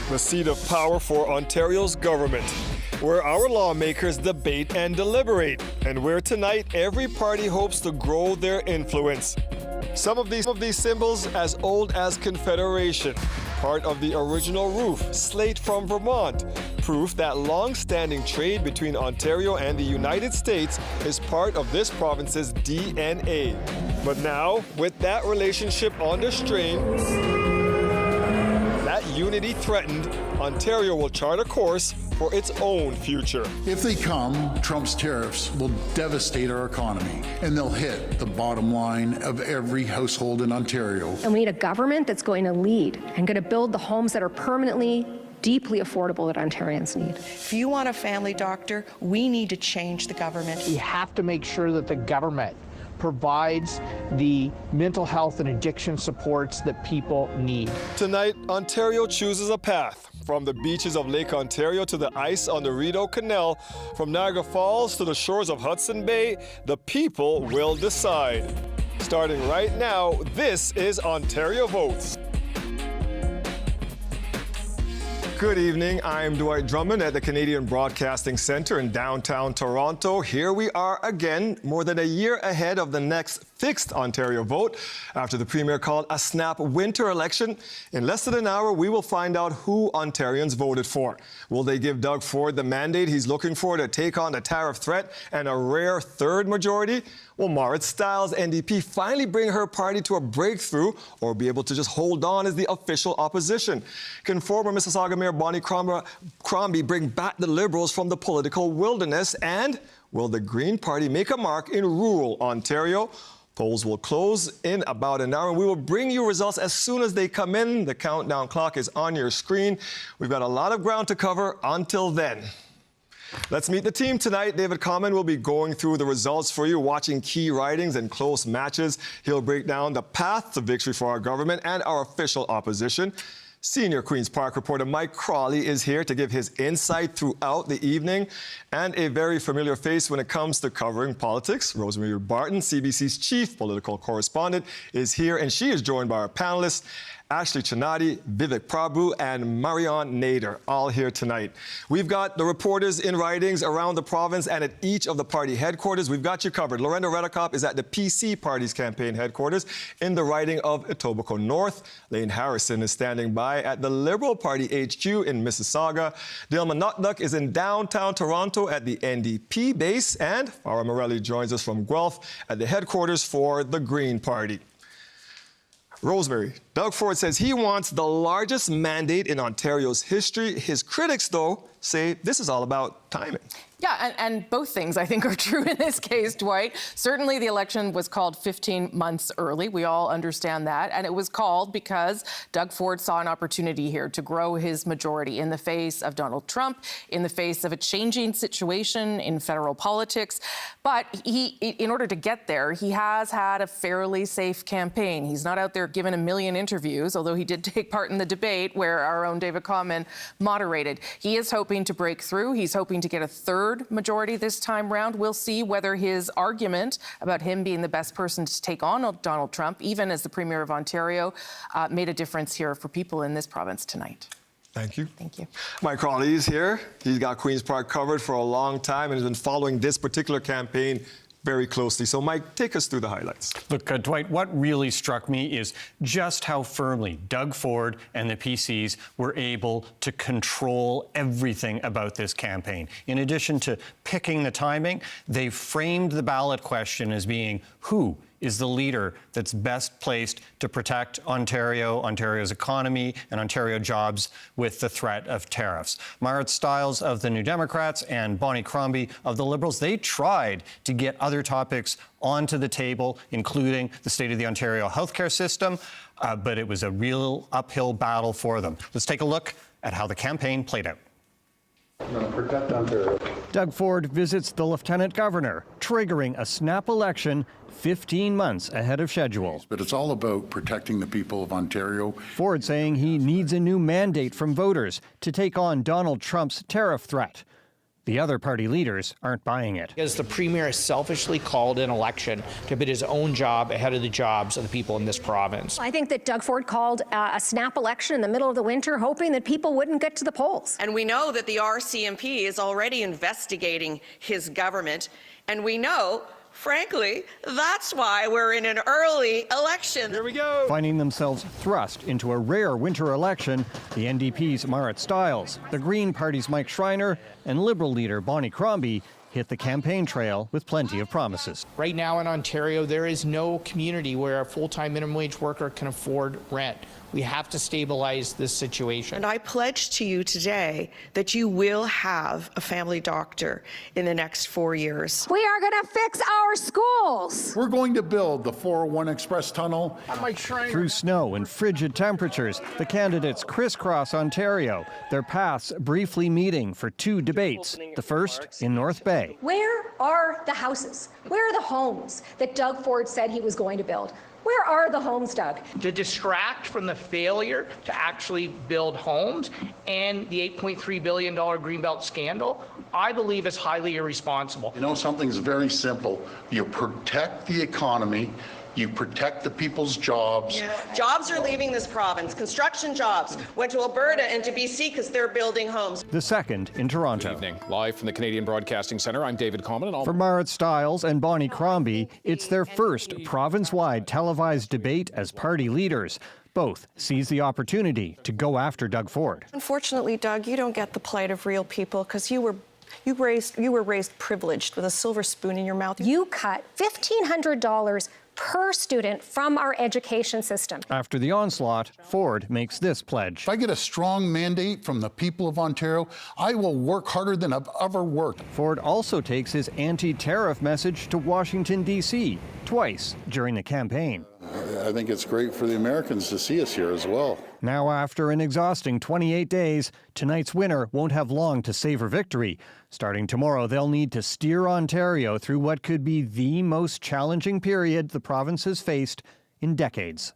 the seat of power for Ontario's government, where our lawmakers debate and deliberate, and where tonight every party hopes to grow their influence. Some of these symbols as old as Confederation, part of the original roof, slate from Vermont, proof that long-standing trade between Ontario and the United States is part of this province's DNA. But now, with that relationship under strain, that unity threatened, Ontario will chart a course for its own future. If they come, Trump's tariffs will devastate our economy, and they'll hit the bottom line of every household in Ontario. And we need a government that's going to lead and going to build the homes that are permanently, deeply affordable that Ontarians need. If you want a family doctor, we need to change the government. We have to make sure that the government provides the mental health and addiction supports that people need. Tonight, Ontario chooses a path. From the beaches of Lake Ontario to the ice on the Rideau Canal, from Niagara Falls to the shores of Hudson Bay, the people will decide. Starting right now, this is Ontario Votes. Good evening, I'm Dwight Drummond at the Canadian Broadcasting Centre in downtown Toronto. Here we are again, more than a year ahead of the next fixed Ontario vote. After the Premier called a snap winter election, in less than an hour we will find out who Ontarians voted for. Will they give Doug Ford the mandate he's looking for to take on the tariff threat and a rare third majority? Will Marit Stiles, NDP, finally bring her party to a breakthrough or be able to just hold on as the official opposition? Can former Mississauga Mayor Bonnie Crombie bring back the Liberals from the political wilderness? And will the Green Party make a mark in rural Ontario? Polls will close in about an hour, and we will bring you results as soon as they come in. The countdown clock is on your screen. We've got a lot of ground to cover until then. Let's meet the team tonight. David Common will be going through the results for you, watching key ridings and close matches. He'll break down the path to victory for our government and our official opposition. Senior Queen's Park reporter Mike Crawley is here to give his insight throughout the evening. And a very familiar face when it comes to covering politics, Rosemary Barton, CBC's chief political correspondent, is here, and she is joined by our panelists, Ashley Chinati, Vivek Prabhu, and Marion Nader, all here tonight. We've got the reporters in ridings around the province and at each of the party headquarters. We've got you covered. Lorenda Redekop is at the PC party's campaign headquarters in the riding of Etobicoke North. Lane Harrison is standing by at the Liberal Party HQ in Mississauga. Dilma Nutduck is in downtown Toronto at the NDP base. And Farah Morelli joins us from Guelph at the headquarters for the Green Party. Rosemary, Doug Ford says he wants the largest mandate in Ontario's history. His critics, though, say this is all about timing. Yeah, and both things, I think, are true in this case, Dwight. Certainly, the election was called 15 months early. We all understand that. And it was called because Doug Ford saw an opportunity here to grow his majority in the face of Donald Trump, in the face of a changing situation in federal politics. But in order to get there, he has had a fairly safe campaign. He's not out there giving a million interviews, although he did take part in the debate where our own David Common moderated. He is hoping to break through. He's hoping to get a third majority this time round. We'll see whether his argument about him being the best person to take on Donald Trump, even as the Premier of Ontario, made a difference here for people in this province tonight. Thank you. Thank you. Mike Crawley is here. He's got Queen's Park covered for a long time and has been following this particular campaign very closely. So, Mike, take us through the highlights. Look, Dwight, what really struck me is just how firmly Doug Ford and the PCs were able to control everything about this campaign. In addition to picking the timing, they framed the ballot question as being who is the leader that's best placed to protect Ontario, Ontario's economy, and Ontario jobs with the threat of tariffs. Marit Stiles of the New Democrats and Bonnie Crombie of the Liberals, they tried to get other topics onto the table, including the state of the Ontario healthcare system, but it was a real uphill battle for them. Let's take a look at how the campaign played out. Protect Ontario. Doug Ford visits the Lieutenant Governor, triggering a snap election 15 months ahead of schedule. But it's all about protecting the people of Ontario. Ford saying he needs a new mandate from voters to take on Donald Trump's tariff threat. The other party leaders aren't buying it. Because the Premier has selfishly called an election to put his own job ahead of the jobs of the people in this province. I think that Doug Ford called a snap election in the middle of the winter, hoping that people wouldn't get to the polls. And we know that the RCMP is already investigating his government, and we know, frankly, that's why we're in an early election. Here we go. Finding themselves thrust into a rare winter election, the NDP's Marit Stiles, the Green Party's Mike Schreiner, and Liberal leader Bonnie Crombie hit the campaign trail with plenty of promises. Right now in Ontario, there is no community where a full-time minimum wage worker can afford rent. We have to stabilize this situation. And I pledge to you today that you will have a family doctor in the next 4 years. We are going to fix our schools. We're going to build the 401 Express Tunnel. Through snow and frigid temperatures, the candidates crisscross Ontario, their paths briefly meeting for two debates, the first in North Bay. Where are the houses? Where are the homes that Doug Ford said he was going to build? Where are the homes, Doug? To distract from the failure to actually build homes and the $8.3 billion Greenbelt scandal, I believe is highly irresponsible. You know, something's very simple. You protect the economy, you protect the people's jobs. Jobs are leaving this province. Construction jobs went to Alberta and to BC because they're building homes. The second in Toronto. Good evening. Live from the Canadian Broadcasting Centre, I'm David Common. For Marit Stiles and Bonnie Crombie, it's their first province-wide televised debate as party leaders. Both seize the opportunity to go after Doug Ford. Unfortunately, Doug, you don't get the plight of real people because you were raised privileged with a silver spoon in your mouth. You cut $1,500 per student from our education system. After the onslaught, Ford makes this pledge. If I get a strong mandate from the people of Ontario, I will work harder than I've ever worked. Ford also takes his anti-tariff message to Washington, D.C. twice during the campaign. I think it's great for the Americans to see us here as well. Now, after an exhausting 28 days, tonight's winner won't have long to savor victory. Starting tomorrow, they'll need to steer Ontario through what could be the most challenging period the province has faced in decades.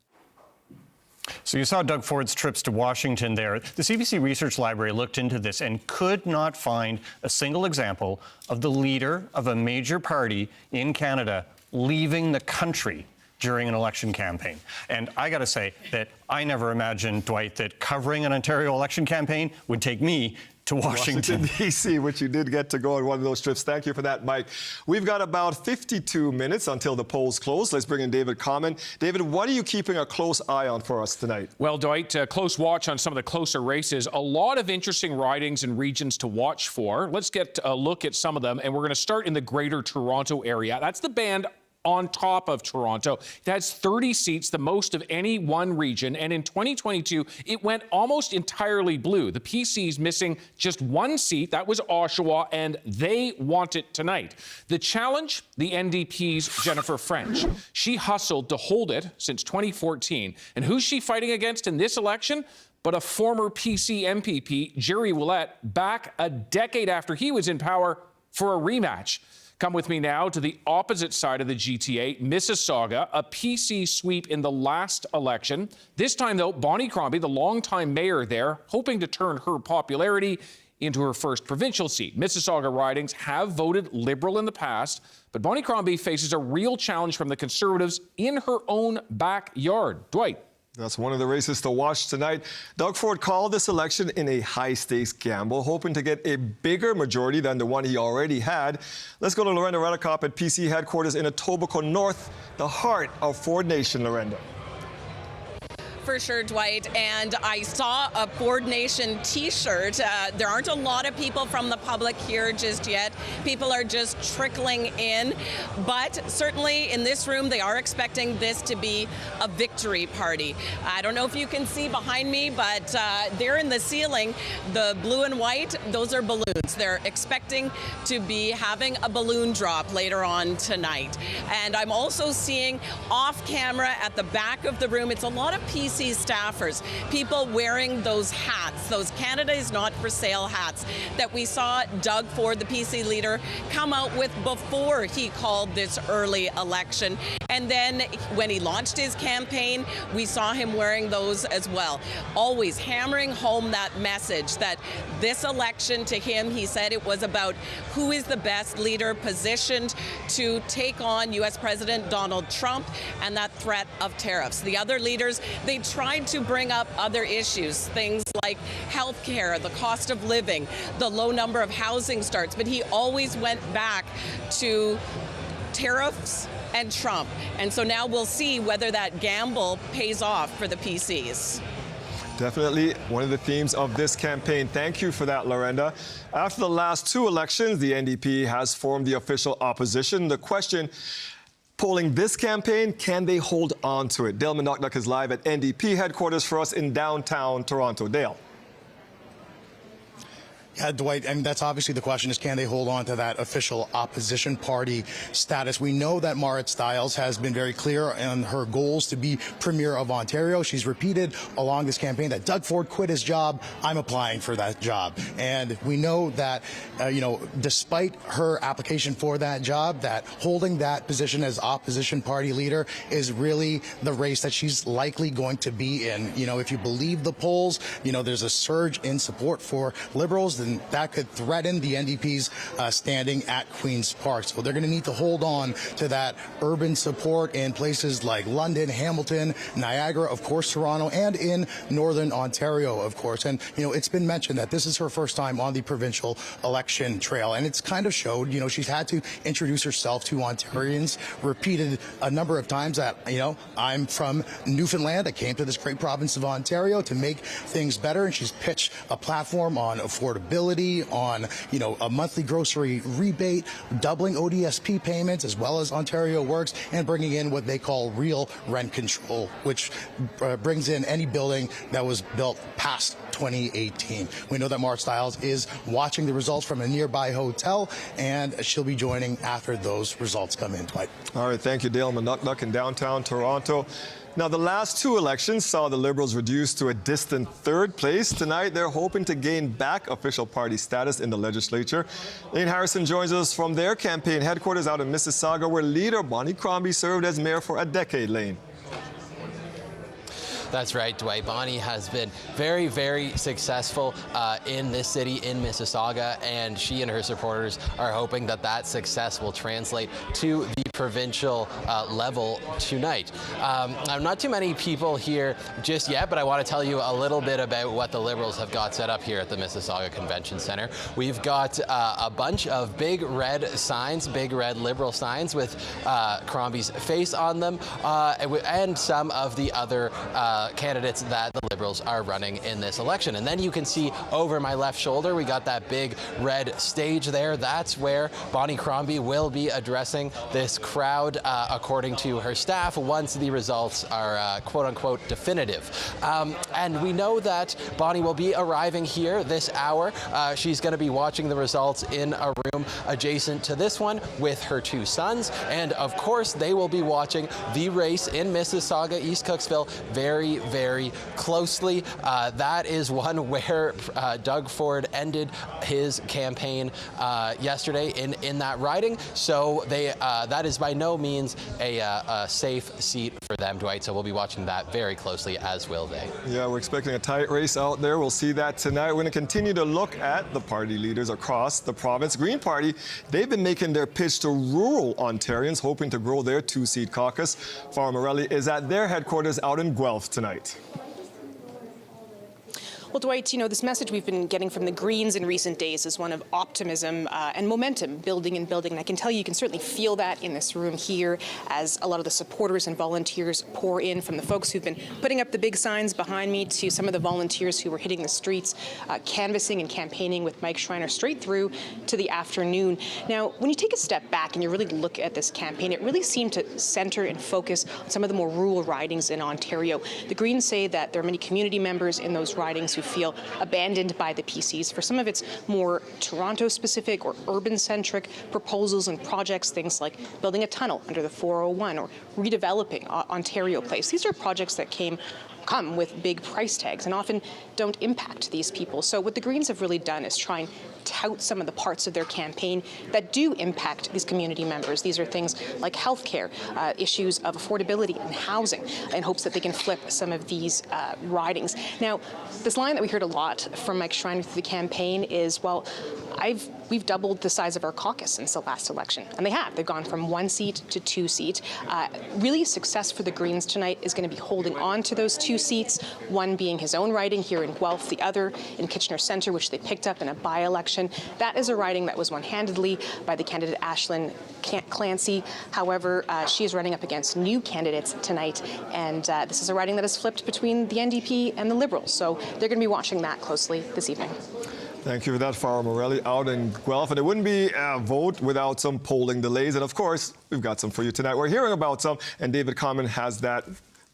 So you saw Doug Ford's trips to Washington there. The CBC Research Library looked into this and could not find a single example of the leader of a major party in Canada leaving the country during an election campaign. And I got to say that I never imagined, Dwight, that covering an Ontario election campaign would take me to Washington, D.C., which you did get to go on one of those trips. Thank you for that, Mike. We've got about 52 minutes until the polls close. Let's bring in David Common. David, what are you keeping a close eye on for us tonight? Well, Dwight, close watch on some of the closer races. A lot of interesting ridings and regions to watch for. Let's get a look at some of them, and we're going to start in the Greater Toronto area. That's the band on top of Toronto. It has 30 seats, the most of any one region, and in 2022, it went almost entirely blue. The PC's missing just one seat, that was Oshawa, and they want it tonight. The challenge, the NDP's Jennifer French. She hustled to hold it since 2014, and who's she fighting against in this election? But a former PC MPP, Jerry Willett, back a decade after he was in power for a rematch. Come with me now to the opposite side of the GTA, Mississauga, a PC sweep in the last election. This time, though, Bonnie Crombie, the longtime mayor there, hoping to turn her popularity into her first provincial seat. Mississauga ridings have voted Liberal in the past, but Bonnie Crombie faces a real challenge from the Conservatives in her own backyard. Dwight. That's one of the races to watch tonight. Doug Ford called this election in a high-stakes gamble, hoping to get a bigger majority than the one he already had. Let's go to Lorenda Redekop at PC headquarters in Etobicoke North, the heart of Ford Nation. Lorenda. For sure, Dwight, and I saw a Ford Nation t-shirt. There aren't a lot of people from the public here just yet. People are just trickling in, but certainly in this room they are expecting this to be a victory party. I don't know if you can see behind me, but there in the ceiling, the blue and white, those are balloons. They're expecting to be having a balloon drop later on tonight. And I'm also seeing off camera at the back of the room, it's a lot of PCs PC staffers, people wearing those hats, those Canada is not for sale hats that we saw Doug Ford, the PC leader, come out with before he called this early election. And then when he launched his campaign, we saw him wearing those as well, always hammering home that message that this election to him, he said it was about who is the best leader positioned to take on U.S. President Donald Trump and that threat of tariffs. The other leaders, they tried to bring up other issues, things like health care, the cost of living, the low number of housing starts, but he always went back to tariffs and Trump. And so now we'll see whether that gamble pays off for the PCs. Definitely one of the themes of this campaign. Thank you for that, Lorenda. After the last two elections, the NDP has formed the official opposition. The question, polling this campaign, can they hold on to it? Dale Manuknuk is live at NDP headquarters for us in downtown Toronto. Dale. Yeah, Dwight, and that's obviously the question is, can they hold on to that official opposition party status? We know that Marit Stiles has been very clear on her goals to be Premier of Ontario. She's repeated along this campaign that Doug Ford quit his job. I'm applying for that job. And we know that, despite her application for that job, that holding that position as opposition party leader is really the race that she's likely going to be in. If you believe the polls, there's a surge in support for Liberals, and that could threaten the NDP's standing at Queen's Park. So they're going to need to hold on to that urban support in places like London, Hamilton, Niagara, of course, Toronto, and in Northern Ontario, of course. And, it's been mentioned that this is her first time on the provincial election trail. And it's kind of showed, she's had to introduce herself to Ontarians, repeated a number of times that, I'm from Newfoundland. I came to this great province of Ontario to make things better. And she's pitched a platform on affordability, on, a monthly grocery rebate, doubling ODSP payments, as well as Ontario Works, and bringing in what they call real rent control, which brings in any building that was built past 2018. We know that Marit Stiles is watching the results from a nearby hotel, and she'll be joining after those results come in. Dwight. All right, thank you, Dale Manuknuk in downtown Toronto. Now, the last two elections saw the Liberals reduced to a distant third place. Tonight, they're hoping to gain back official party status in the legislature. Lane Harrison joins us from their campaign headquarters out in Mississauga, where leader Bonnie Crombie served as mayor for a decade. Lane. That's right, Dwight. Bonnie has been very, very successful in this city, in Mississauga, and she and her supporters are hoping that that success will translate to the provincial level tonight. Not too many people here just yet, but I want to tell you a little bit about what the Liberals have got set up here at the Mississauga Convention Centre. We've got a bunch of big red signs, big red Liberal signs with Crombie's face on them, and some of the other candidates that the Liberals are running in this election. And then you can see over my left shoulder, we got that big red stage there. That's where Bonnie Crombie will be addressing this crowd, according to her staff, once the results are quote-unquote definitive. And we know that Bonnie will be arriving here this hour. She's going to be watching the results in a room adjacent to this one with her two sons. And of course, they will be watching the race in Mississauga, East Cooksville, very, very closely. That is one where Doug Ford ended his campaign yesterday in that riding. So that is by no means a safe seat for them, Dwight. So we'll be watching that very closely, as will they. Yeah, we're expecting a tight race out there. We'll see that tonight. We're going to continue to look at the party leaders across the province. Green Party, they've been making their pitch to rural Ontarians, hoping to grow their two-seat caucus. Farah Morelli is at their headquarters out in Guelph tonight. Well, Dwight, this message we've been getting from the Greens in recent days is one of optimism and momentum, building and building. And I can tell you can certainly feel that in this room here as a lot of the supporters and volunteers pour in, from the folks who've been putting up the big signs behind me to some of the volunteers who were hitting the streets, canvassing and campaigning with Mike Schreiner straight through to the afternoon. Now, when you take a step back and you really look at this campaign, it really seemed to center and focus on some of the more rural ridings in Ontario. The Greens say that there are many community members in those ridings who feel abandoned by the PCs for some of its more Toronto-specific or urban-centric proposals and projects, things like building a tunnel under the 401 or redeveloping Ontario Place. These are projects that came come with big price tags and often don't impact these people. So what the Greens have really done is try and tout some of the parts of their campaign that do impact these community members. These are things like healthcare, issues of affordability and housing, in hopes that they can flip some of these ridings. Now, this line that we heard a lot from Mike Schreiner through the campaign is, well, we've doubled the size of our caucus since the last election. And they have. They've gone from 1 seat to 2 seats. Really, success for the Greens tonight is going to be holding on to those 2 seats, one being his own riding here in Guelph, the other in Kitchener Centre, which they picked up in a by-election. That is a riding that was won handedly by the candidate Aislinn Clancy. However, she is running up against new candidates tonight, and this is a riding that is flipped between the NDP and the Liberals. So they're going to be watching that closely this evening. Thank you for that, Farah Morelli, out in Guelph. And it wouldn't be a vote without some polling delays. And of course, we've got some for you tonight. We're hearing about some, and David Common has that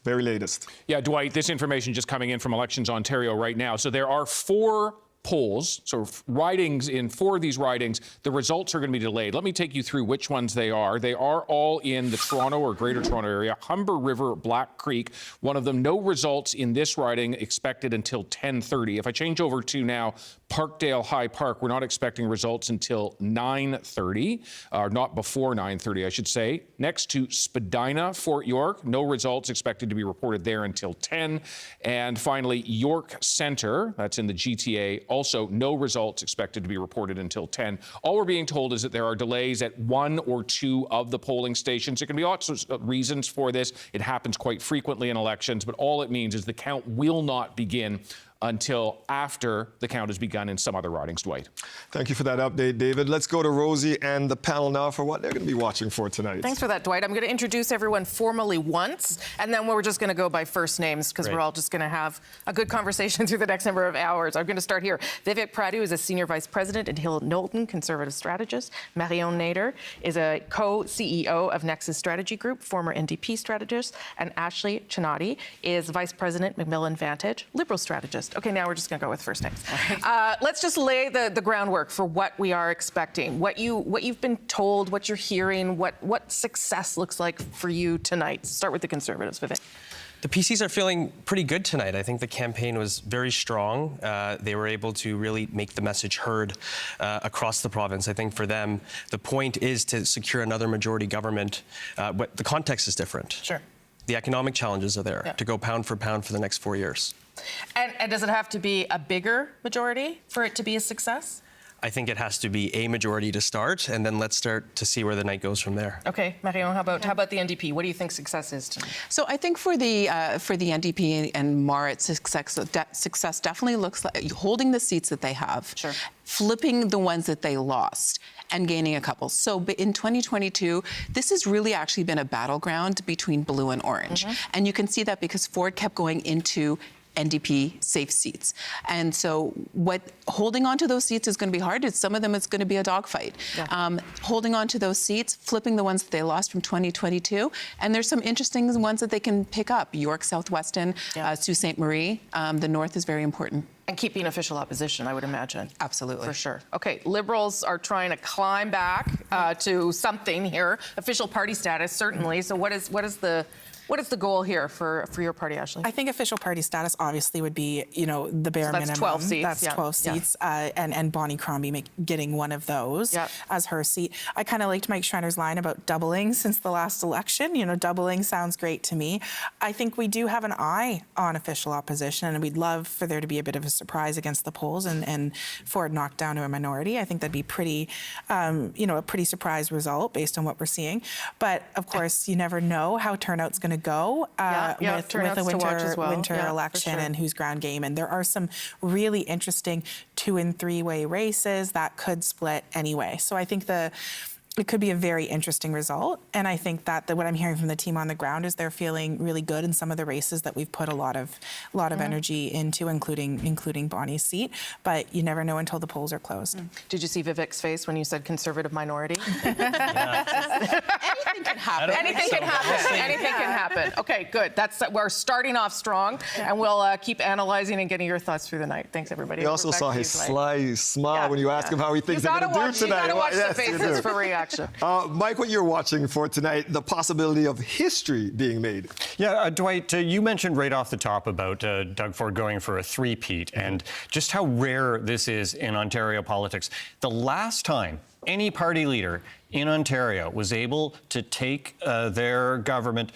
very latest. Yeah, Dwight, this information just coming in from Elections Ontario right now. So there are 4 polls, so ridings in 4 of these ridings, the results are going to be delayed. Let me take you through which ones they are. They are all in the Toronto or Greater Toronto area. Humber River, Black Creek, one of them, no results in this riding expected until 10:30. If I change over to now Parkdale High Park, we're not expecting results until 9:30, or not before 9:30, I should say. Next to Spadina, Fort York, no results expected to be reported there until 10. And finally, York Centre, that's in the GTA, also no results expected to be reported until 10. All we're being told is that there are delays at 1 or 2 of the polling stations. There can be lots of reasons for this. It happens quite frequently in elections, but all it means is the count will not begin until after the count has begun in some other ridings, Dwight. Thank you for that update, David. Let's go to Rosie and the panel now for what they're going to be watching for tonight. Thanks for that, Dwight. I'm going to introduce everyone formally once, and then we're just going to go by first names because we're all just going to have a good conversation through the next number of hours. I'm going to start here. Vivek Pradu is a Senior Vice President at Hill Knowlton, Conservative Strategist. Marion Nader is a co-CEO of Nexus Strategy Group, former NDP strategist. And Ashley Chinati is Vice President, Macmillan Vantage, Liberal strategist. Okay, now we're just going to go with first names. Let's just lay the groundwork for what we are expecting, what you've been told, what you're hearing, what success looks like for you tonight. Start with the Conservatives, Vivek. The PCs are feeling pretty good tonight. I think the campaign was very strong. They were able to really make the message heard across the province. I think for them, the point is to secure another majority government, but the context is different. Sure. The economic challenges are there, to go pound for the next 4 years. And does it have to be a bigger majority for it to be a success? I think it has to be a majority to start, and then let's start to see where the night goes from there. Okay, Marion, how about the NDP? What do you think success is tonight? So I think for the NDP and Marit's success definitely looks like holding the seats that they have, flipping the ones that they lost, and gaining a couple. So in 2022, this has really actually been a battleground between blue and orange. And you can see that because Ford kept going into NDP safe seats. And so holding on to those seats is going to be hard. Some of them it's going to be a dogfight. Holding on to those seats, flipping the ones that they lost from 2022, and there's some interesting ones that they can pick up. York, Southwestern, Sault Ste. Marie. The North is very important. And keeping official opposition, I would imagine. Absolutely. For sure. Okay, Liberals are trying to climb back to something here. Official party status, certainly. So what is the goal here for your party, Ashley? I think official party status obviously would be, the bare minimum. That's 12 seats. That's 12 seats. And Bonnie Crombie getting one of those as her seat. I kind of liked Mike Schreiner's line about doubling since the last election. Doubling sounds great to me. I think we do have an eye on official opposition, and we'd love for there to be a bit of a surprise against the polls and Ford knocked down to a minority. I think that'd be pretty, a pretty surprise result based on what we're seeing. But of course, you never know how turnout's going to go with the winter election and who's ground game. And there are some really interesting 2- and 3-way races that could split anyway. So I think it could be a very interesting result. And I think that what I'm hearing from the team on the ground is they're feeling really good in some of the races that we've put a lot of energy into, including Bonnie's seat. But you never know until the polls are closed. Did you see Vivek's face when you said conservative minority? Anything can happen. Anything can happen. Anything can happen. Okay, good. We're starting off strong, and we'll keep analyzing and getting your thoughts through the night. Thanks, everybody. We also saw his sly smile when you asked him how he thinks they're going to do tonight. You got to watch the faces for reaction. Gotcha. Mike, what you're watching for tonight, the possibility of history being made. Yeah, Dwight, you mentioned right off the top about Doug Ford going for a three-peat and just how rare this is in Ontario politics. The last time any party leader in Ontario was able to take their government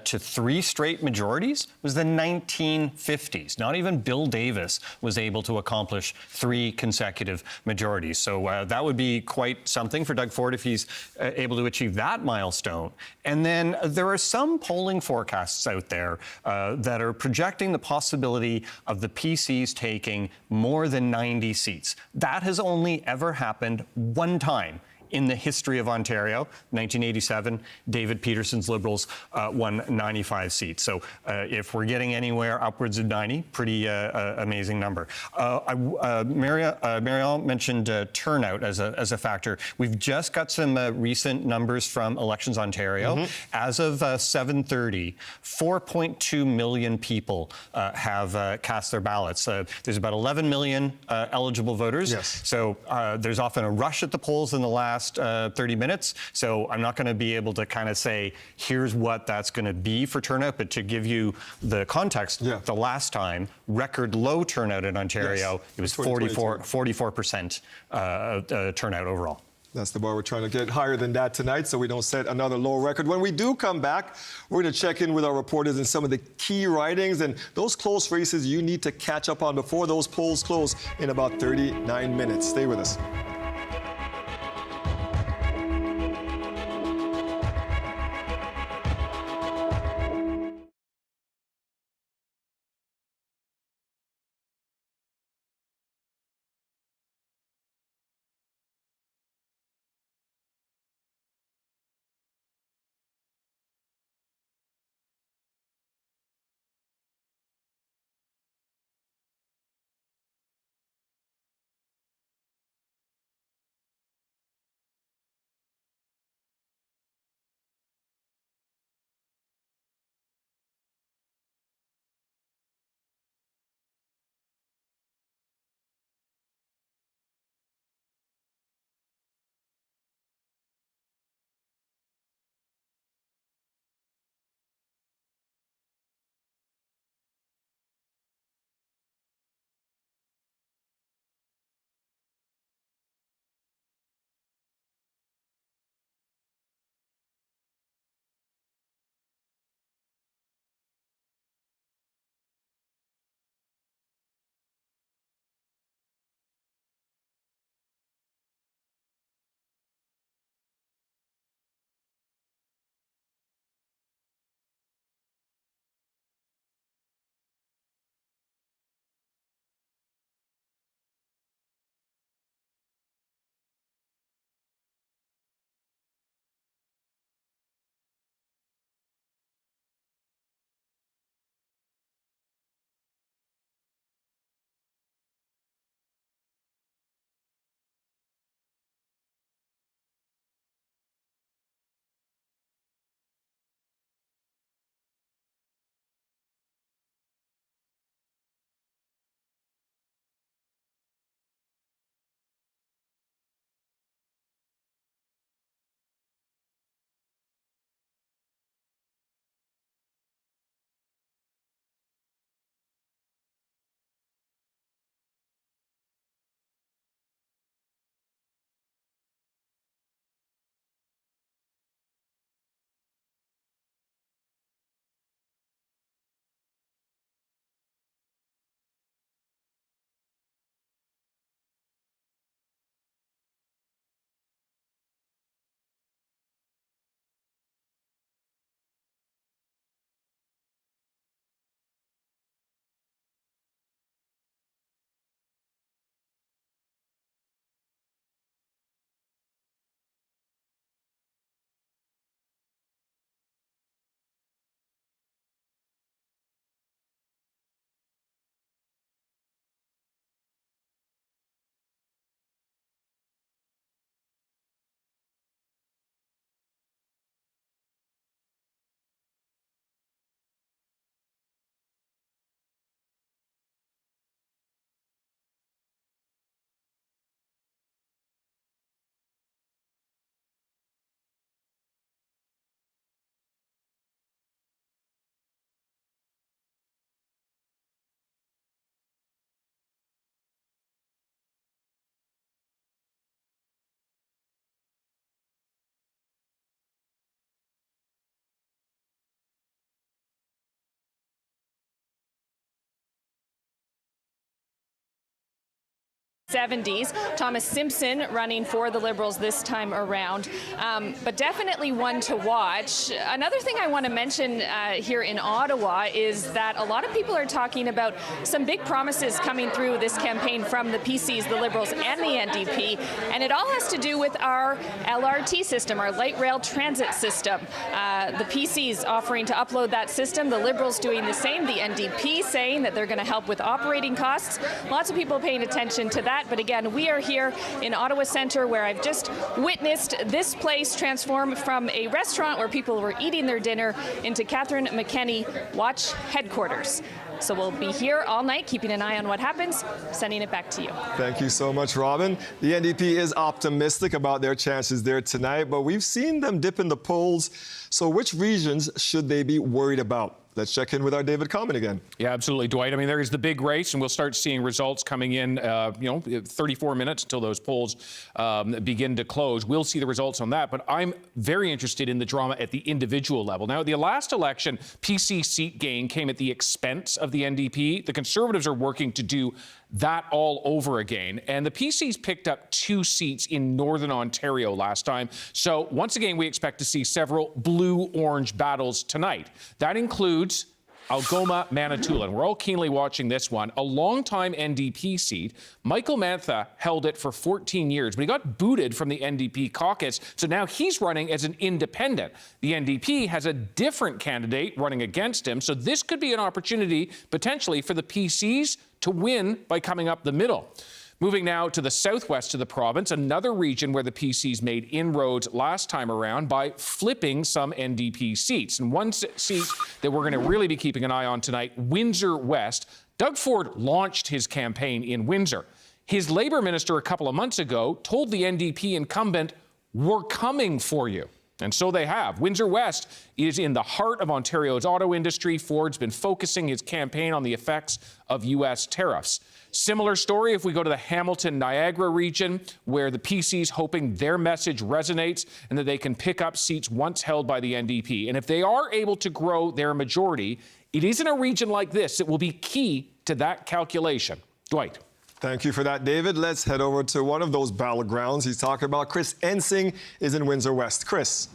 to 3 straight majorities was the 1950s. Not even Bill Davis was able to accomplish 3 consecutive majorities. So that would be quite something for Doug Ford if he's able to achieve that milestone. And then there are some polling forecasts out there that are projecting the possibility of the PCs taking more than 90 seats. That has only ever happened one time in the history of Ontario. 1987, David Peterson's Liberals won 95 seats. So if we're getting anywhere upwards of 90, pretty amazing number. Marielle mentioned turnout as a factor. We've just got some recent numbers from Elections Ontario. As of 7:30, 4.2 million people have cast their ballots. There's about 11 million eligible voters. Yes. So there's often a rush at the polls in the last 30 minutes. So I'm not going to be able to kind of say, here's what that's going to be for turnout. But to give you the context, the last time, record low turnout in Ontario, it was 44% turnout overall. That's the bar. We're trying to get higher than that tonight so we don't set another low record. When we do come back, we're going to check in with our reporters and some of the key ridings and those close races you need to catch up on before those polls close in about 39 minutes. Stay with us. 70s. Thomas Simpson running for the Liberals this time around, but definitely one to watch. Another thing I want to mention here in Ottawa is that a lot of people are talking about some big promises coming through this campaign from the PCs, the Liberals, and the NDP, and it all has to do with our LRT system, our light rail transit system. The PCs offering to upload that system, the Liberals doing the same, the NDP saying that they're going to help with operating costs. Lots of people paying attention to that, but again, we are here in Ottawa Centre where I've just witnessed this place transform from a restaurant where people were eating their dinner into Catherine McKenney Watch headquarters. So we'll be here all night, keeping an eye on what happens, sending it back to you. Thank you so much, Robin. The NDP is optimistic about their chances there tonight, but we've seen them dip in the polls. So which regions should they be worried about? Let's check in with our David Common again. Yeah, absolutely, Dwight. I mean, there is the big race, and we'll start seeing results coming in, 34 minutes until those polls begin to close. We'll see the results on that, but I'm very interested in the drama at the individual level. Now, the last election, PC seat gain came at the expense of the NDP. The Conservatives are working to do that all over again. And the PCs picked up 2 seats in Northern Ontario last time. So once again, we expect to see several blue-orange battles tonight. That includes Algoma, Manitoulin. We're all keenly watching this one. A longtime NDP seat. Michael Mantha held it for 14 years, but he got booted from the NDP caucus, so now he's running as an independent. The NDP has a different candidate running against him, so this could be an opportunity, potentially, for the PCs to win by coming up the middle. Moving now to the southwest of the province, another region where the PCs made inroads last time around by flipping some NDP seats. And one seat that we're going to really be keeping an eye on tonight, Windsor West. Doug Ford launched his campaign in Windsor. His Labour minister a couple of months ago told the NDP incumbent, "We're coming for you." And so they have. Windsor West is in the heart of Ontario's auto industry. Ford's been focusing his campaign on the effects of U.S. tariffs. Similar story if we go to the Hamilton-Niagara region, where the PC's hoping their message resonates and that they can pick up seats once held by the NDP. And if they are able to grow their majority, it is in a region like this that will be key to that calculation. Dwight. Thank you for that, David. Let's head over to one of those battlegrounds he's talking about. Chris Ensing is in Windsor West. Chris.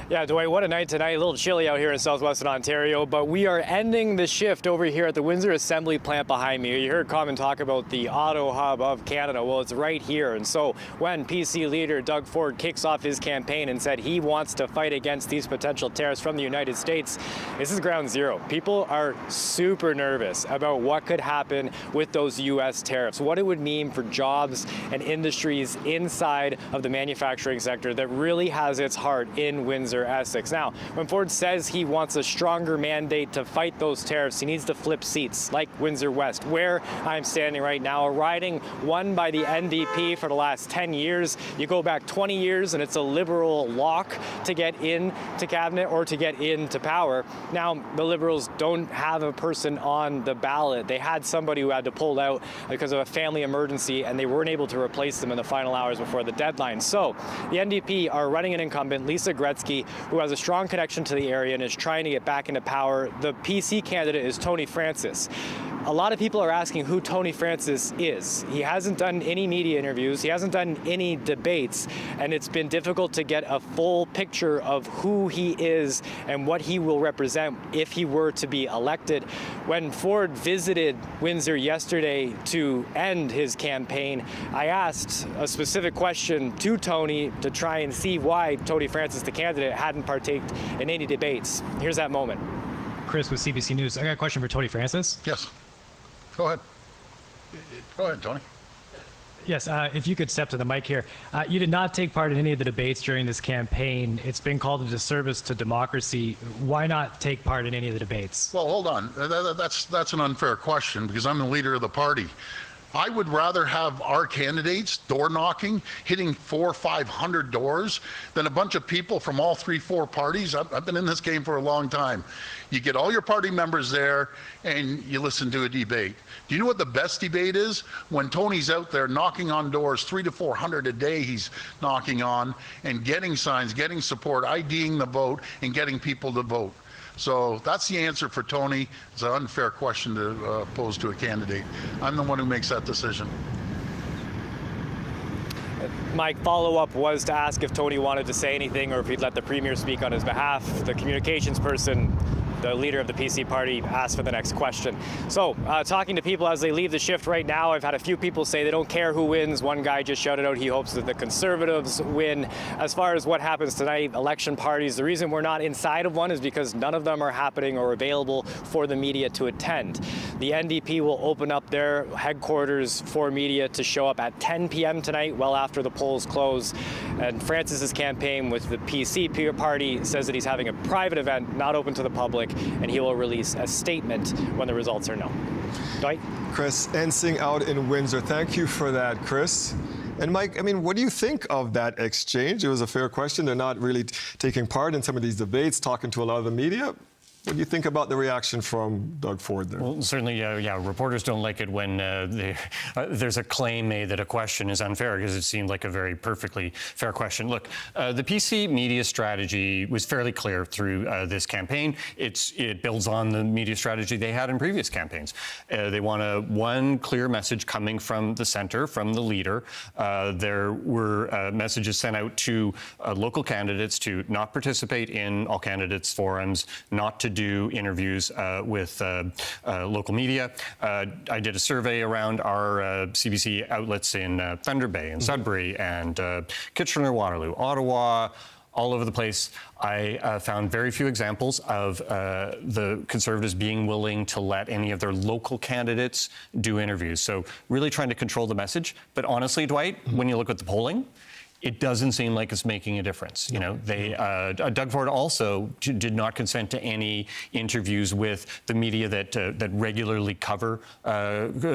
Yeah, Dwight, what a night tonight. A little chilly out here in southwestern Ontario, but we are ending the shift over here at the Windsor Assembly plant behind me. You heard Common talk about the auto hub of Canada. Well, it's right here. And so when PC leader Doug Ford kicks off his campaign and said he wants to fight against these potential tariffs from the United States, this is ground zero. People are super nervous about what could happen with those U.S. tariffs, what it would mean for jobs and industries inside of the manufacturing sector that really has its heart in Windsor, Essex. Now, when Ford says he wants a stronger mandate to fight those tariffs, he needs to flip seats like Windsor West, where I'm standing right now, a riding won by the NDP for the last 10 years. You go back 20 years and it's a Liberal lock to get into cabinet or to get into power. Now, the Liberals don't have a person on the ballot. They had somebody who had to pull out because of a family emergency, and they weren't able to replace them in the final hours before the deadline. So the NDP are running an incumbent, Lisa Gretzky, who has a strong connection to the area and is trying to get back into power. The PC candidate is Tony Francis. A lot of people are asking who Tony Francis is. He hasn't done any media interviews. He hasn't done any debates, and it's been difficult to get a full picture of who he is and what he will represent if he were to be elected. When Ford visited Windsor yesterday to end his campaign, I asked a specific question to Tony to try and see why Tony Francis, the candidate, hadn't partaked in any debates. Here's that moment. Chris with CBC News. I got a question for Tony Francis. Yes. Go ahead. Go ahead, Tony. Yes, if you could step to the mic here. You did not take part in any of the debates during this campaign. It's been called a disservice to democracy. Why not take part in any of the debates? Well, hold on. That's an unfair question because I'm the leader of the party. I would rather have our candidates door knocking, hitting 400 or 500 doors than a bunch of people from all 3-4 parties. I've been in this game for a long time. You get all your party members there and you listen to a debate. Do you know what the best debate is? When Tony's out there knocking on doors, 300 to 400 a day he's knocking on and getting signs, getting support, IDing the vote and getting people to vote. So that's the answer for Tony. It's an unfair question to pose to a candidate. I'm the one who makes that decision. My follow-up was to ask if Tony wanted to say anything or if he'd let the Premier speak on his behalf. The communications person, the leader of the PC party, asked for the next question. So, talking to people as they leave the shift right now, I've had a few people say they don't care who wins. One guy just shouted out he hopes that the Conservatives win. As far as what happens tonight, election parties, the reason we're not inside of one is because none of them are happening or available for the media to attend. The NDP will open up their headquarters for media to show up at 10 p.m. tonight, well after the polls close. And Francis's campaign with the PC party says that he's having a private event, not open to the public, and he will release a statement when the results are known. Dwight? Chris Ensing out in Windsor. Thank you for that, Chris. And Mike, I mean, what do you think of that exchange? It was a fair question. They're not really taking part in some of these debates, talking to a lot of the media. What do you think about the reaction from Doug Ford there? Well, certainly, reporters don't like it when there's a claim made that a question is unfair, because it seemed like a very perfectly fair question. Look, the PC media strategy was fairly clear through this campaign. It builds on the media strategy they had in previous campaigns. They want one clear message coming from the center, from the leader. There were messages sent out to local candidates to not participate in all candidates forums, not to do interviews with local media. I did a survey around our CBC outlets in Thunder Bay and Sudbury and Kitchener-Waterloo, Ottawa, all over the place. I found very few examples of the Conservatives being willing to let any of their local candidates do interviews. So really trying to control the message. But honestly, Dwight, when you look at the polling, it doesn't seem like it's making a difference. You know, Doug Ford also did not consent to any interviews with the media that regularly cover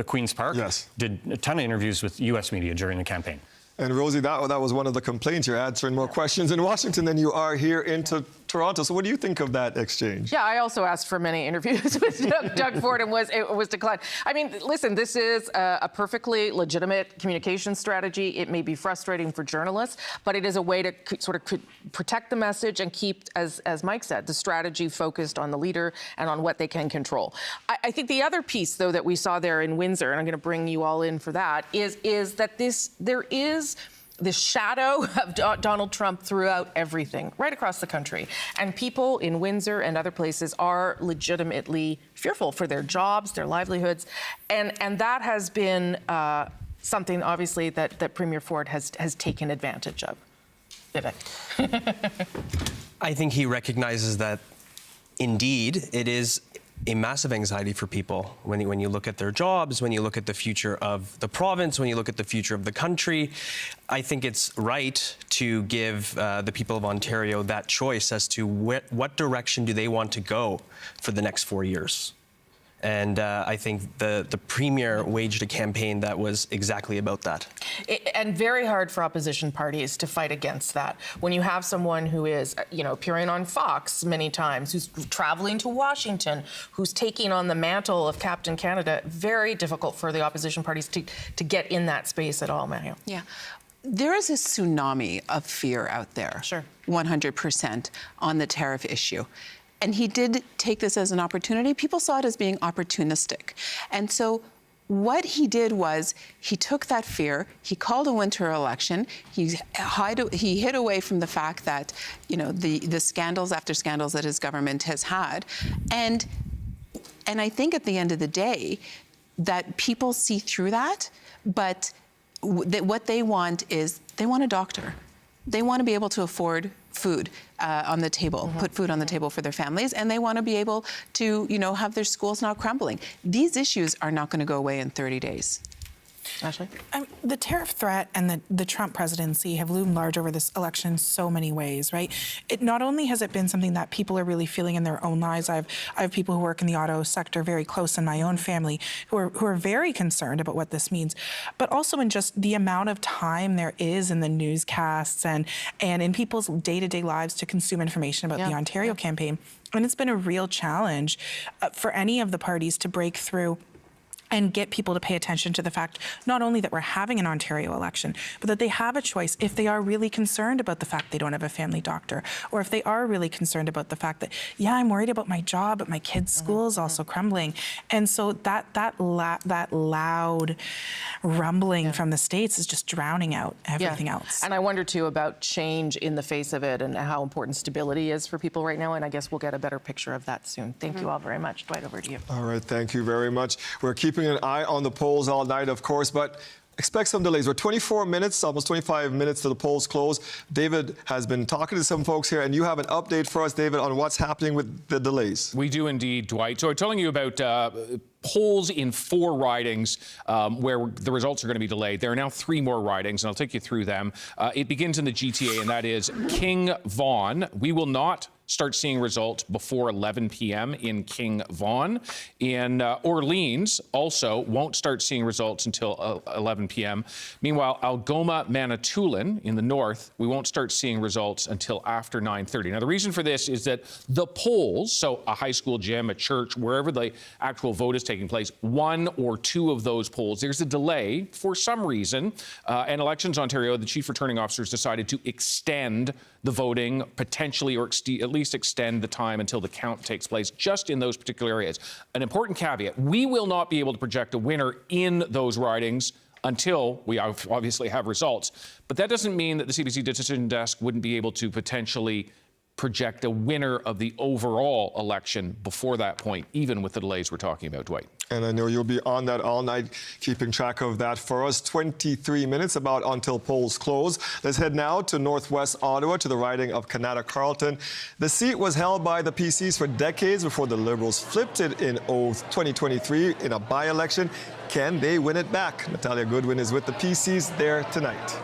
Queen's Park. Yes. Did a ton of interviews with U.S. media during the campaign. And Rosie, that was one of the complaints. You're answering more questions in Washington than you are here in Toronto. So what do you think of that exchange? Yeah, I also asked for many interviews with Doug Ford, and it was declined. I mean, listen, this is a perfectly legitimate communication strategy. It may be frustrating for journalists, but it is a way to sort of protect the message and keep, as Mike said, the strategy focused on the leader and on what they can control. I think the other piece, though, that we saw there in Windsor, and I'm going to bring you all in for that, is that there is the shadow of Donald Trump throughout everything, right across the country. And people in Windsor and other places are legitimately fearful for their jobs, their livelihoods. And that has been something, obviously, that Premier Ford has taken advantage of. Vivek. I think he recognizes that, indeed, it is a massive anxiety for people when you look at their jobs, when you look at the future of the province, when you look at the future of the country. I think it's right to give the people of Ontario that choice as to what direction do they want to go for the next 4 years. And I think the Premier waged a campaign that was exactly about that. And very hard for opposition parties to fight against that. When you have someone who is, appearing on Fox many times, who's traveling to Washington, who's taking on the mantle of Captain Canada, very difficult for the opposition parties to get in that space at all, Mario. Yeah. There is a tsunami of fear out there. Sure. 100% on the tariff issue. And he did take this as an opportunity. People saw it as being opportunistic. And so what he did was he took that fear, he called a winter election, he hid away from the fact that, the scandals after scandals that his government has had. And I think at the end of the day, that people see through that, but what they want is, they want a doctor. They want to be able to afford food on the table, put food on the table for their families, and they want to be able to, have their schools not crumbling. These issues are not going to go away in 30 days. Ashley? The tariff threat and the Trump presidency have loomed large over this election in so many ways, right? It not only has it been something that people are really feeling in their own lives. I have people who work in the auto sector very close in my own family who are very concerned about what this means, but also in just the amount of time there is in the newscasts and in people's day-to-day lives to consume information about the Ontario campaign. And it's been a real challenge for any of the parties to break through and get people to pay attention to the fact not only that we're having an Ontario election, but that they have a choice if they are really concerned about the fact they don't have a family doctor, or if they are really concerned about the fact that, yeah, I'm worried about my job, but my kid's school is also crumbling. And so that loud rumbling from the States is just drowning out everything else. And I wonder, too, about change in the face of it and how important stability is for people right now. And I guess we'll get a better picture of that soon. Thank you all very much. Dwight, over to you. All right, thank you very much. We're keeping an eye on the polls all night, of course, but expect some delays. We're 24 minutes, almost 25 minutes to the polls close. David has been talking to some folks here, and you have an update for us, David, on what's happening with the delays. We do indeed, Dwight. So I'm telling you about polls in 4 ridings where the results are going to be delayed. There are now 3 more ridings, and I'll take you through them. It begins in the GTA, and that is King Vaughan. We will not start seeing results before 11 p.m. in King Vaughan. In Orleans, also won't start seeing results until 11 p.m. Meanwhile, Algoma, Manitoulin in the north, we won't start seeing results until after 9:30. Now, the reason for this is that the polls, so a high school gym, a church, wherever the actual vote is taking place, 1 or 2 of those polls, there's a delay for some reason. And Elections Ontario, the chief returning officers decided to extend the voting potentially, or at least extend the time until the count takes place just in those particular areas. An important caveat, we will not be able to project a winner in those ridings until we obviously have results. But that doesn't mean that the CBC decision desk wouldn't be able to potentially project a winner of the overall election before that point, even with the delays we're talking about, Dwight. And I know you'll be on that all night, keeping track of that for us. 23 minutes about until polls close. Let's head now to Northwest Ottawa, to the riding of Kanata-Carleton. The seat was held by the PCs for decades before the Liberals flipped it in 2023 in a by-election. Can they win it back? Natalia Goodwin is with the PCs there tonight.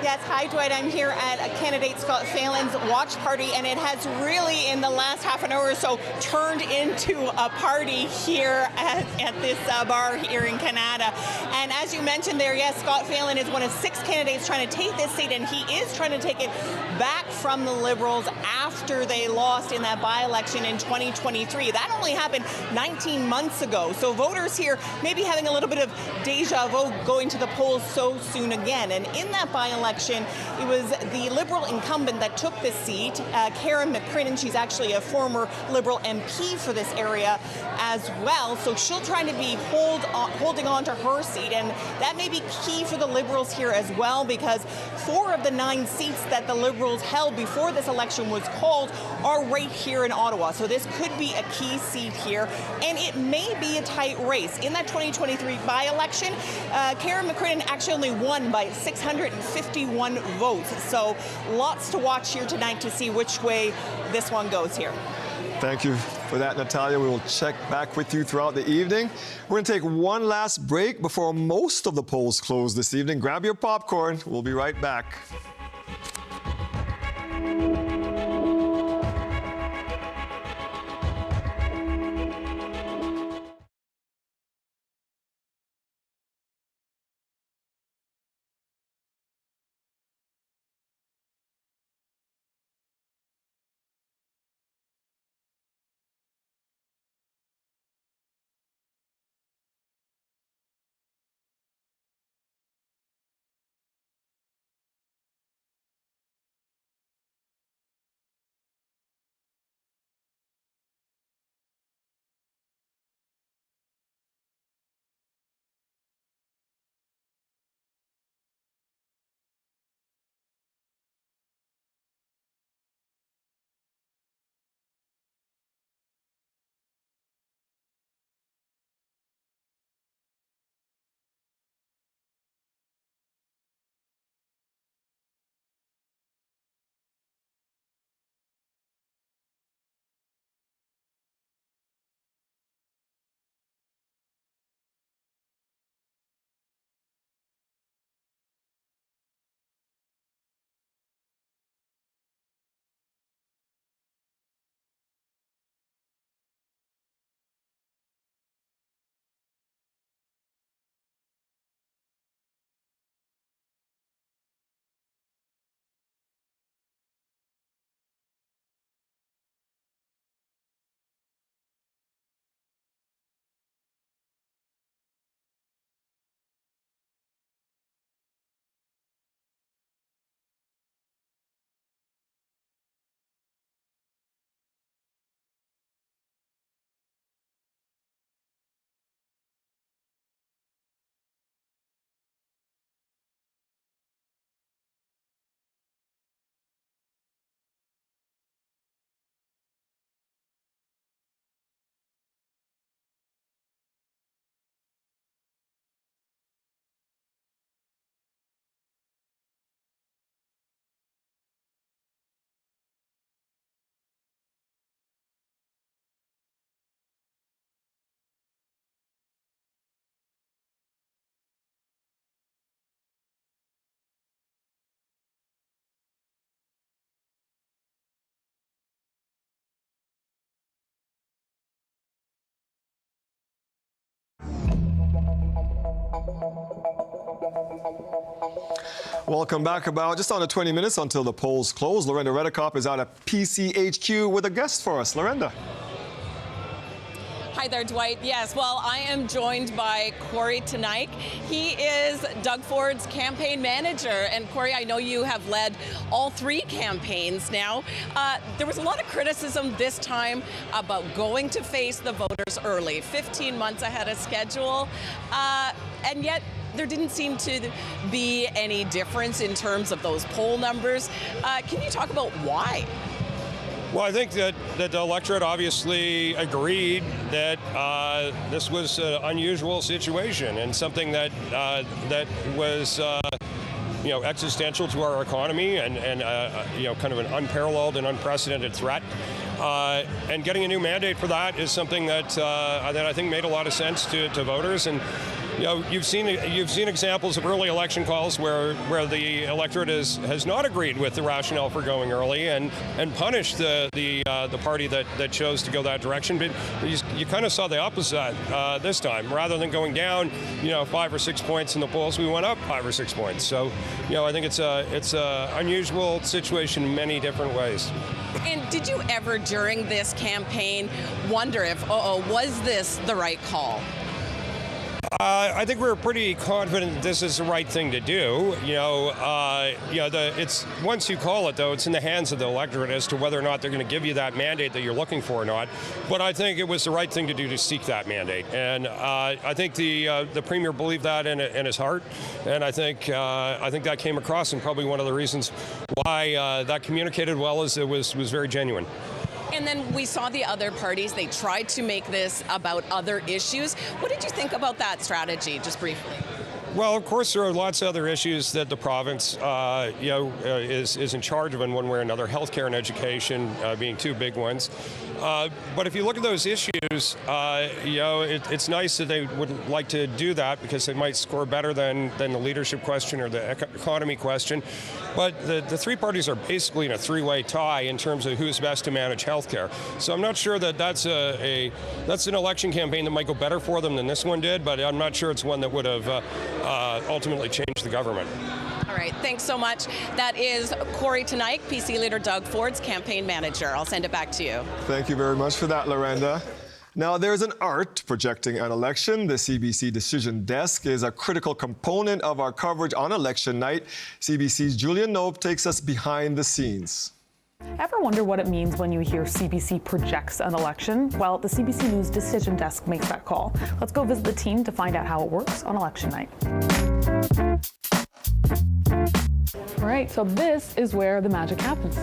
Yes, hi Dwight. I'm here at a candidate Scott Phelan's watch party, and it has really, in the last half an hour or so, turned into a party here at this bar here in Kanata. And as you mentioned there, yes, Scott Phelan is one of 6 candidates trying to take this seat, and he is trying to take it back from the Liberals after they lost in that by-election in 2023. That only happened 19 months ago. So voters here may be having a little bit of deja vu going to the polls so soon again. And in that by-election, it was the Liberal incumbent that took this seat, Karen McCrinnan. She's actually a former Liberal MP for this area as well. So she'll try to be holding on to her seat. And that may be key for the Liberals here as well, because 4 of the 9 seats that the Liberals held before this election was called are right here in Ottawa. So this could be a key seat here. And it may be a tight race. In that 2023 by-election, Karen McCrinnan actually only won by 651 votes. So lots to watch here tonight to see which way this one goes here. Thank you for that, Natalia. We will check back with you throughout the evening. We're going to take one last break before most of the polls close this evening. Grab your popcorn. We'll be right back. Welcome back. About just under 20 minutes until the polls close. Lorenda Redekop is out at PCHQ with a guest for us. Lorenda. Hi there, Dwight. Yes, well, I am joined by Corey Tanaik. He is Doug Ford's campaign manager. And Corey, I know you have led all three campaigns now. There was a lot of criticism this time about going to face the voters early, 15 months ahead of schedule. And yet, there didn't seem to be any difference in terms of those poll numbers. Can you talk about why? Well, I think that the electorate obviously agreed that this was an unusual situation and something that was existential to our economy and kind of an unparalleled and unprecedented threat. And getting a new mandate for that is something that I think made a lot of sense to voters. And you've seen examples of early election calls where the electorate has not agreed with the rationale for going early and punished the party that chose to go that direction. But you kind of saw the opposite this time. Rather than going down 5 or 6 points in the polls, we went up 5 or 6 points. So I think it's a unusual situation in many different ways. And did you ever during this campaign wonder if, was this the right call? I think we're pretty confident that this is the right thing to do. It's once you call it, though, it's in the hands of the electorate as to whether or not they're going to give you that mandate that you're looking for or not. But I think it was the right thing to do to seek that mandate, and I think the Premier believed that in his heart, and I think that came across, and probably one of the reasons why that communicated well is it was very genuine. And then we saw the other parties, they tried to make this about other issues. What did you think about that strategy, just briefly? Well, of course, there are lots of other issues that the province, is in charge of in one way or another, healthcare and education being two big ones. But if you look at those issues, it's nice that they would like to do that because they might score better than the leadership question or the economy question. But the three parties are basically in a three-way tie in terms of who's best to manage healthcare. So I'm not sure that that's an election campaign that might go better for them than this one did, but I'm not sure it's one that would have ultimately changed the government. All right, thanks so much. That is Corey Tanaik, PC leader Doug Ford's campaign manager. I'll send it back to you. Thank you very much for that, Lorenda. Now, there's an art projecting an election. The CBC Decision Desk is a critical component of our coverage on election night. CBC's Julian Nope takes us behind the scenes. Ever wonder what it means when you hear CBC projects an election? Well, the CBC News Decision Desk makes that call. Let's go visit the team to find out how it works on election night. All right, so this is where the magic happens.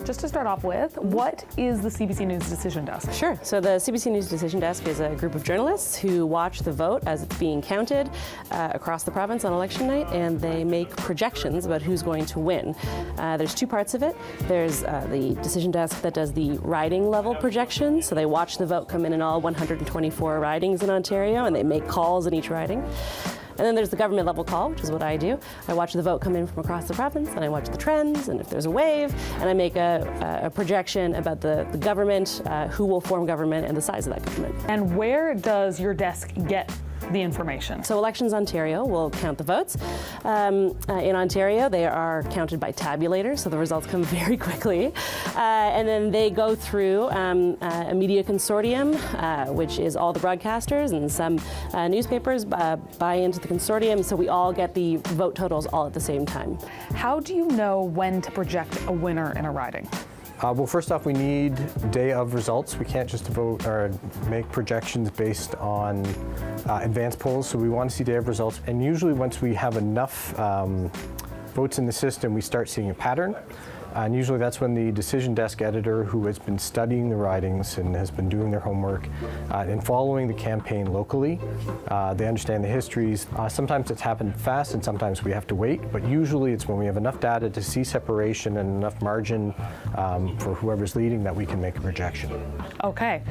Just to start off with, what is the CBC News Decision Desk? Sure. So the CBC News Decision Desk is a group of journalists who watch the vote as it's being counted across the province on election night, and they make projections about who's going to win. There's two parts of it. There's the Decision Desk that does the riding level projections. So they watch the vote come in all 124 ridings in Ontario, and they make calls in each riding. And then there's the government level call, which is what I do. I watch the vote come in from across the province, and I watch the trends, and if there's a wave, and I make a projection about the government, who will form government, and the size of that government. And where does your desk get the information? So Elections Ontario will count the votes. In Ontario, they are counted by tabulators, so the results come very quickly. And then they go through a media consortium, which is all the broadcasters, and some newspapers buy into the consortium, so we all get the vote totals all at the same time. How do you know when to project a winner in a riding? Well, first off, we need day of results. We can't just vote or make projections based on advanced polls, so we want to see day of results. And usually once we have enough votes in the system, we start seeing a pattern. And usually that's when the decision desk editor who has been studying the ridings and has been doing their homework and following the campaign locally, they understand the histories. Sometimes it's happened fast and sometimes we have to wait, but usually it's when we have enough data to see separation and enough margin for whoever's leading that we can make a projection. Okay.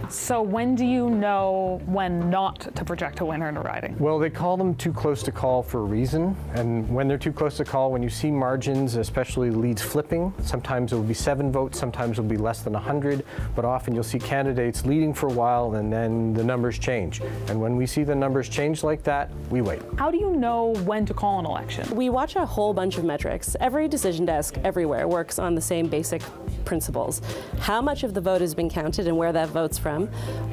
So when do you know when not to project a winner in a riding? Well, they call them too close to call for a reason. And when they're too close to call, when you see margins, especially leads flipping, sometimes it will be 7 votes, sometimes it will be less than 100, but often you'll see candidates leading for a while and then the numbers change. And when we see the numbers change like that, we wait. How do you know when to call an election? We watch a whole bunch of metrics. Every decision desk everywhere works on the same basic principles. How much of the vote has been counted and where that vote's from?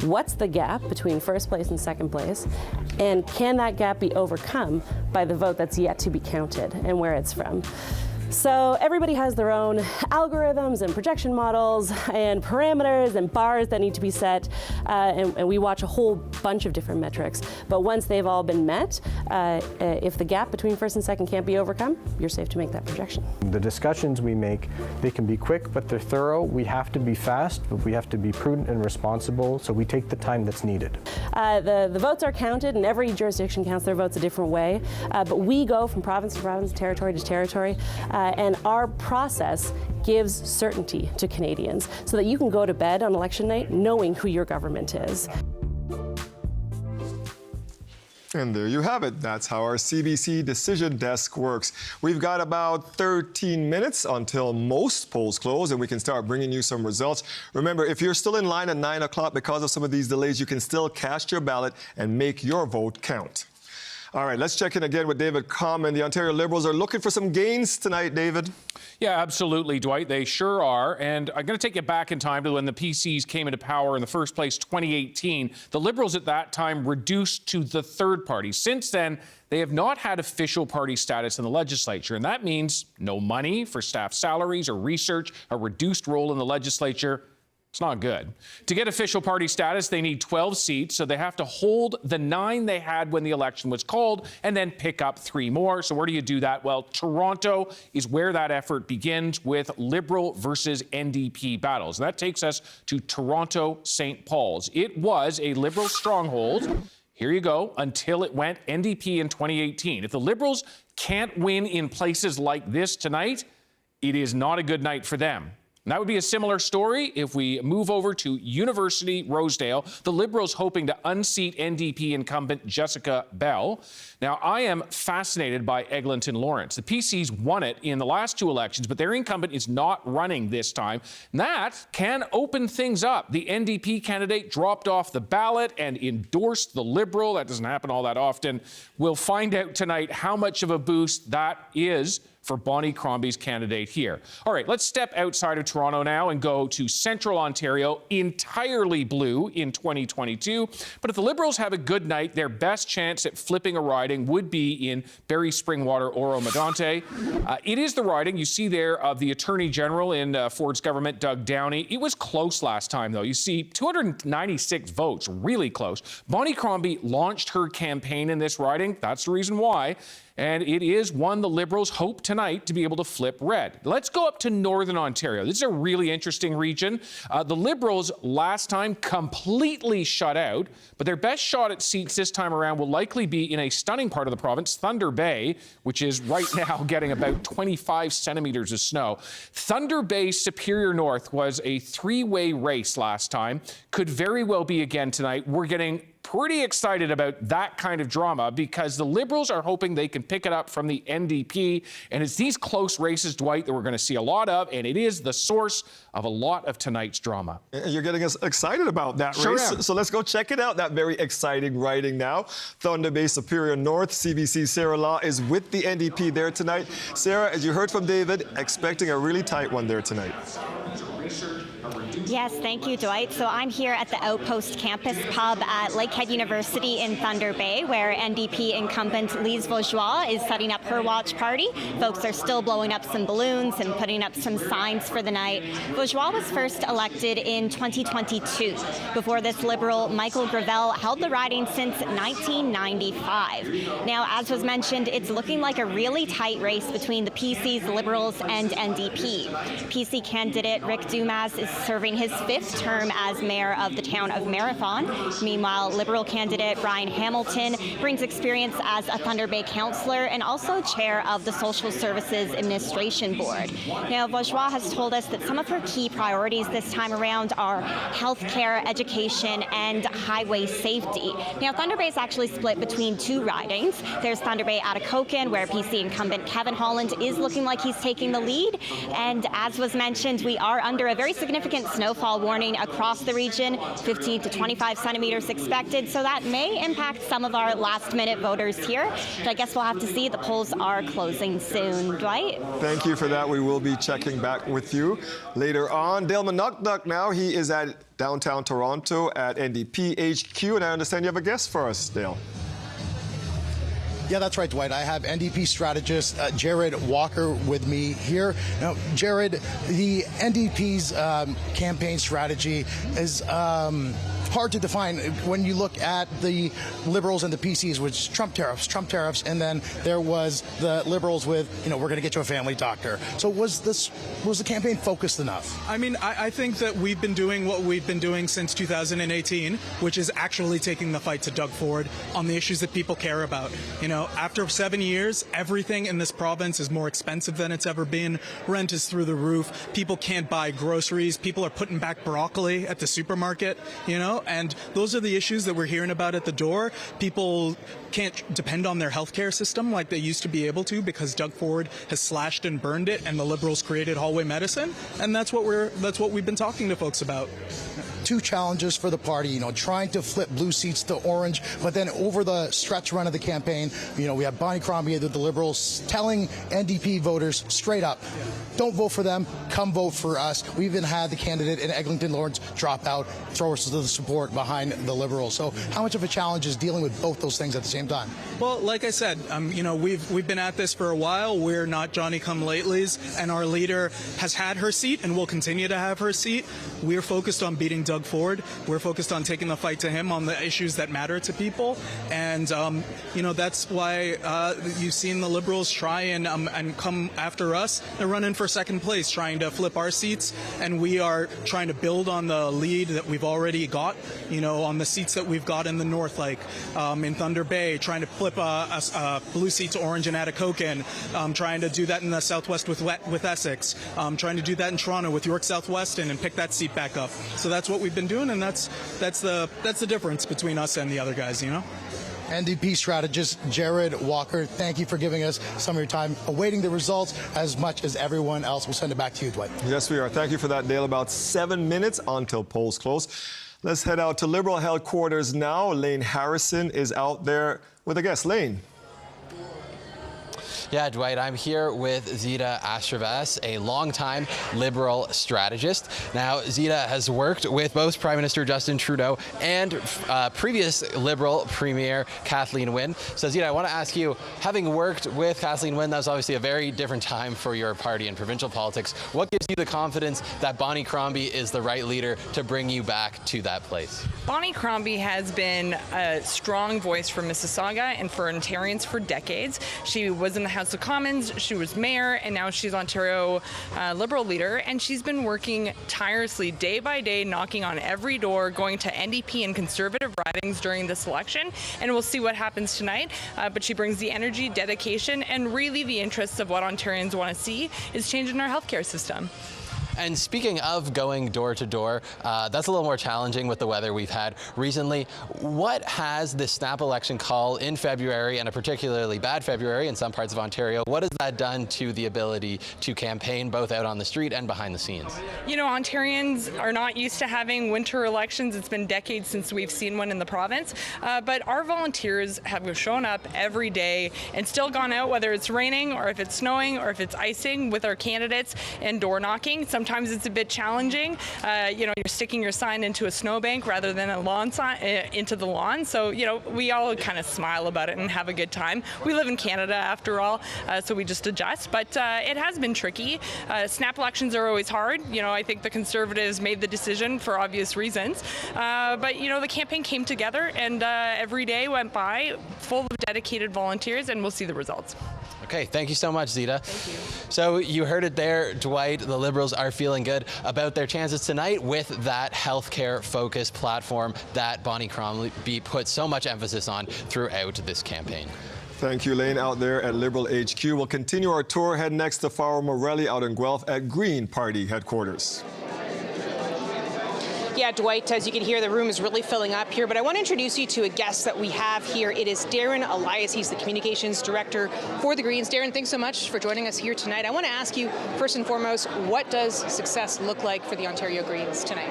What's the gap between first place and second place? And can that gap be overcome by the vote that's yet to be counted and where it's from? So everybody has their own algorithms and projection models and parameters and bars that need to be set, and we watch a whole bunch of different metrics. But once they've all been met, if the gap between first and second can't be overcome, you're safe to make that projection. The discussions we make, they can be quick, but they're thorough. We have to be fast, but we have to be prudent and responsible, so we take the time that's needed. The votes are counted, and every jurisdiction counts their votes a different way, but we go from province to province, territory to territory, and our process gives certainty to Canadians so that you can go to bed on election night knowing who your government is. And there you have it. That's how our CBC decision desk works. We've got about 13 minutes until most polls close, and we can start bringing you some results. Remember, if you're still in line at 9 o'clock because of some of these delays, you can still cast your ballot and make your vote count. All right, let's check in again with David Common. The Ontario Liberals are looking for some gains tonight, David. Yeah, absolutely, Dwight. They sure are. And I'm going to take you back in time to when the PCs came into power in the first place, 2018. The Liberals at that time reduced to the third party. Since then, they have not had official party status in the legislature. And that means no money for staff salaries or research, a reduced role in the legislature. It's not good. To get official party status, they need 12 seats, so they have to hold the 9 they had when the election was called and then pick up 3 more. So where do you do that? Well, Toronto is where that effort begins with Liberal versus NDP battles. And that takes us to Toronto St. Paul's. It was a Liberal stronghold. Here you go, until it went NDP in 2018. If the Liberals can't win in places like this tonight, it is not a good night for them. And that would be a similar story if we move over to University Rosedale. The Liberals hoping to unseat NDP incumbent Jessica Bell. Now, I am fascinated by Eglinton Lawrence. The PCs won it in the last 2 elections, but their incumbent is not running this time. And that can open things up. The NDP candidate dropped off the ballot and endorsed the Liberal. That doesn't happen all that often. We'll find out tonight how much of a boost that is for Bonnie Crombie's candidate here. All right, let's step outside of Toronto now and go to Central Ontario, entirely blue in 2022. But if the Liberals have a good night, their best chance at flipping a riding would be in Barrie Springwater Oro-Medonte. It is the riding you see there of the Attorney General in Ford's government, Doug Downey. It was close last time, though. You see 296 votes, really close. Bonnie Crombie launched her campaign in this riding. That's the reason why. And it is one the Liberals hope tonight to be able to flip red. Let's go up to Northern Ontario. This is a really interesting region. The Liberals last time completely shut out, but their best shot at seats this time around will likely be in a stunning part of the province, Thunder Bay, which is right now getting about 25 centimeters of snow. Thunder Bay Superior North was a 3-way race last time. Could very well be again tonight. We're getting pretty excited about that kind of drama because the Liberals are hoping they can pick it up from the NDP. And it's these close races, Dwight, that we're going to see a lot of, and it is the source of a lot of tonight's drama. You're getting us excited about that race. So let's go check it out, that very exciting riding now. Thunder Bay Superior North, CBC Sarah Law is with the NDP there tonight. Sarah, as you heard from David, expecting a really tight one there tonight. Yes, thank you, Dwight. So I'm here at the Outpost Campus Pub at Lakehead University in Thunder Bay, where NDP incumbent Lise Vaugeois is setting up her watch party. Folks are still blowing up some balloons and putting up some signs for the night. Vaugeois was first elected in 2022. Before this, Liberal Michael Gravel held the riding since 1995. Now, as was mentioned, it's looking like a really tight race between the PCs, Liberals, and NDP. PC candidate Rick Dumas is serving his 5th term as mayor of the town of Marathon. Meanwhile, Liberal candidate Brian Hamilton brings experience as a Thunder Bay councillor and also chair of the Social Services Administration Board. Now, Bourgeois has told us that some of her key priorities this time around are healthcare, education, and highway safety. Now, Thunder Bay is actually split between 2 ridings. There's Thunder Bay Atikokan, where PC incumbent Kevin Holland is looking like he's taking the lead. And as was mentioned, we are under a very significant snowfall warning across the region, 15 to 25 centimeters expected. So that may impact some of our last-minute voters here. But I guess we'll have to see. The polls are closing soon. Dwight? Thank you for that. We will be checking back with you later on. Dale Manukduk now. He is at downtown Toronto at NDP HQ. And I understand you have a guest for us, Dale. Yeah, that's right, Dwight. I have NDP strategist Jared Walker with me here. Now, Jared, the NDP's campaign strategy is hard to define when you look at the Liberals and the PCs, which Trump tariffs, and then there was the Liberals with, we're going to get you a family doctor. So was the campaign focused enough? I mean, I think that we've been doing what we've been doing since 2018, which is actually taking the fight to Doug Ford on the issues that people care about. After 7 years, everything in this province is more expensive than it's ever been. Rent is through the roof. People can't buy groceries. People are putting back broccoli at the supermarket, and those are the issues that we're hearing about at the door. People can't depend on their healthcare system like they used to be able to because Doug Ford has slashed and burned it, and the Liberals created hallway medicine, and that's what we've been talking to folks about. 2 challenges for the party, trying to flip blue seats to orange, but then over the stretch run of the campaign, we have Bonnie Crombie, the Liberals, telling NDP voters straight up, don't vote for them, come vote for us. We even had the candidate in Eglinton Lawrence drop out, throw us to the support behind the Liberals. So how much of a challenge is dealing with both those things at the same time? Well, like I said, we've been at this for a while. We're not Johnny-come-latelys, and our leader has had her seat and will continue to have her seat. We're focused on beating Doug Ford. We're focused on taking the fight to him on the issues that matter to people, and that's why you've seen the Liberals try and come after us. They're running for second place, trying to flip our seats, and we are trying to build on the lead that we've already got. On the seats that we've got in the north, like in Thunder Bay, trying to flip a blue seat to orange in Atikokan, trying to do that in the southwest with Essex, trying to do that in Toronto with York Southwestern and pick that seat back up. So that's what we've been doing, and that's the difference between us and the other guys, NDP strategist Jared Walker, thank you for giving us some of your time awaiting the results as much as everyone else. We'll send it back to you, Dwight. Yes, we are. Thank you for that, Dale. About 7 minutes until polls close. Let's head out to Liberal headquarters now. Lane Harrison is out there with a guest. Lane. Yeah, Dwight, I'm here with Zita Astravas, a longtime Liberal strategist. Now, Zita has worked with both Prime Minister Justin Trudeau and previous Liberal Premier Kathleen Wynne. So, Zita, I want to ask you, having worked with Kathleen Wynne, that was obviously a very different time for your party in provincial politics. What gives you the confidence that Bonnie Crombie is the right leader to bring you back to that place? Bonnie Crombie has been a strong voice for Mississauga and for Ontarians for decades. She was in the House of Commons, she was mayor, and now she's Ontario Liberal leader, and she's been working tirelessly day by day, knocking on every door, going to NDP and Conservative ridings during this election, and we'll see what happens tonight. But she brings the energy, dedication, and really the interests of what Ontarians want to see is change in our healthcare system. And speaking of going door to door, that's a little more challenging with the weather we've had recently. What has this snap election call in February, and a particularly bad February in some parts of Ontario, what has that done to the ability to campaign both out on the street and behind the scenes? Ontarians are not used to having winter elections. It's been decades since we've seen one in the province. But our volunteers have shown up every day and still gone out, whether it's raining or if it's snowing or if it's icing, with our candidates and door knocking. Sometimes it's a bit challenging. You're sticking your sign into a snowbank rather than a lawn sign into the lawn. So, we all kind of smile about it and have a good time. We live in Canada after all, so we just adjust. But it has been tricky. Snap elections are always hard. I think the Conservatives made the decision for obvious reasons. But, the campaign came together, and every day went by full of dedicated volunteers, and we'll see the results. Okay, thank you so much, Zita. Thank you. So you heard it there, Dwight. The Liberals are feeling good about their chances tonight with that healthcare-focused platform that Bonnie Crombie put so much emphasis on throughout this campaign. Thank you, Lane, out there at Liberal HQ. We'll continue our tour. Head next to Farrell Morelli out in Guelph at Green Party headquarters. Yeah, Dwight, as you can hear, the room is really filling up here, but I want to introduce you to a guest that we have here. It is Darren Elias. He's the communications director for the Greens. Darren, thanks so much for joining us here tonight. I want to ask you, first and foremost, what does success look like for the Ontario Greens tonight?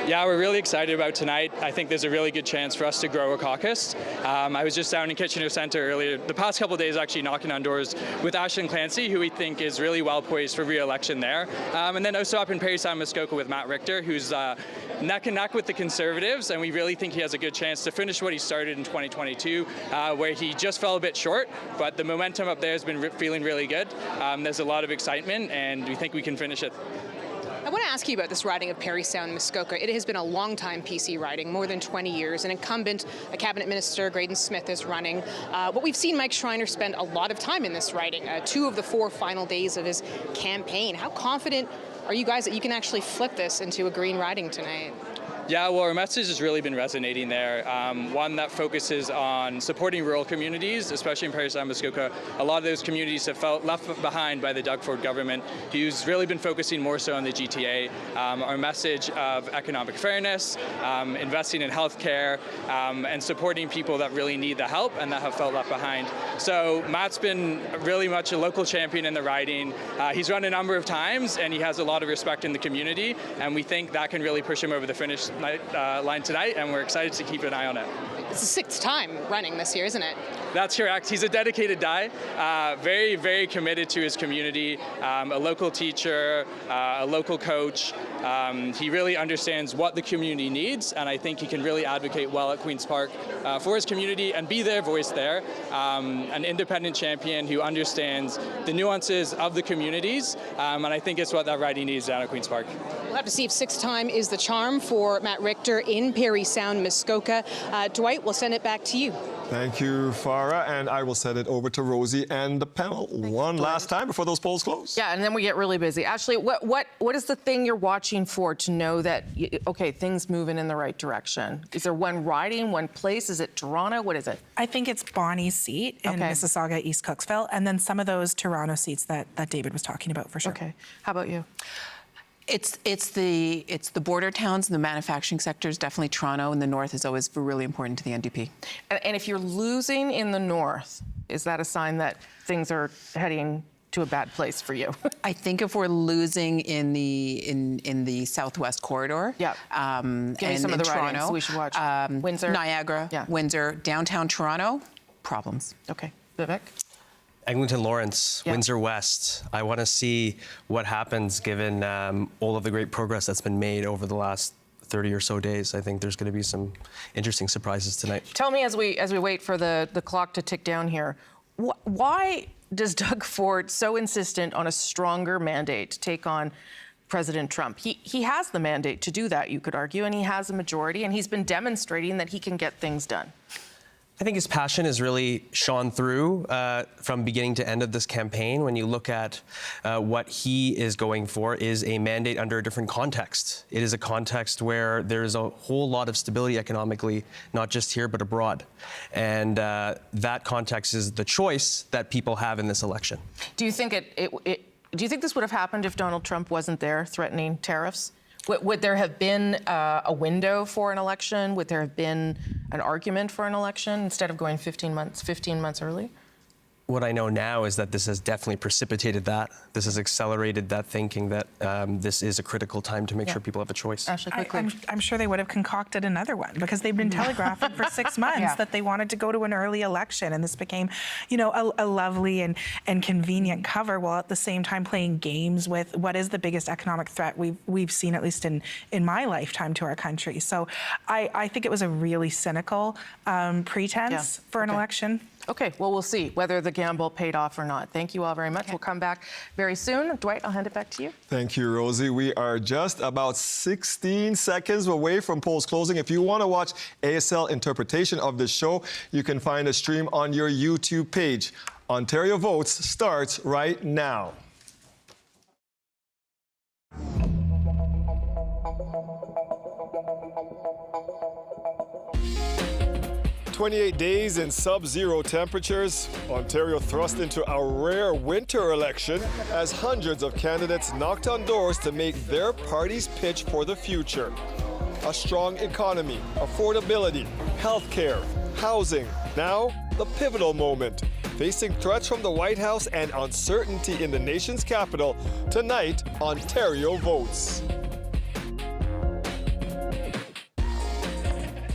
Yeah, we're really excited about tonight. I think there's a really good chance for us to grow a caucus. I was just down in Kitchener Centre earlier, the past couple of days actually knocking on doors with Ashton Clancy, who we think is really well poised for re-election there. And then also up in Parry Sound Muskoka with Matt Richter, who's neck and neck with the Conservatives, and we really think he has a good chance to finish what he started in 2022, where he just fell a bit short, but the momentum up there has been feeling really good. There's a lot of excitement, and we think we can finish it. I want to ask you about this riding of Parry Sound Muskoka. It has been a long time PC riding, more than 20 years. An incumbent, a cabinet minister, Graydon Smith, is running. But we've seen Mike Schreiner spend a lot of time in this riding, 2 of the 4 final days of his campaign. How confident are you guys that you can actually flip this into a green riding tonight? Yeah, well, our message has really been resonating there. One that focuses on supporting rural communities, especially in Parry Sound Muskoka. A lot of those communities have felt left behind by the Doug Ford government, who's really been focusing more so on the GTA. Our message of economic fairness, investing in healthcare, and supporting people that really need the help and that have felt left behind. So Matt's been really much a local champion in the riding. He's run a number of times, and he has a lot of respect in the community, and we think that can really push him over the finish line tonight, and we're excited to keep an eye on it. It's the 6th time running this year, isn't it? That's correct. He's a dedicated guy, very, very committed to his community, a local teacher, a local coach. He really understands what the community needs, and I think he can really advocate well at Queen's Park for his community and be their voice there. An independent champion who understands the nuances of the communities, and I think it's what that riding needs down at Queen's Park. We'll have to see if 6th time is the charm for Matt Richter in Parry Sound Muskoka. Dwight, we'll send it back to you. Thank you, Farah, and I will send it over to Rosie and the panel one last time before those polls close. Yeah, and then we get really busy. Ashley, what is the thing you're watching for to know that, okay, things moving in the right direction? Is there one riding, one place? Is it Toronto? What is it? I think it's Bonnie's seat in Mississauga, East Cooksville, and then some of those Toronto seats that David was talking about for sure. Okay, how about you? It's the border towns and the manufacturing sectors. Definitely Toronto in the north is always really important to the NDP. And if you're losing in the north, is that a sign that things are heading to a bad place for you? I think if we're losing in the southwest corridor, Give me some of the Toronto, ridings we should watch. Windsor, Niagara, Windsor, downtown Toronto, problems. Okay, Vivek. Eglinton Lawrence, Windsor West. I want to see what happens given all of the great progress that's been made over the last 30 or so days. I think there's going to be some interesting surprises tonight. Tell me as we wait for the clock to tick down here, why does Doug Ford so insistent on a stronger mandate to take on President Trump? He has the mandate to do that, you could argue, and he has a majority, and he's been demonstrating that he can get things done. I think his passion has really shone through from beginning to end of this campaign. When you look at what he is going for is a mandate under a different context. It is a context where there's a whole lot of stability economically, not just here, but abroad. And that context is the choice that people have in this election. Do you think do you think this would have happened if Donald Trump wasn't there threatening tariffs? Would there have been a window for an election? Would there have been an argument for an election instead of going 15 months early? What I know now is that this has definitely precipitated that. This has accelerated that thinking that this is a critical time to make sure people have a choice. Ashley, quickly. I'm sure they would have concocted another one because they've been telegraphing for 6 months that they wanted to go to an early election, and this became, a lovely and convenient cover, while at the same time playing games with what is the biggest economic threat we've seen, at least in my lifetime, to our country. So I think it was a really cynical pretense for an election. Okay, well, we'll see whether the gamble paid off or not. Thank you all very much. We'll come back very soon. Dwight, I'll hand it back to you. Thank you, Rosie. We are just about 16 seconds away from polls closing. If you want to watch ASL interpretation of this show, you can find a stream on your YouTube page. Ontario Votes starts right now. 28 days in sub-zero temperatures, Ontario thrust into a rare winter election as hundreds of candidates knocked on doors to make their party's pitch for the future. A strong economy, affordability, healthcare, housing. Now, the pivotal moment. Facing threats from the White House and uncertainty in the nation's capital, tonight, Ontario votes.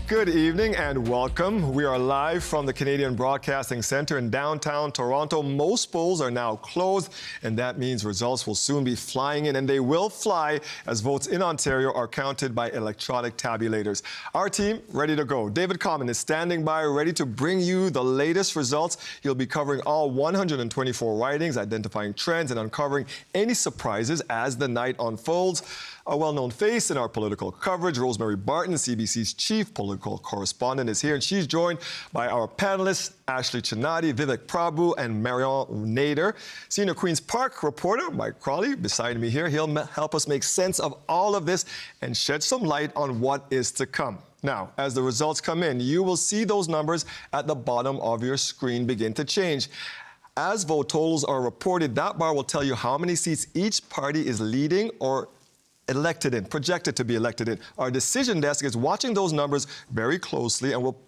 Good evening and welcome. We are live from the Canadian Broadcasting Centre in downtown Toronto. Most polls are now closed, and that means results will soon be flying in, and they will fly as votes in Ontario are counted by electronic tabulators. Our team ready to go. David Common is standing by, ready to bring you the latest results. He'll be covering all 124 ridings, identifying trends, and uncovering any surprises as the night unfolds. A well-known face in our political coverage, Rosemary Barton, CBC's chief political correspondent, is here, and she's joined by our panelists, Ashley Chinati, Vivek Prabhu, and Marion Nader. Senior Queen's Park reporter Mike Crawley beside me here. He'll help us make sense of all of this and shed some light on what is to come. Now, as the results come in, you will see those numbers at the bottom of your screen begin to change. As vote totals are reported, that bar will tell you how many seats each party is leading or elected in, projected to be elected in. Our decision desk is watching those numbers very closely and will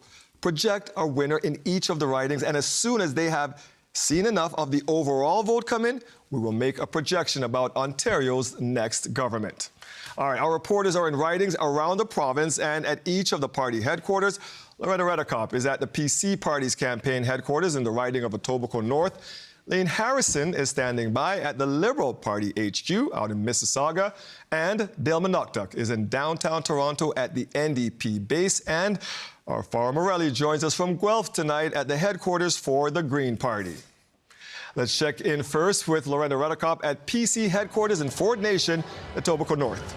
project a winner in each of the ridings. And as soon as they have seen enough of the overall vote come in, we will make a projection about Ontario's next government. All right, our reporters are in ridings around the province and at each of the party headquarters. Loretta Redekop is at the PC Party's campaign headquarters in the riding of Etobicoke North. Lane Harrison is standing by at the Liberal Party HQ out in Mississauga. And Dale Manuktuk is in downtown Toronto at the NDP base. And our Farah Morelli joins us from Guelph tonight at the headquarters for the Green Party. Let's check in first with Loretta Redekop at PC headquarters in Ford Nation, Etobicoke North.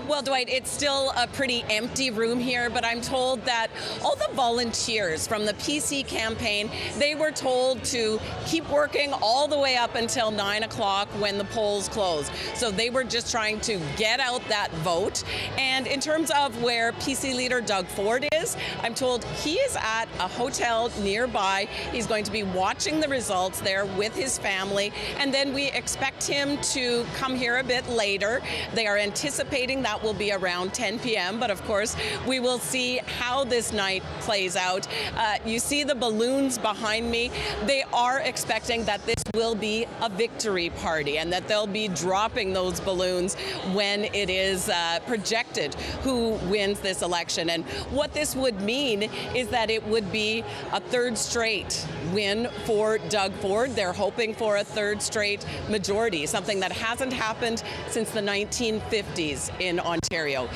Well, Dwight, it's still a pretty empty room here, but I'm told that all the volunteers from the PC campaign, they were told to keep working all the way up until 9 o'clock when the polls close. So they were just trying to get out that vote. And in terms of where PC leader Doug Ford is, I'm told he is at a hotel nearby. He's going to be watching the results there with his family. And then we expect him to come here a bit later. They are anticipating that will be around 10 p.m. But of course, we will see how this night plays out. You see the balloons behind me. They are expecting that this will be a victory party and that they'll be dropping those balloons when it is projected who wins this election. And what this would mean is that it would be a third straight win for Doug Ford. They're hoping for a third straight majority, something that hasn't happened since the 1950s in Ontario.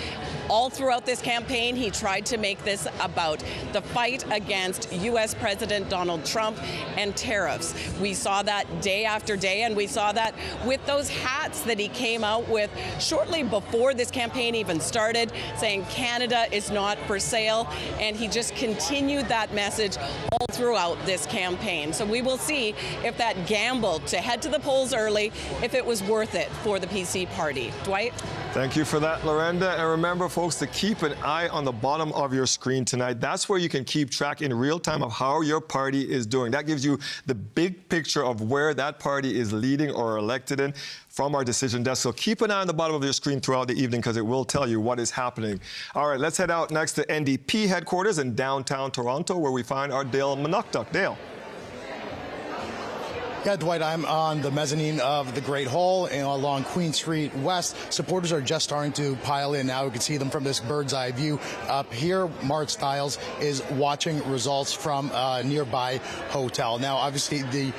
All throughout this campaign, he tried to make this about the fight against U.S. President Donald Trump and tariffs. We saw that day after day, and we saw that with those hats that he came out with shortly before this campaign even started, saying Canada is not for sale, and he just continued that message all throughout this campaign. So we will see if that gamble to head to the polls early, if it was worth it for the PC party. Dwight? Thank you for that, Lorenda. And remember, folks, to keep an eye on the bottom of your screen tonight. That's where you can keep track in real time of how your party is doing. That gives you the big picture of where that party is leading or elected in from our decision desk. So keep an eye on the bottom of your screen throughout the evening because it will tell you what is happening. All right, let's head out next to NDP headquarters in downtown Toronto where we find our Dale Manuktuk. Dale. Yeah, Dwight, I'm on the mezzanine of the Great Hall and along Queen Street West. Supporters are just starting to pile in now. We can see them from this bird's eye view up here. Marit Stiles is watching results from a nearby hotel. Now, obviously, the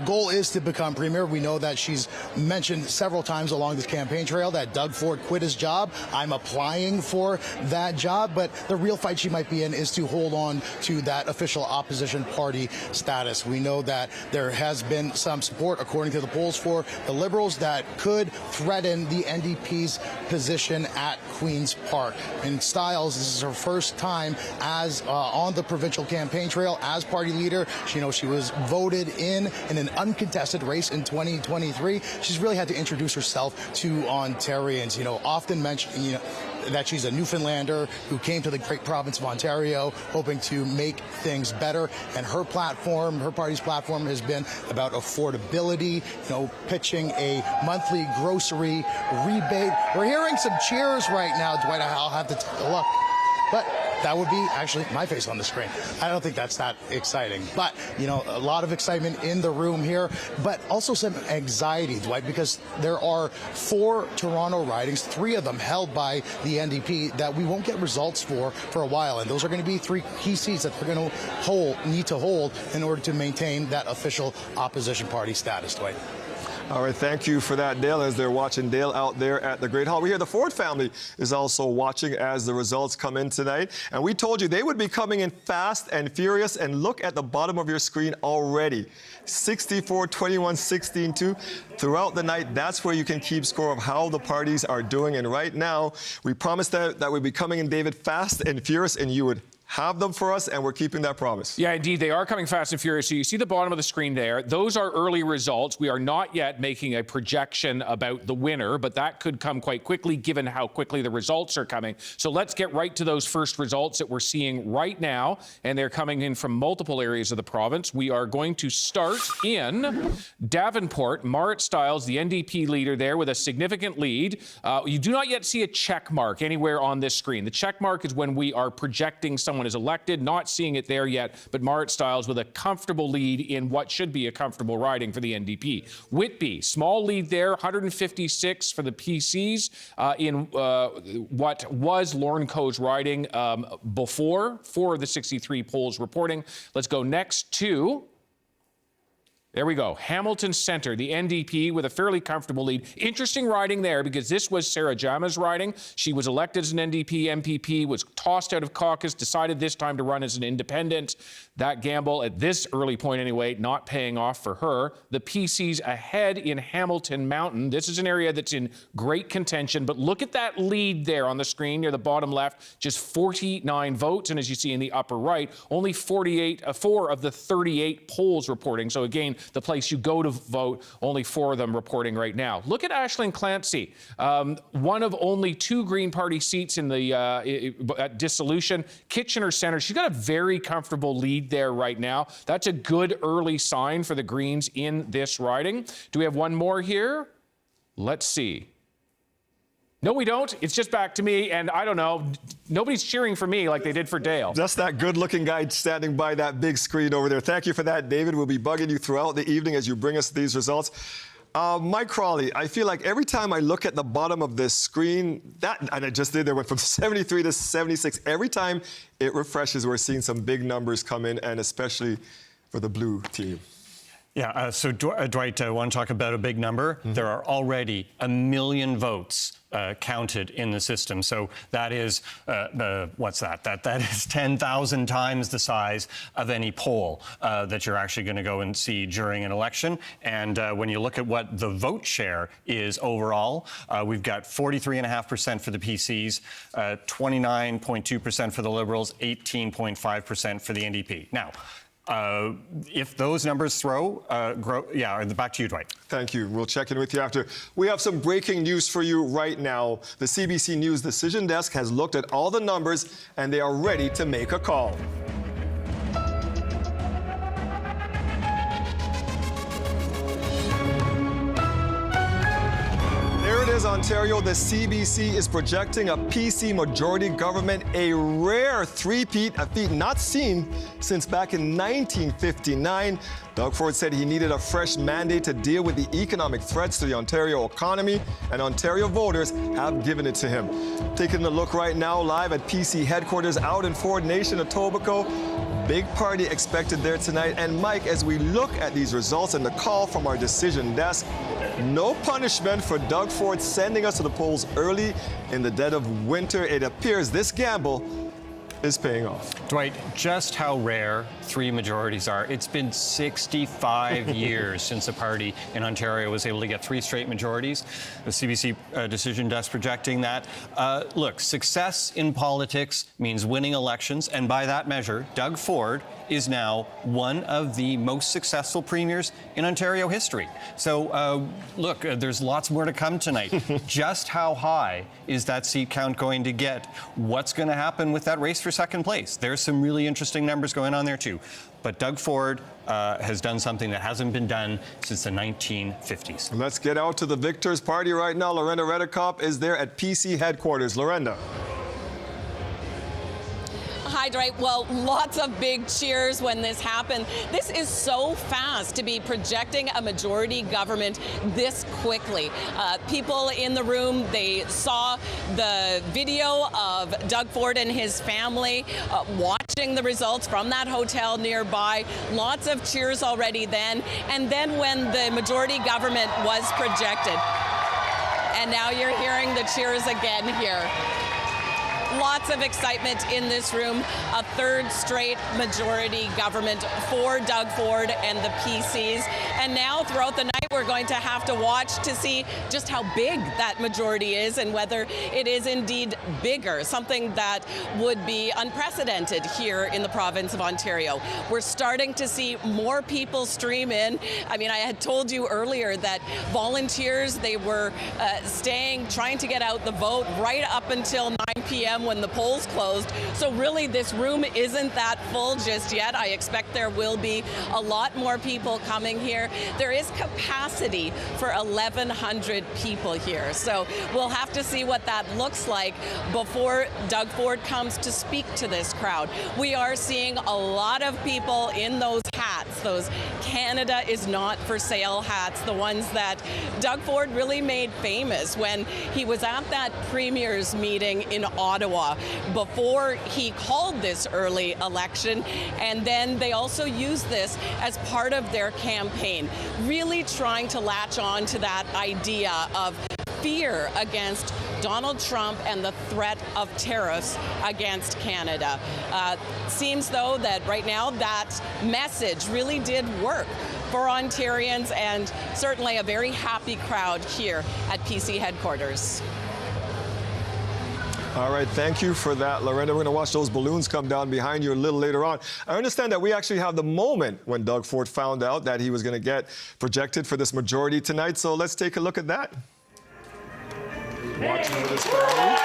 goal is to become premier. We know that she's mentioned several times along this campaign trail that Doug Ford quit his job. I'm applying for that job, but the real fight she might be in is to hold on to that official opposition party status. We know that there has been some support, according to the polls, for the Liberals that could threaten the NDP's position at Queen's Park. And Stiles, this is her first time as on the provincial campaign trail as party leader. She was voted in an uncontested race in 2023. She's really had to introduce herself to Ontarians. Often mentioned, that she's a Newfoundlander who came to the great province of Ontario hoping to make things better. And her platform, her party's platform, has been about affordability, pitching a monthly grocery rebate. We're hearing some cheers right now, Dwight. I'll have to take a look. But that would be actually my face on the screen. I don't think that's that exciting. But, a lot of excitement in the room here, but also some anxiety, Dwight, because there are 4 Toronto ridings, 3 of them held by the NDP, that we won't get results for a while. And those are going to be 3 key seats that they're going to need to hold in order to maintain that official opposition party status, Dwight. All right, thank you for that, Dale, as they're watching Dale out there at the Great Hall. We hear the Ford family is also watching as the results come in tonight. And we told you they would be coming in fast and furious. And look at the bottom of your screen already. 64, 21, 16, 2. Throughout the night, that's where you can keep score of how the parties are doing. And right now, we promised that we'd be coming in, David, fast and furious, and you would have them for us, and we're keeping that promise. Yeah, indeed, they are coming fast and furious. So you see the bottom of the screen there. Those are early results. We are not yet making a projection about the winner, but that could come quite quickly given how quickly the results are coming. So let's get right to those first results that we're seeing right now, and they're coming in from multiple areas of the province. We are going to start in Davenport. Marit Stiles, the NDP leader there with a significant lead. You do not yet see a check mark anywhere on this screen. The check mark is when we are projecting someone is elected, not seeing it there yet, but Marit Stiles with a comfortable lead in what should be a comfortable riding for the NDP. Whitby, small lead there, 156 for the PCs in what was Lorne Coe's riding before, 4 of the 63 polls reporting. Let's go next to... There we go. Hamilton Centre, the NDP with a fairly comfortable lead. Interesting riding there because this was Sarah Jama's riding. She was elected as an NDP MPP, was tossed out of caucus, decided this time to run as an independent. That gamble at this early point anyway, not paying off for her. The PC's ahead in Hamilton Mountain. This is an area that's in great contention, but look at that lead there on the screen near the bottom left, just 49 votes. And as you see in the upper right, only 4 of the 38 polls reporting. So again, the place you go to vote, only 4 of them reporting right now. Look at Aisling Clancy, one of only 2 Green Party seats in the at dissolution. Kitchener Centre, she's got a very comfortable lead there right now. That's a good early sign for the Greens in this riding. Do we have one more here? Let's see. No, we don't. It's just back to me, and I don't know. Nobody's cheering for me like they did for Dale. Just that good-looking guy standing by that big screen over there. Thank you for that, David. We'll be bugging you throughout the evening as you bring us these results. Mike Crawley, I feel like every time I look at the bottom of this screen, and I just did, there went from 73 to 76. Every time it refreshes, we're seeing some big numbers come in, and especially for the blue team. Yeah, so Dwight, I want to talk about a big number. Mm-hmm. There are already 1 million votes counted in the system. So that is, what's that? That is 10,000 times the size of any poll that you're actually going to go and see during an election. And when you look at what the vote share is overall, we've got 43.5% for the PCs, 29.2% for the Liberals, 18.5% for the NDP. Now, if those numbers grow, back to you, Dwight. Thank you. We'll check in with you after. We have some breaking news for you right now. The CBC News Decision Desk has looked at all the numbers, and they are ready to make a call. There it is Headquarters, Ontario, the CBC is projecting a PC majority government, a rare three-peat, a feat not seen since back in 1959. Doug Ford said he needed a fresh mandate to deal with the economic threats to the Ontario economy, and Ontario voters have given it to him. Taking a look right now live at PC headquarters out in Ford Nation, Etobicoke. Big party expected there tonight. And Mike, as we look at these results and the call from our decision desk, no punishment for Doug Ford sending us to the polls early in the dead of winter. It appears this gamble is paying off. Dwight, just how rare three majorities are. It's been 65 years since a party in Ontario was able to get three straight majorities. The CBC decision desk projecting that. Look, success in politics means winning elections, and by that measure, Doug Ford is now one of the most successful premiers in Ontario history. So, look, there's lots more to come tonight. Just how high is that seat count going to get? What's going to happen with that race for second place? There's some really interesting numbers going on there, too. But Doug Ford has done something that hasn't been done since the 1950s. Let's get out to the victors' party right now. Lorenda Redekop is there at PC headquarters. Lorenda. Hi, Dwight. Well, lots of big cheers when this happened. This is so fast to be projecting a majority government this quickly. People in the room, they saw the video of Doug Ford and his family watching the results from that hotel nearby. Lots of cheers already then. And then when the majority government was projected, and now you're hearing the cheers again here. Lots of excitement in this room. A third straight majority government for Doug Ford and the PCs. And now throughout the night, we're going to have to watch to see just how big that majority is and whether it is indeed bigger, something that would be unprecedented here in the province of Ontario. We're starting to see more people stream in. I mean, I had told you earlier that volunteers, they were trying to get out the vote right up until 9 p.m. when the polls closed. So really, this room isn't that full just yet. I expect there will be a lot more people coming here. There is capacity for 1,100 people here. So we'll have to see what that looks like before Doug Ford comes to speak to this crowd. We are seeing a lot of people in those hats, those Canada is not for sale hats, the ones that Doug Ford really made famous when he was at that premier's meeting in Ottawa before he called this early election. And then they also used this as part of their campaign, really trying to latch on to that idea of fear against Donald Trump and the threat of tariffs against Canada. Seems, though, that right now that message really did work for Ontarians, and certainly a very happy crowd here at PC headquarters. All right, thank you for that, Lorenda. We're going to watch those balloons come down behind you a little later on. I understand that we actually have the moment when Doug Ford found out that he was going to get projected for this majority tonight, so let's take a look at that. Watching with his family.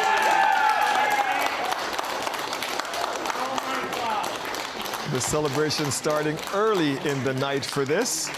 The celebration starting early in the night for this.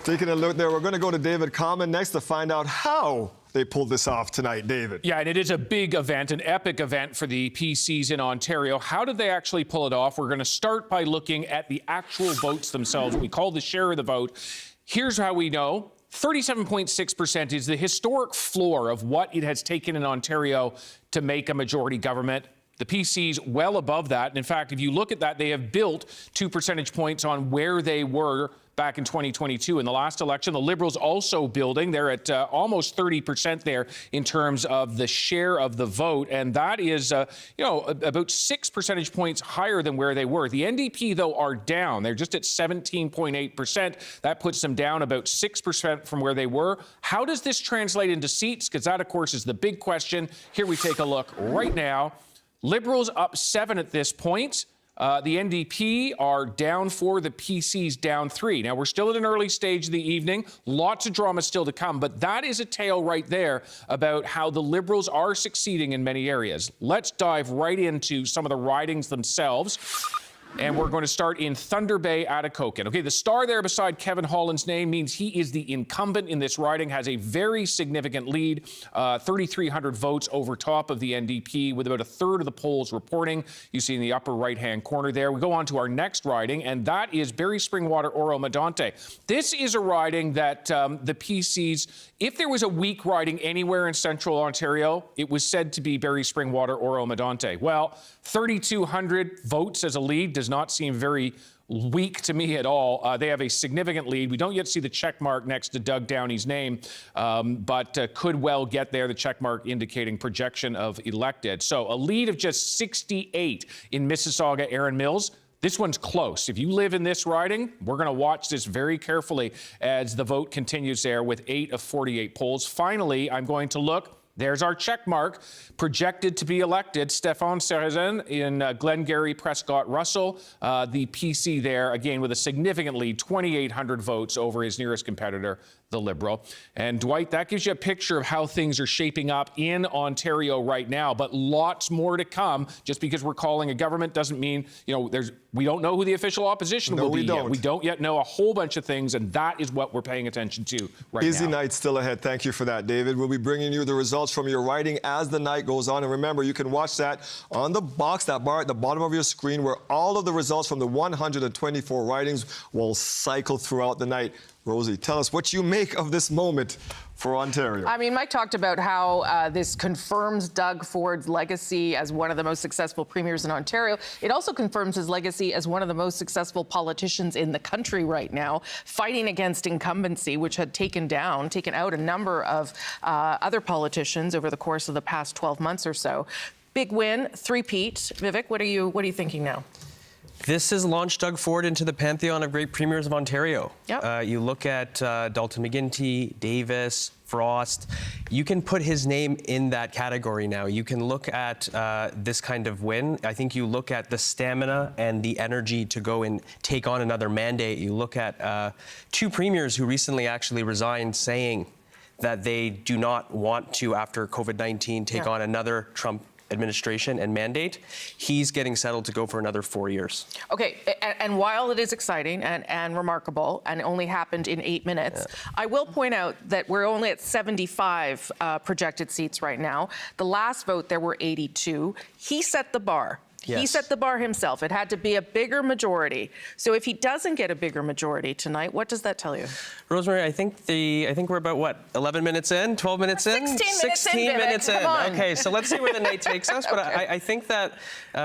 Taking a look there, we're going to go to David Common next to find out how they pulled this off tonight, David. Yeah, and it is a big event, an epic event for the PCs in Ontario. How did they actually pull it off? We're going to start by looking at the actual votes themselves. We call the share of the vote. Here's how we know. 37.6% is the historic floor of what it has taken in Ontario to make a majority government. The PCs well above that. And in fact, if you look at that, they have built 2 percentage points on where they were back in 2022. In the last election, the Liberals also building. They're at almost 30% there in terms of the share of the vote. And that is, about 6 percentage points higher than where they were. The NDP, though, are down. They're just at 17.8%. That puts them down about 6% from where they were. How does this translate into seats? Because that, of course, is the big question. Here we take a look right now. Liberals up 7 at this point. The NDP are down 4, the PCs down 3. Now, we're still at an early stage of the evening. Lots of drama still to come, but that is a tale right there about how the Liberals are succeeding in many areas. Let's dive right into some of the ridings themselves. And we're going to start in Thunder Bay, Atikokan. Okay, the star there beside Kevin Holland's name means he is the incumbent in this riding, has a very significant lead, 3,300 votes over top of the NDP, with about a third of the polls reporting. You see in the upper right-hand corner there. We go on to our next riding, and that is Barrie Springwater Oro Medonte. This is a riding that the PCs, if there was a weak riding anywhere in central Ontario, it was said to be Barrie Springwater Oro Medonte. Well, 3,200 votes as a lead does not seem very weak to me at all. They have a significant lead. We don't yet see the check mark next to Doug Downey's name, but could well get there, the check mark indicating projection of elected. So a lead of just 68 in Mississauga, Erin Mills. This one's close. If you live in this riding, we're going to watch this very carefully as the vote continues there with 8 of 48 polls. Finally, I'm going to look. There's our check mark. Projected to be elected, Stéphane Sérazen in Glengarry Prescott Russell. The PC there, again, with a significant lead, 2,800 votes over his nearest competitor, the Liberal. And Dwight, that gives you a picture of how things are shaping up in Ontario right now, but lots more to come. Just because we're calling a government doesn't mean, we don't know who the official opposition will be yet. We don't yet know a whole bunch of things, and that is what we're paying attention to right now. Busy night still ahead. Thank you for that, David. We'll be bringing you the results from your riding as the night goes on. And remember, you can watch that on the box, that bar at the bottom of your screen, where all of the results from the 124 ridings will cycle throughout the night. Rosie, tell us what you make of this moment for Ontario. I mean, Mike talked about how this confirms Doug Ford's legacy as one of the most successful premiers in Ontario. It also confirms his legacy as one of the most successful politicians in the country right now, fighting against incumbency, which had taken out a number of other politicians over the course of the past 12 months or so. Big win, three-peat. Vivek, what are you thinking now? This has launched Doug Ford into the pantheon of great premiers of Ontario. Yep. You look at Dalton McGuinty, Davis, Frost. You can put his name in that category now. You can look at this kind of win. I think you look at the stamina and the energy to go and take on another mandate. You look at two premiers who recently actually resigned, saying that they do not want to, after COVID-19, take on another Trump administration and mandate. He's getting settled to go for another 4 years. Okay, and while it is exciting and remarkable and only happened in 8 minutes, I will point out that we're only at 75 projected seats right now. The last vote, there were 82. He set the bar. Yes. He set the bar himself. It had to be a bigger majority. So if he doesn't get a bigger majority tonight, what does that tell you? Rosemary, I think we're about, what, 11 minutes in, 12 minutes in? 16 minutes in. Come on. Okay, so let's see where the night takes us. But okay. I think that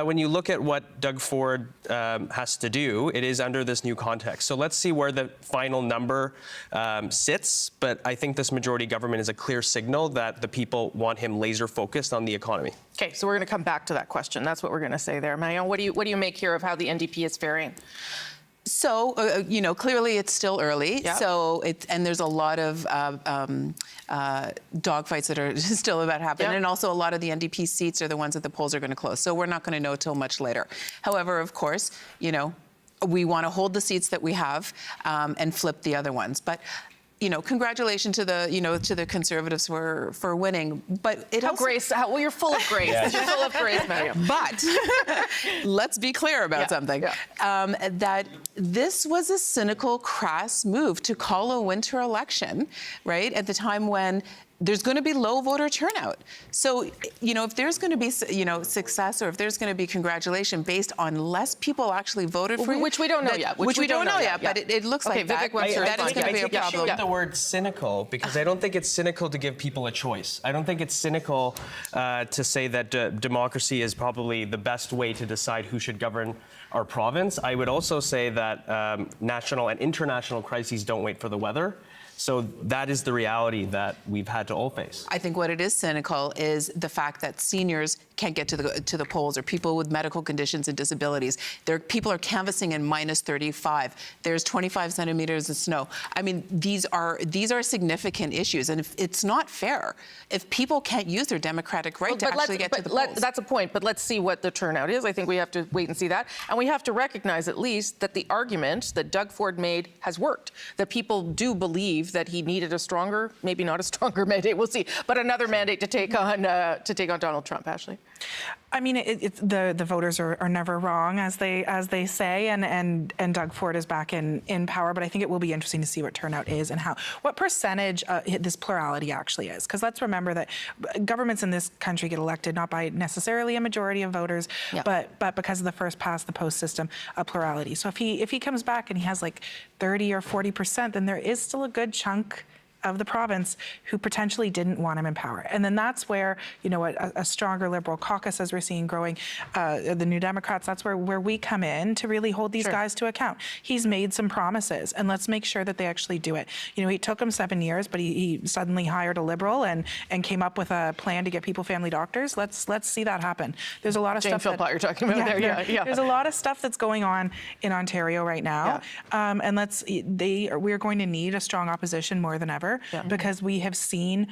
when you look at what Doug Ford has to do, it is under this new context. So let's see where the final number sits. But I think this majority government is a clear signal that the people want him laser focused on the economy. Okay, so we're going to come back to that question. That's what we're going to say there. Marion, what do you make here of how the NDP is faring? So, clearly it's still early. Yep. So, and there's a lot of dogfights that are still about to happen. Yep. And also a lot of the NDP seats are the ones that the polls are going to close. So we're not going to know till much later. However, of course, we want to hold the seats that we have and flip the other ones. But congratulations to the Conservatives for winning. But it also, you're full of grace. Yeah. You're full of grace, Mariam. But let's be clear about something. Yeah. That this was a cynical, crass move to call a winter election, right, at the time when there's going to be low voter turnout. So, if there's going to be, success, or if there's going to be congratulation based on less people actually voted for you, which we don't know yet. Which we don't know yet, but it looks like that is going to be a problem. I the word cynical because I don't think it's cynical to give people a choice. I don't think it's cynical to say that democracy is probably the best way to decide who should govern our province. I would also say that national and international crises don't wait for the weather. So that is the reality that we've had to all face. I think what it is cynical is the fact that seniors can't get to the polls, or people with medical conditions and disabilities. People are canvassing in minus 35. There's 25 centimeters of snow. I mean, these are significant issues, and it's not fair if people can't use their democratic right to actually get to the polls. That's a point, but let's see what the turnout is. I think we have to wait and see that, and we have to recognize at least that the argument that Doug Ford made has worked. That people do believe that he needed a stronger, maybe not a stronger mandate, we'll see, but another mandate to take on Donald Trump. Ashley. I mean, the voters are never wrong, as they say, and Doug Ford is back in power. But I think it will be interesting to see what turnout is and what percentage this plurality actually is. Because let's remember that governments in this country get elected not by necessarily a majority of voters, but because of the first past the post system, a plurality. So if he comes back and he has like 30 or 40%, then there is still a good chunk of the province who potentially didn't want him in power. And then that's where, a stronger Liberal caucus, as we're seeing growing, the New Democrats, that's where we come in to really hold these guys to account. He's made some promises, and let's make sure that they actually do it. It took him 7 years, but he suddenly hired a Liberal and came up with a plan to get people family doctors. Let's see that happen. There's a lot of stuff Philpott you're talking about there. Yeah. There's a lot of stuff that's going on in Ontario right now. And we're going to need a strong opposition more than ever. Because we have seen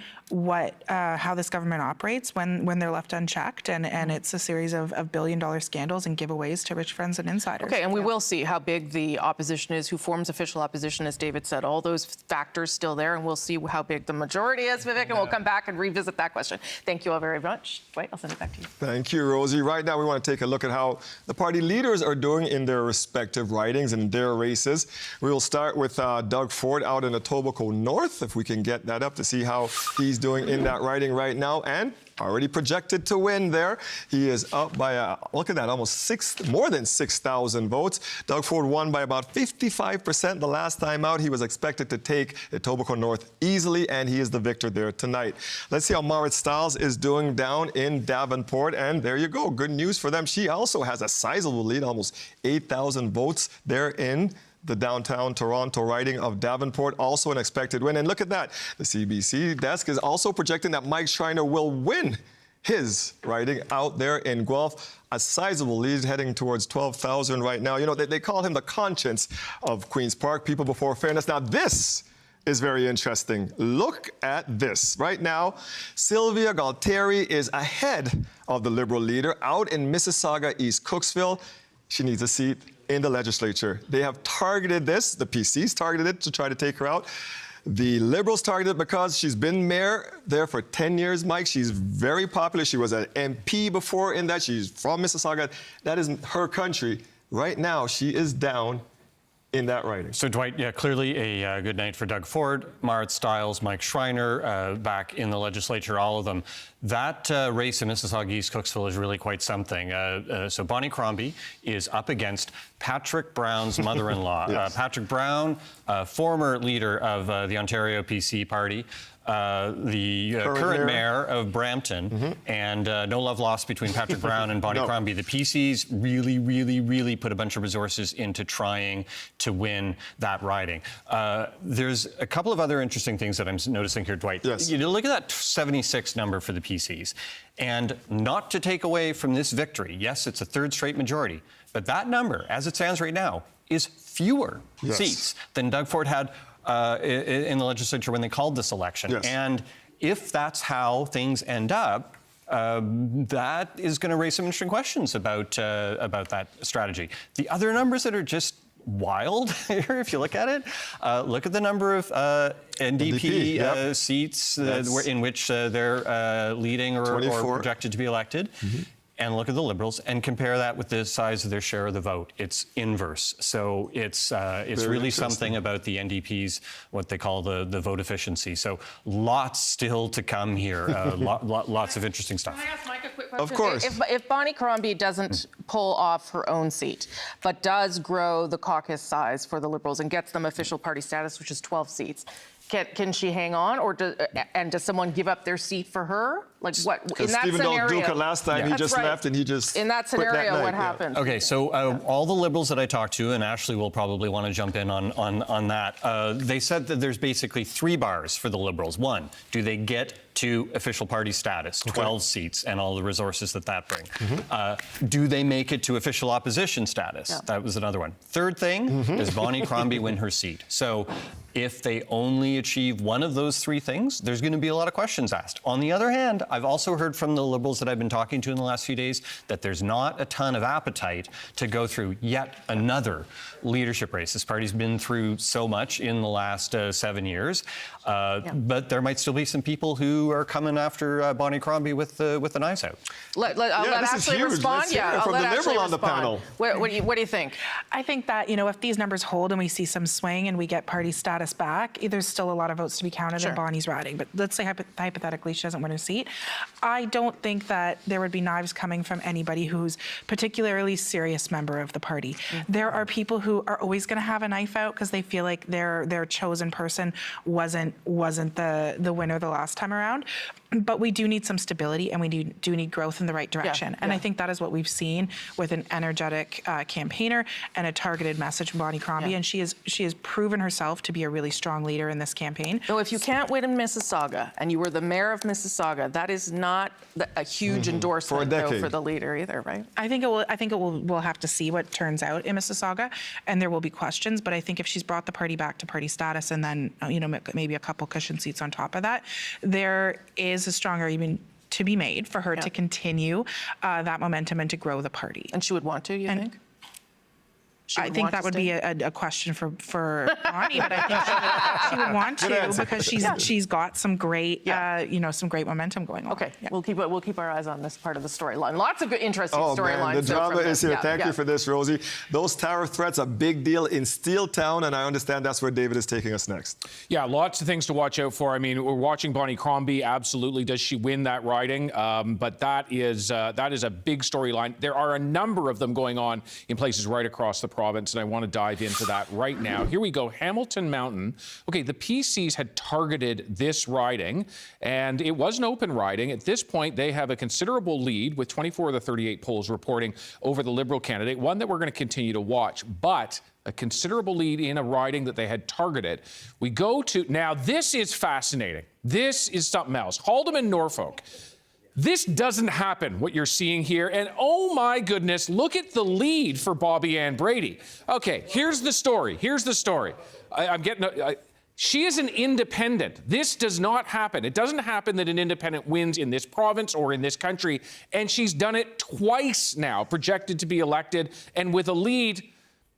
how this government operates when they're left unchecked, and it's a series of billion-dollar scandals and giveaways to rich friends and insiders. Okay, and we will see how big the opposition is, who forms official opposition, as David said. All those factors still there, and we'll see how big the majority is, Vivek, and we'll come back and revisit that question. Thank you all very much. Dwight, I'll send it back to you. Thank you, Rosie. Right now, we want to take a look at how the party leaders are doing in their respective ridings and their races. We will start with Doug Ford out in Etobicoke North, if we can get that up to see how he's doing in that riding right now, and already projected to win there. He is up by, look at that, more than 6,000 votes. Doug Ford won by about 55% the last time out. He was expected to take Etobicoke North easily, and he is the victor there tonight. Let's see how Marit Stiles is doing down in Davenport, and there you go. Good news for them. She also has a sizable lead, almost 8,000 votes there in the downtown Toronto riding of Davenport, also an expected win. And look at that. The CBC desk is also projecting that Mike Schreiner will win his riding out there in Guelph. A sizable lead heading towards 12,000 right now. They call him the conscience of Queen's Park, people before fairness. Now, this is very interesting. Look at this. Right now, Sylvia Galtieri is ahead of the Liberal leader out in Mississauga, East Cooksville. She needs a seat in the legislature. They have targeted this. The PCs targeted it to try to take her out. The Liberals targeted it because she's been mayor there for 10 years, Mike. She's very popular. She was an MP before in that. She's from Mississauga. That isn't her country. Right now, she is down in that riding. So, Dwight, clearly a good night for Doug Ford, Marit Stiles, Mike Schreiner back in the legislature, all of them. That race in Mississauga East Cooksville is really quite something. So Bonnie Crombie is up against Patrick Brown's mother-in-law. Yes. Patrick Brown, former leader of the Ontario PC party, the current mayor of Brampton, and no love lost between Patrick Brown and Bonnie Crombie. The PCs really put a bunch of resources into trying to win that riding. There's a couple of other interesting things that I'm noticing here, Dwight. Yes. Look at that 76 number for the PCs. And not to take away from this victory, yes, it's a third straight majority, but that number, as it stands right now, is fewer seats than Doug Ford had in the legislature when they called this election. Yes. And if that's how things end up, that is going to raise some interesting questions about that strategy. The other numbers that are just wild here, if you look at it, look at the number of NDP seats in which they're leading or projected to be elected. And look at the Liberals and compare that with the size of their share of the vote. It's inverse. So it's really something about the NDP's, what they call the vote efficiency. So lots still to come here. Lots of interesting stuff. Can I ask Mike a quick question? Of course. If Bonnie Crombie doesn't pull off her own seat, but does grow the caucus size for the Liberals and gets them official party status, which is 12 seats, can she hang on, or does someone give up their seat for her? Like what in that Stephen scenario? Del Duca last time he just left and he just in that scenario what happened? Okay, so all the Liberals that I talked to, and Ashley will probably want to jump in on that. They said that there's basically 3 bars for the Liberals. 1, do they get to official party status, 12 seats, and all the resources that bring? Do they make it to official opposition status? That was another one. Third thing, does Bonnie Crombie win her seat? So If they only achieve one of those three things, there's going to be a lot of questions asked. On the other hand, I've also heard from the Liberals that I've been talking to in the last few days that there's not a ton of appetite to go through yet another leadership race. This party's been through so much in the last 7 years, but there might still be some people who are coming after Bonnie Crombie with the knives out. I'll let Ashley respond. From the Liberal on the panel. What do you think? I think that, if these numbers hold and we see some swing and we get party status back, there's still a lot of votes to be counted in Bonnie's riding. But let's say hypothetically she doesn't win her seat. I don't think that there would be knives coming from anybody who's particularly serious member of the party. There are people who are always going to have a knife out because they feel like their chosen person wasn't the winner the last time around. But we do need some stability, and we do need growth in the right direction. And I think that is what we've seen with an energetic campaigner and a targeted message from Bonnie Crombie. And she has proven herself to be a really strong leader in this campaign. So if you can't win in Mississauga and you were the mayor of Mississauga, that is not a huge endorsement for the leader either, right? I think we'll have to see what turns out in Mississauga, and there will be questions. But I think if she's brought the party back to party status, and then maybe a couple cushion seats on top of that, there is a strong argument to be made for her to continue that momentum and to grow the party. And she would want to, you think? I think that would be a question for Bonnie, but I think she would want to because she's got some great some great momentum going on. Okay, we'll keep our eyes on this part of the storyline. Lots of good, interesting storylines. The drama is here. Thank you for this, Rosie. Those tariff threats, a big deal in Steeltown, and I understand that's where David is taking us next. Yeah, lots of things to watch out for. I mean, we're watching Bonnie Crombie. Absolutely, does she win that riding? But that is a big storyline. There are a number of them going on in places right across the province, and I want to dive into that right now. Here we go, Hamilton Mountain. Okay, the PCs had targeted this riding, and it was an open riding. At this point, they have a considerable lead with 24 of the 38 polls reporting over the Liberal candidate, one that we're going to continue to watch, but a considerable lead in a riding that they had targeted. We go to, now this is fascinating. This is something else. Haldeman, Norfolk. This doesn't happen, what you're seeing here. And oh my goodness, look at the lead for Bobby Ann Brady. Okay, here's the story. She is an independent. This does not happen. It doesn't happen that an independent wins in this province or in this country. And she's done it twice now, projected to be elected, and with a lead.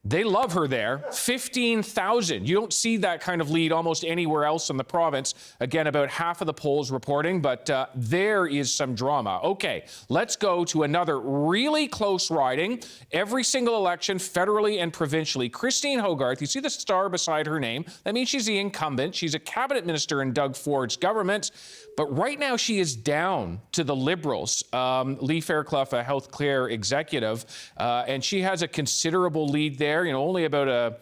They love her there, 15,000. You don't see that kind of lead almost anywhere else in the province. Again, about half of the polls reporting, but there is some drama. Okay, let's go to another really close riding. Every single election, federally and provincially. Christine Hogarth, you see the star beside her name. That means she's the incumbent. She's a cabinet minister in Doug Ford's government. But right now she is down to the Liberals. Lee Fairclough, a healthcare executive, and she has a considerable lead there. Only about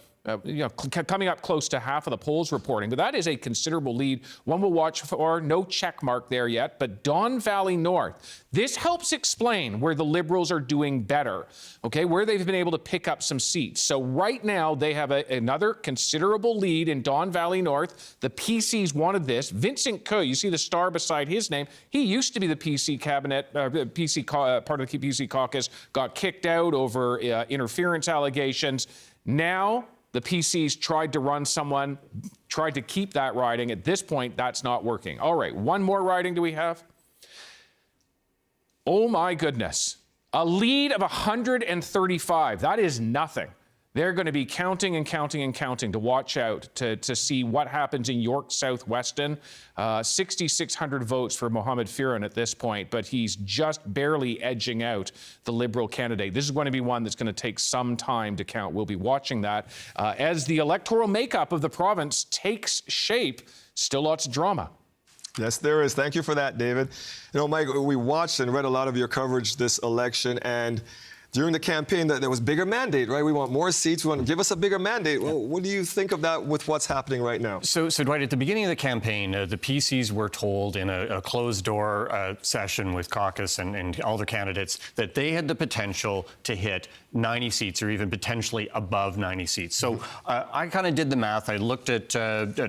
coming up close to half of the polls reporting. But that is a considerable lead. One we'll watch for. No check mark there yet. But Don Valley North. This helps explain where the Liberals are doing better, okay, where they've been able to pick up some seats. So right now they have another considerable lead in Don Valley North. The PCs wanted this. Vincent Coe, you see the star beside his name. He used to be the PC cabinet, part of the PC caucus, got kicked out over interference allegations. Now the PCs tried to run someone, tried to keep that riding. At this point, that's not working. All right, one more riding do we have? Oh my goodness. A lead of 135. That is nothing. They're going to be counting and counting and counting to watch out to see what happens in York South Weston. 6,600 votes for Mohammed Firan at this point, but he's just barely edging out the Liberal candidate. This is going to be one that's going to take some time to count. We'll be watching that as the electoral makeup of the province takes shape. Still lots of drama. Yes, there is. Thank you for that, David. Mike, we watched and read a lot of your coverage this election, and during the campaign, there was bigger mandate, right? We want more seats. We want to give us a bigger mandate. Well, what do you think of that with what's happening right now? So Dwight, at the beginning of the campaign, the PCs were told in a closed-door session with caucus and all the candidates that they had the potential to hit 90 seats or even potentially above 90 seats. So I kind of did the math. I looked at,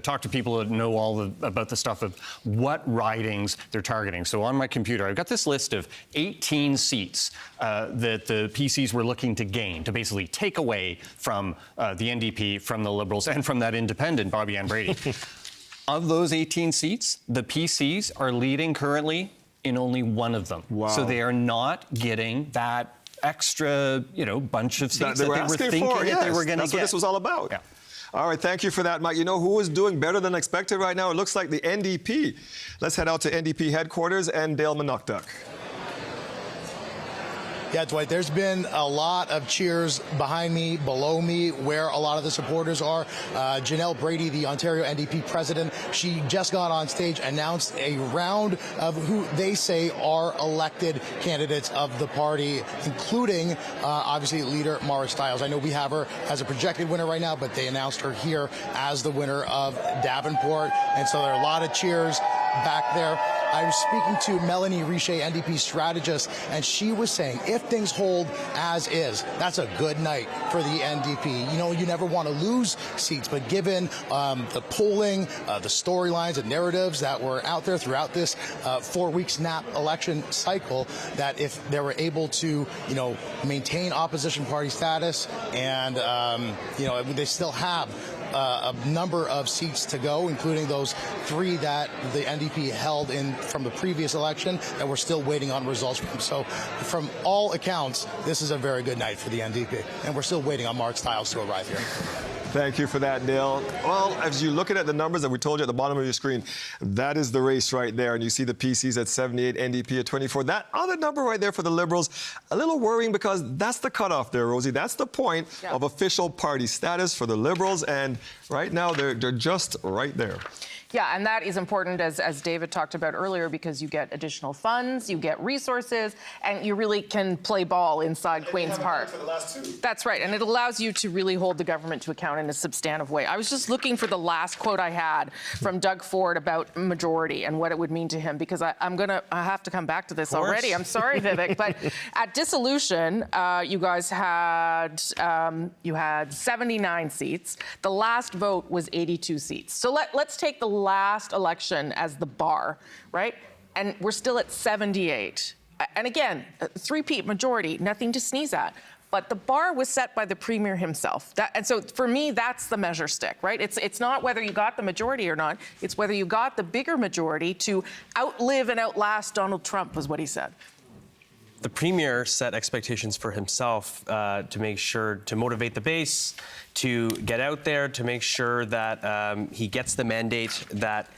talked to people that know about the stuff of what ridings they're targeting. So on my computer, I've got this list of 18 seats that the PCs were looking to gain, to basically take away from the NDP, from the Liberals, and from that independent, Bobby Ann Brady. Of those 18 seats, the PCs are leading currently in only one of them. Wow. So they are not getting that extra, bunch of seats that they were thinking that they were going to get. That's what this was all about. Yeah. All right, thank you for that, Mike. You know who is doing better than expected right now? It looks like the NDP. Let's head out to NDP headquarters and Dale Manukduk. Yeah, Dwight, there's been a lot of cheers behind me, below me, where a lot of the supporters are. Janelle Brady, the Ontario NDP president, she just got on stage, announced a round of who they say are elected candidates of the party, including, obviously, leader Maura Stiles. I know we have her as a projected winner right now, but they announced her here as the winner of Davenport. And so there are a lot of cheers back there. I was speaking to Melanie Richer, NDP strategist, and she was saying if things hold as is, that's a good night for the NDP. You know, you never want to lose seats, but given the polling, the storylines and narratives that were out there throughout this 4-week snap election cycle, that if they were able to, maintain opposition party status and, they still have a number of seats to go, including those 3 that the NDP held in from the previous election that we're still waiting on results from. So from all accounts, this is a very good night for the NDP. And we're still waiting on Maura Stiles to arrive here. Thank you for that, Dale. Well, as you're looking at the numbers that we told you at the bottom of your screen, that is the race right there. And you see the PCs at 78, NDP at 24. That other number right there for the Liberals, a little worrying because that's the cutoff there, Rosie. That's the point of official party status for the Liberals. And right now, they're just right there. Yeah, and that is important, as David talked about earlier, because you get additional funds, you get resources, and you really can play ball inside Queen's Park. For the last 2. That's right, and it allows you to really hold the government to account in a substantive way. I was just looking for the last quote I had from Doug Ford about majority and what it would mean to him, because I have to come back to this already. I'm sorry, Vivek, but at dissolution, you guys had 79 seats. The last vote was 82 seats. So let's take the last election as the bar, right? And we're still at 78. And again, three-peat majority, nothing to sneeze at. But the bar was set by the premier himself. And so for me, that's the measure stick, right? It's not whether you got the majority or not. It's whether you got the bigger majority to outlive and outlast Donald Trump, was what he said. The premier set expectations for himself to make sure to motivate the base, to get out there, to make sure that he gets the mandate that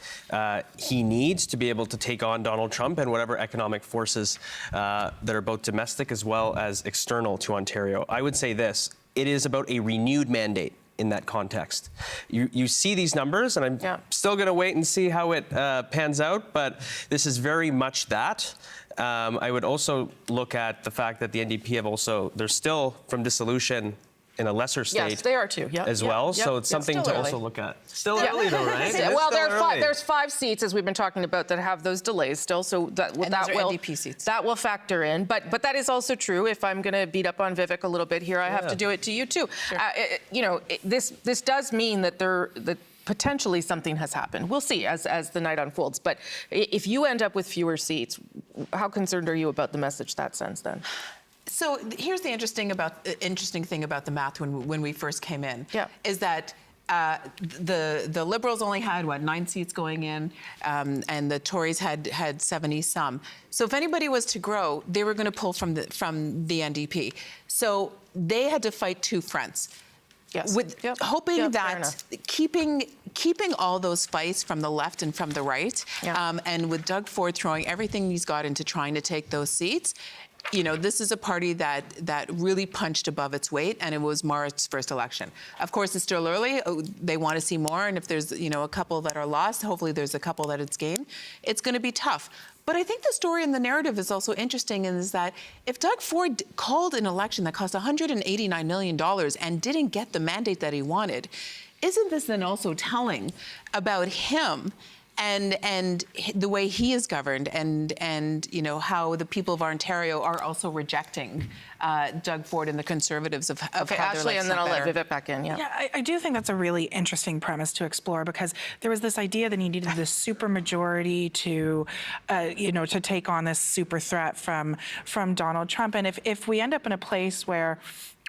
he needs to be able to take on Donald Trump and whatever economic forces that are both domestic as well as external to Ontario. I would say this, it is about a renewed mandate in that context. You see these numbers, and I'm still going to wait and see how it pans out, but this is very much that. I would also look at the fact that the NDP have also, they're still from dissolution in a lesser state. Yes, they are too. As well. So it's something to also look at. Still early though, right? Well, there's 5 seats, as we've been talking about, that have those delays still. So that will NDP seats. That will factor in. But that is also true. If I'm going to beat up on Vivek a little bit here, I have to do it to you too. Sure. This does mean that potentially something has happened. We'll see as the night unfolds. But if you end up with fewer seats, how concerned are you about the message that sends then? So here's the interesting thing about the math when we first came in, is that the Liberals only had 9 seats going in, and the Tories had 70 some. So if anybody was to grow, they were going to pull from the NDP. So they had to fight 2 fronts. Yes. Hoping that keeping all those fights from the left and from the right, and with Doug Ford throwing everything he's got into trying to take those seats, this is a party that really punched above its weight, and it was Maura's first election. Of course, it's still early. They want to see more, and if there's a couple that are lost, hopefully there's a couple that it's gained. It's going to be tough. But I think the story and the narrative is also interesting, is that if Doug Ford called an election that cost $189 million and didn't get the mandate that he wanted, isn't this then also telling about him and the way he is governed, and you know how the people of Ontario are also rejecting Doug Ford and the Conservatives of Okay, how Ashley, and then I'll let Vivek back in. Yeah, I do think that's a really interesting premise to explore, because there was this idea that he needed this super majority to, to take on this super threat from Donald Trump. And if we end up in a place where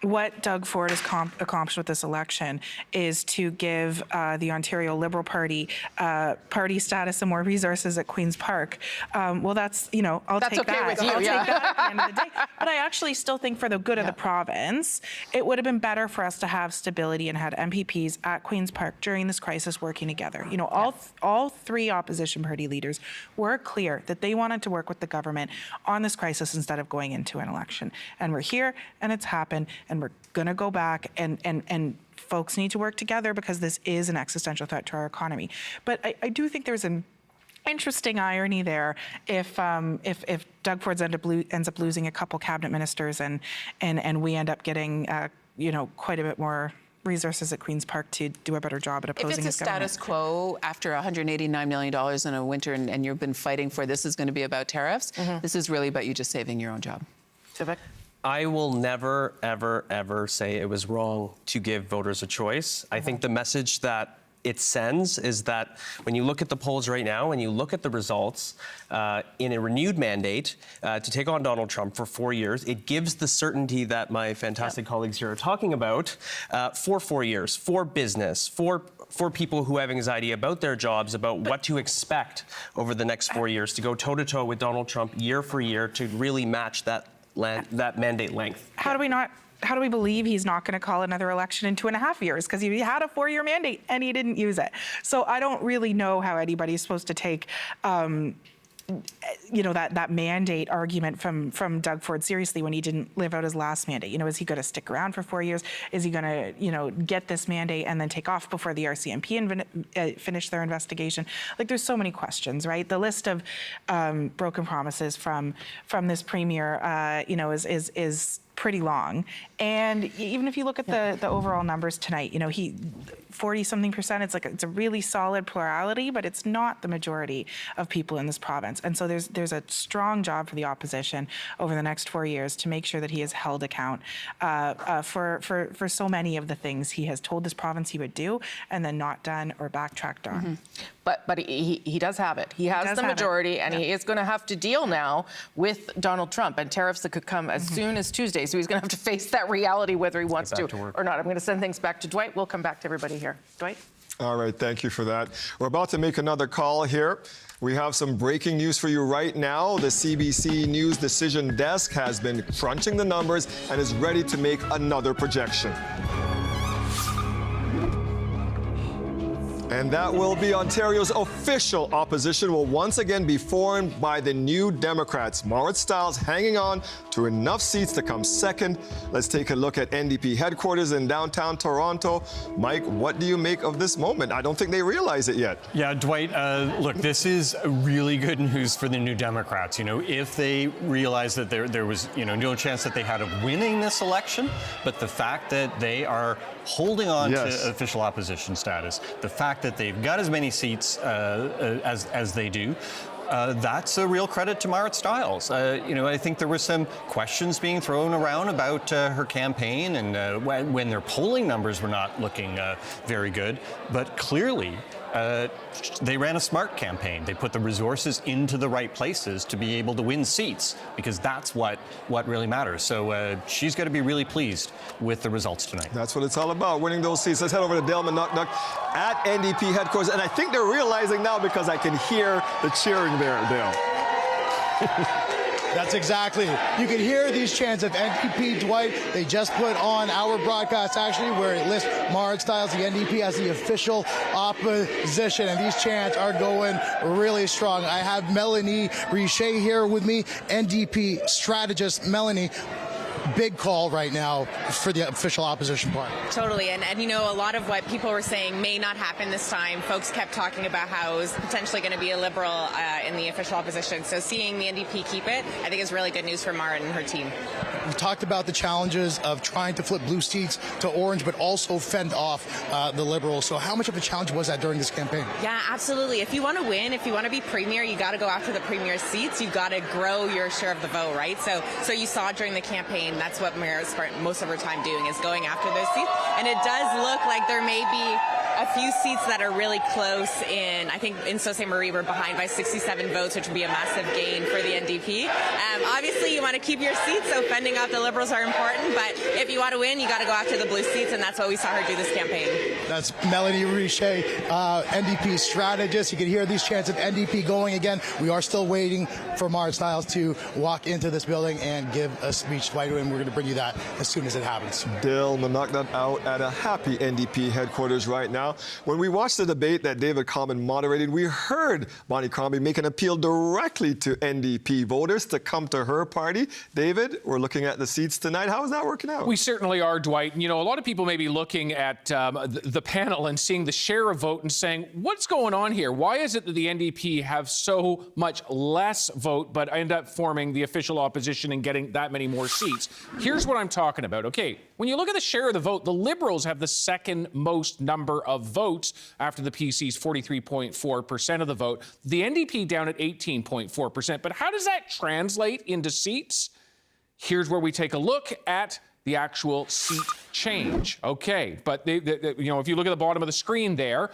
what Doug Ford has accomplished with this election is to give the Ontario Liberal Party party status and more resources at Queen's Park. Well, that's, I'll take okay that. with you, I'll yeah. take that at the end of the day. But I actually still think for the good of the province, it would have been better for us to have stability and had MPPs at Queen's Park during this crisis working together. All three opposition party leaders were clear that they wanted to work with the government on this crisis instead of going into an election. And we're here, and it's happened, and we're going to go back, and folks need to work together because this is an existential threat to our economy. But I do think there's an interesting irony there if Doug Ford ends up losing a couple cabinet ministers and we end up getting quite a bit more resources at Queen's Park to do a better job at opposing his government. If it's a status quo after $189 million in a winter and you've been fighting for this is going to be about tariffs, this is really about you just saving your own job. Vivek? I will never, ever, ever say it was wrong to give voters a choice. I think the message that it sends is that when you look at the polls right now, when you look at the results, in a renewed mandate to take on Donald Trump for 4 years, it gives the certainty that my fantastic colleagues here are talking about for 4 years, for business, for people who have anxiety about their jobs, about what to expect over the next 4 years, to go toe-to-toe with Donald Trump year for year to really match that mandate length. How do we believe he's not going to call another election in 2.5 years? Because he had a 4-year mandate and he didn't use it. So I don't really know how anybody's supposed to take that mandate argument from Doug Ford seriously when he didn't live out his last mandate. Is he going to stick around for 4 years? Is he going to, get this mandate and then take off before the RCMP finish their investigation? Like, there's so many questions, right? The list of broken promises from this premier, is pretty long. And even if you look at the overall numbers tonight, 40-something%, it's a really solid plurality, but it's not the majority of people in this province. And so there's a strong job for the opposition over the next 4 years to make sure that he is held account for so many of the things he has told this province he would do and then not done or backtracked on. But he does have it. He has the majority, and he is going to have to deal now with Donald Trump and tariffs that could come as soon as Tuesday. So he's going to have to face that reality whether he wants to or not. I'm going to send things back to Dwight. We'll come back to everybody here. Dwight? All right, thank you for that. We're about to make another call here. We have some breaking news for you right now. The CBC News Decision Desk has been crunching the numbers and is ready to make another projection. And that will be Ontario's official opposition will once again be formed by the New Democrats. Marit Stiles hanging on to enough seats to come second. Let's take a look at NDP headquarters in downtown Toronto. Mike, what do you make of this moment? I don't think they realize it yet. Yeah, Dwight, look, this is really good news for the New Democrats. If they realize that there was, no chance that they had of winning this election, but the fact that they are holding on to official opposition status, the fact that they've got as many seats as they do, that's a real credit to Marit Stiles. I think there were some questions being thrown around about her campaign and when their polling numbers were not looking very good, but clearly they ran a smart campaign. They put the resources into the right places to be able to win seats, because that's what really matters. So she's got to be really pleased with the results tonight. That's what it's all about, winning those seats. Let's head over to Dale Manuknuk at NDP headquarters. And I think they're realizing now, because I can hear the cheering there, Dale. That's exactly. You can hear these chants of NDP, Dwight. They just put on our broadcast, actually, where it lists Marit Stiles, the NDP, as the official opposition. And these chants are going really strong. I have Melanie Richer here with me, NDP strategist. Melanie, big call right now for the official opposition party. Totally, and you know, a lot of what people were saying may not happen this time. Folks kept talking about how it was potentially going to be a Liberal in the official opposition. So seeing the NDP keep it, I think is really good news for Mara and her team. We talked about the challenges of trying to flip blue seats to orange, but also fend off the Liberals. So how much of a challenge was that during this campaign? Yeah, absolutely. If you want to win, if you want to be premier, you got to go after the premier seats. You've got to grow your share of the vote, right? So you saw during the campaign, that's what Mara spent most of her time doing, is going after those seats. And it does look like there may be a few seats that are really close in. I think in Sault Ste. Marie we're behind by 67 votes, which would be a massive gain for the NDP. Obviously, you want to keep your seats, so fending off the Liberals are important, but if you want to win, you got to go after the blue seats, and that's what we saw her do this campaign. That's Melanie Richer, NDP strategist. You can hear these chants of NDP going again. We are still waiting for Mara Stiles to walk into this building and give a speech, and we're going to bring you that as soon as it happens. Dale Manaknat out at a happy NDP headquarters right now. When we watched the debate that David Common moderated, we heard Bonnie Crombie make an appeal directly to NDP voters to come to her party. David, we're looking at the seats tonight. How is that working out? We certainly are, Dwight. You know, a lot of people may be looking at the panel and seeing the share of vote and saying, what's going on here? Why is it that the NDP have so much less vote but end up forming the official opposition and getting that many more seats? Here's what I'm talking about. Okay, when you look at the share of the vote, the Liberals have the second most number of votes after the PC's 43.4% of the vote. The NDP down at 18.4%. But how does that translate into seats? Here's where we take a look at the actual seat change. Okay, but you know, if you look at the bottom of the screen there,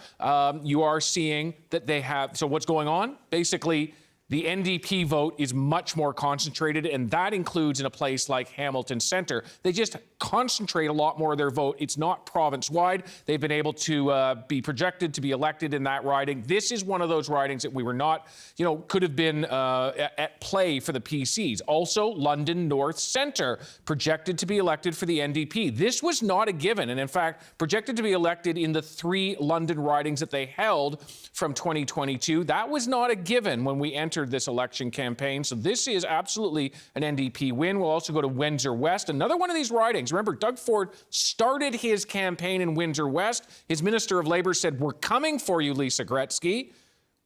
you are seeing that they have. So what's going on? Basically, the NDP vote is much more concentrated, and that includes in a place like Hamilton Centre. They just concentrate a lot more of their vote. It's not province-wide. They've been able to be projected to be elected in that riding. This is one of those ridings that we were not, you know, could have been at play for the PCs. Also, London North Centre projected to be elected for the NDP. This was not a given, and in fact, projected to be elected in the 3 London ridings that they held from 2022. That was not a given when we entered this election campaign. So this is absolutely an NDP win. We'll also go to Windsor West, another one of these ridings. Remember, Doug Ford started his campaign in Windsor West. His Minister of Labour said, "We're coming for you, Lisa Gretzky."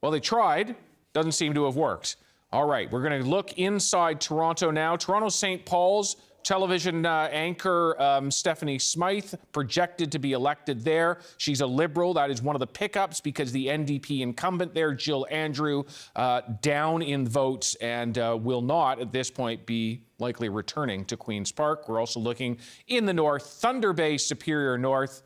Well, they tried. Doesn't seem to have worked. All right, we're going to look inside Toronto now. Toronto St. Paul's television anchor Stephanie Smythe projected to be elected there. She's a Liberal. That is one of the pickups because the NDP incumbent there, Jill Andrew, down in votes and will not at this point be likely returning to Queen's Park. We're also looking in the north, Thunder Bay, Superior North.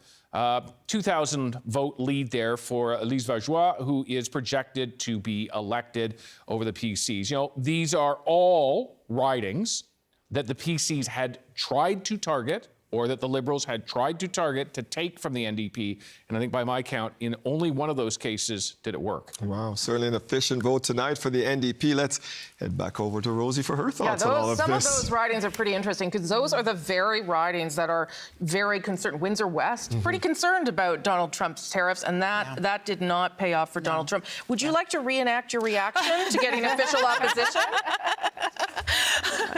2,000 vote lead there for Lise Vaugeois, who is projected to be elected over the PCs. You know, these are all ridings that the PCs had tried to target or that the Liberals had tried to target to take from the NDP. And I think by my count, in only one of those cases did it work. Wow, certainly an efficient vote tonight for the NDP. Let's head back over to Rosie for her thoughts on all of this. Some of those ridings are pretty interesting because those are the very ridings that are very concerned. Windsor West, pretty concerned about Donald Trump's tariffs, and that did not pay off for Donald Trump. Would you like to reenact your reaction to getting official opposition?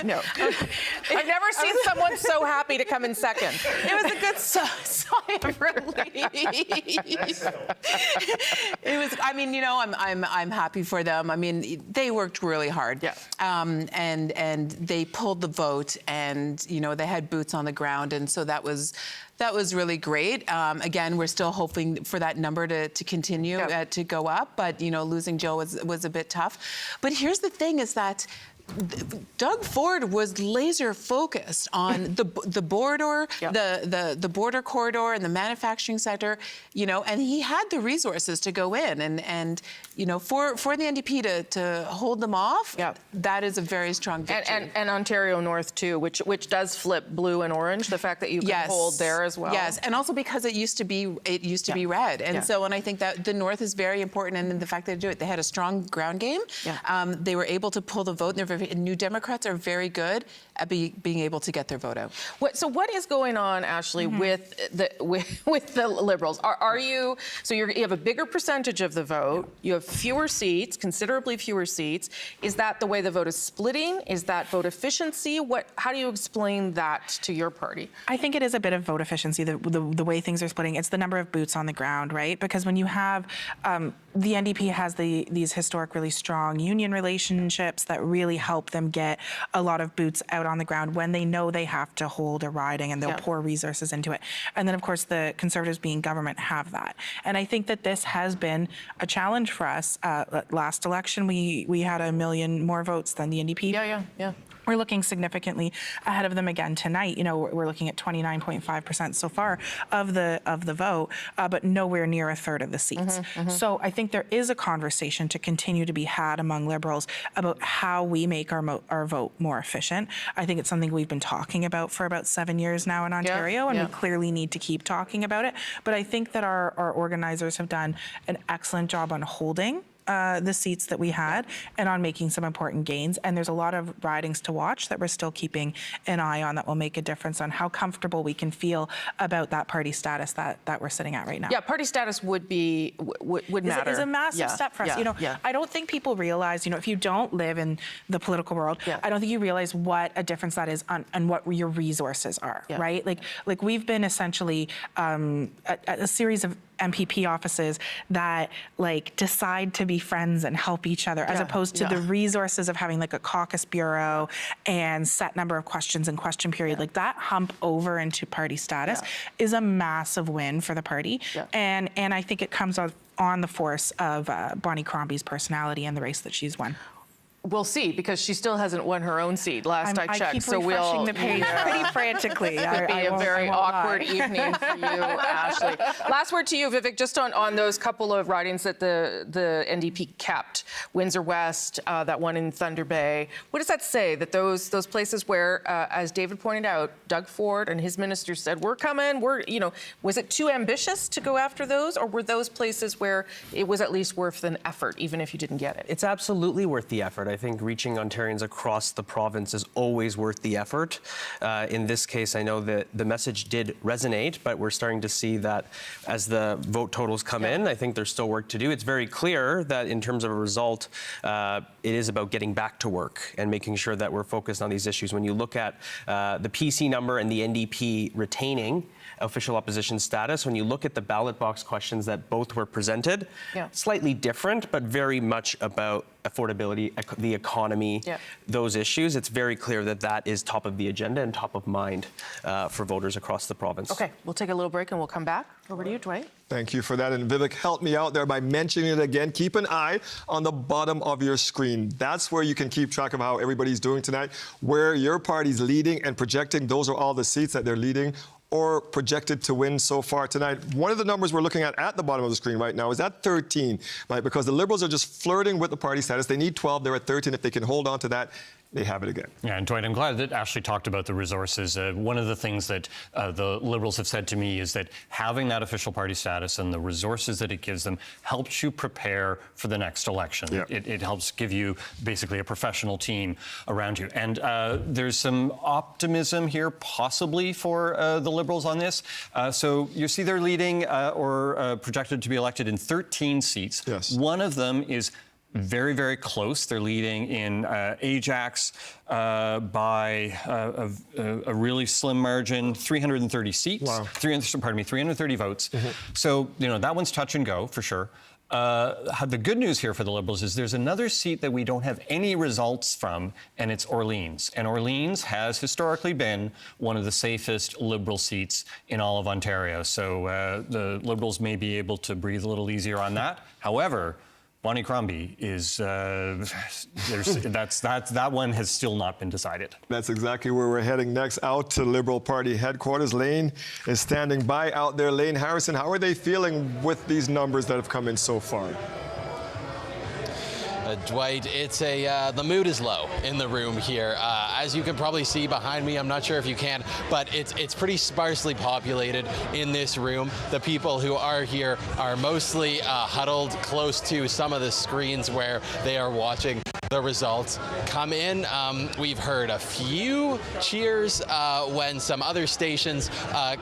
No. I've never seen someone so happy to come in second. It was a good sigh of relief. It was. I mean, you know, I'm happy for them. I mean, they worked really hard. Yeah. And they pulled the vote, and you know, they had boots on the ground, and so that was really great. Again, we're still hoping for that number to continue to go up, but you know, losing Jill was a bit tough. But here's the thing: is that Doug Ford was laser focused on the border, the border corridor and the manufacturing sector, you know, and he had the resources to go in and you know, for the NDP to hold them off, that is a very strong victory. And Ontario North too, which does flip blue and orange. The fact that you can hold there as well. Yes, and also because it used to be red, and so and I think that the North is very important, and the fact that they do it, they had a strong ground game. They were able to pull the vote, and they're New Democrats are very good at being able to get their vote out. So what is going on, Ashley, with the Liberals? Are you you have a bigger percentage of the vote? You have fewer seats, considerably fewer seats. Is that the way the vote is splitting? Is that vote efficiency? How do you explain that to your party? I think it is a bit of vote efficiency, the way things are splitting. It's the number of boots on the ground, right? Because when you have the NDP has these historic, really strong union relationships that really help them get a lot of boots out on the ground when they know they have to hold a riding, and they'll pour resources into it. And then, of course, the Conservatives being government have that. And I think that this has been a challenge for us. Last election, we had 1 million more votes than the NDP. Yeah. We're looking significantly ahead of them again tonight. You know, we're looking at 29.5% so far of the vote, but nowhere near a third of the seats. So I think there is a conversation to continue to be had among Liberals about how we make our vote more efficient. I think it's something we've been talking about for about 7 years now in Ontario, and we clearly need to keep talking about it. But I think that our organizers have done an excellent job on holding the seats that we had and on making some important gains. And there's a lot of ridings to watch that we're still keeping an eye on that will make a difference on how comfortable we can feel about that party status that we're sitting at right now. Yeah, party status would matter. It's a massive step for us. You know, I don't think people realize, if you don't live in the political world, I don't think you realize what a difference that is on what your resources are, right? Like we've been essentially a series of MPP offices that decide to be friends and help each other, as opposed to the resources of having a caucus bureau and set number of questions and question period. Like that hump over into party status is a massive win for the party. And I think it comes on the force of Bonnie Crombie's personality and the race that she's won. We'll see, because she still hasn't won her own seat. Last I checked, I keep refreshing the page pretty frantically. Could be a very awkward evening for you, Ashley. Last word to you, Vivek, just on those couple of ridings that the NDP kept, Windsor West, that one in Thunder Bay. What does that say? That those places where, as David pointed out, Doug Ford and his ministers said, "We're coming." Was it too ambitious to go after those, or were those places where it was at least worth an effort, even if you didn't get it? It's absolutely worth the effort. I think reaching Ontarians across the province is always worth the effort. In this case, I know that the message did resonate, but we're starting to see that as the vote totals come in, I think there's still work to do. It's very clear that in terms of a result, it is about getting back to work and making sure that we're focused on these issues. When you look at the PC number and the NDP retaining official opposition status, when you look at the ballot box questions that both were presented, slightly different, but very much about affordability, the economy, those issues. It's very clear that that is top of the agenda and top of mind for voters across the province. Okay, we'll take a little break and we'll come back. Over to you, Dwight. Thank you for that. And Vivek, help me out there by mentioning it again. Keep an eye on the bottom of your screen. That's where you can keep track of how everybody's doing tonight, where your party's leading and projecting. Those are all the seats that they're leading or projected to win so far tonight. One of the numbers we're looking at the bottom of the screen right now is at 13, right? Because the Liberals are just flirting with the party status. They need 12. They're at 13. If they can hold on to that, they have it again. Yeah, and Dwight, I'm glad that Ashley talked about the resources. One of the things that the Liberals have said to me is that having that official party status and the resources that it gives them helps you prepare for the next election. Yeah. It helps give you basically a professional team around you. And there's some optimism here, possibly, for the Liberals on this. So you see they're leading or projected to be elected in 13 seats. Yes. One of them is very, very close. They're leading in Ajax by a really slim margin, 330 seats. Wow. 330 votes. So, that one's touch and go for sure. The good news here for the Liberals is there's another seat that we don't have any results from, and it's Orleans. And Orleans has historically been one of the safest Liberal seats in all of Ontario. So the Liberals may be able to breathe a little easier on that. However, Bonnie Crombie is, that one has still not been decided. That's exactly where we're heading next, out to Liberal Party headquarters. Lane is standing by out there. Lane Harrison, how are they feeling with these numbers that have come in so far? Dwight, it's the mood is low in the room here. As you can probably see behind me, I'm not sure if you can, but it's pretty sparsely populated in this room. The people who are here are mostly huddled close to some of the screens where they are watching the results come in. We've heard a few cheers when some other stations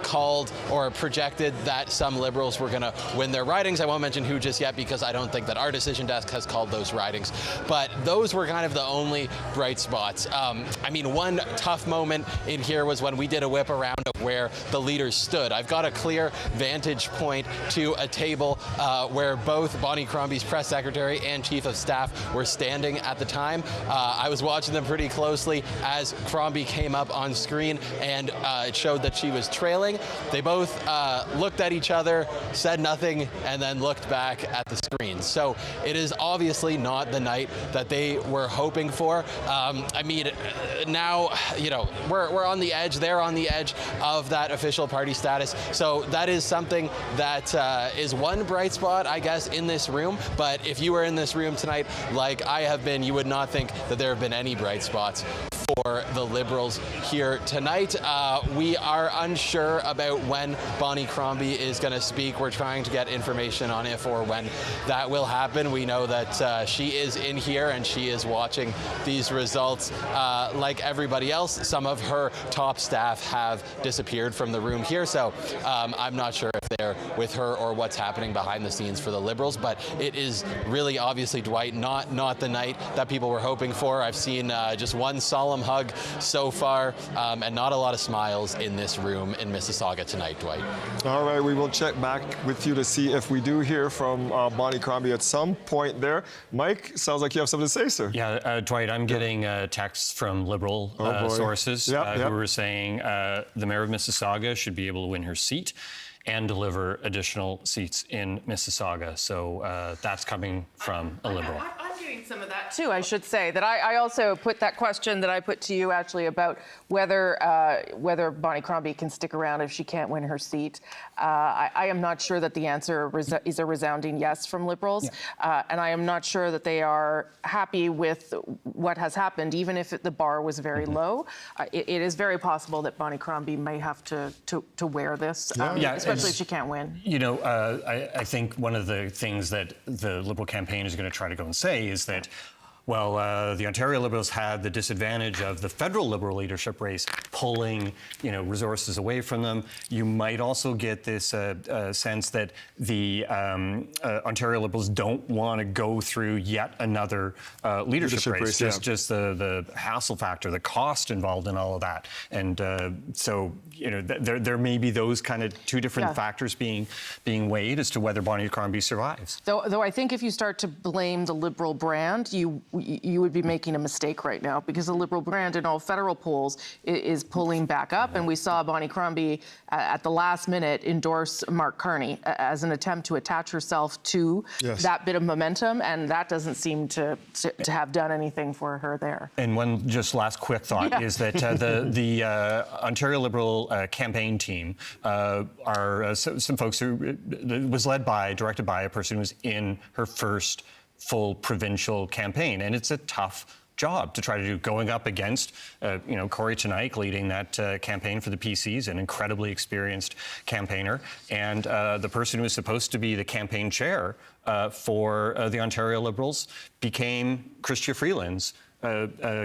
called or projected that some Liberals were going to win their ridings. I won't mention who just yet because I don't think that our decision desk has called those ridings. But those were kind of the only bright spots. I mean, one tough moment in here was when we did a whip around of where the leaders stood. I've got a clear vantage point to a table where both Bonnie Crombie's press secretary and chief of staff were standing at the time. I was watching them pretty closely as Crombie came up on screen, and it showed that she was trailing. They both looked at each other, said nothing, and then looked back at the screen. So it is obviously not the night that they were hoping for. I mean, now, you know, we're on the edge. They're on the edge of that official party status. So that is something that is one bright spot, I guess, in this room. But if you were in this room tonight, like I have been, you would not think that there have been any bright spots for the Liberals here tonight. We are unsure about when Bonnie Crombie is going to speak. We're trying to get information on if or when that will happen. We know that she is in here and she is watching these results. Like everybody else, some of her top staff have disappeared from the room here, so I'm not sure if they're with her or what's happening behind the scenes for the Liberals, but it is really obviously, Dwight, not the night that people were hoping for. I've seen just one solemn hug so far, and not a lot of smiles in this room in Mississauga tonight, Dwight. All right, we will check back with you to see if we do hear from Bonnie Crombie at some point there. Mike, sounds like you have something to say, sir. Yeah, Dwight, I'm getting texts from Liberal sources who are saying the mayor of Mississauga should be able to win her seat and deliver additional seats in Mississauga. So that's coming from a Liberal. I'm getting some of that too, I should say. That I also put that question that I put to you, actually, about whether Bonnie Crombie can stick around if she can't win her seat. I am not sure that the answer is a resounding yes from Liberals. Yeah. And I am not sure that they are happy with what has happened, even if the bar was very low. It is very possible that Bonnie Crombie may have to wear this, especially if she can't win. You know, I think one of the things that the Liberal campaign is going to try to go and say is that, well, the Ontario Liberals had the disadvantage of the federal Liberal leadership race pulling, you know, resources away from them. You might also get this sense that the Ontario Liberals don't want to go through yet another leadership race. Just the hassle factor, the cost involved in all of that. And so, you know, there may be those kind of two different factors being weighed as to whether Bonnie Crombie survives. Though I think if you start to blame the Liberal brand, you would be making a mistake right now, because the Liberal brand in all federal polls is pulling back up, and we saw Bonnie Crombie at the last minute endorse Mark Carney as an attempt to attach herself to that bit of momentum, and that doesn't seem to have done anything for her there. And one just last quick thought is that the Ontario Liberal campaign team are some folks who was directed by a person who was in her first full provincial campaign, and it's a tough job to try to do, going up against, you know, Corey Tenaik leading that campaign for the PCs, an incredibly experienced campaigner, and the person who was supposed to be the campaign chair for the Ontario Liberals became Chrystia Freeland's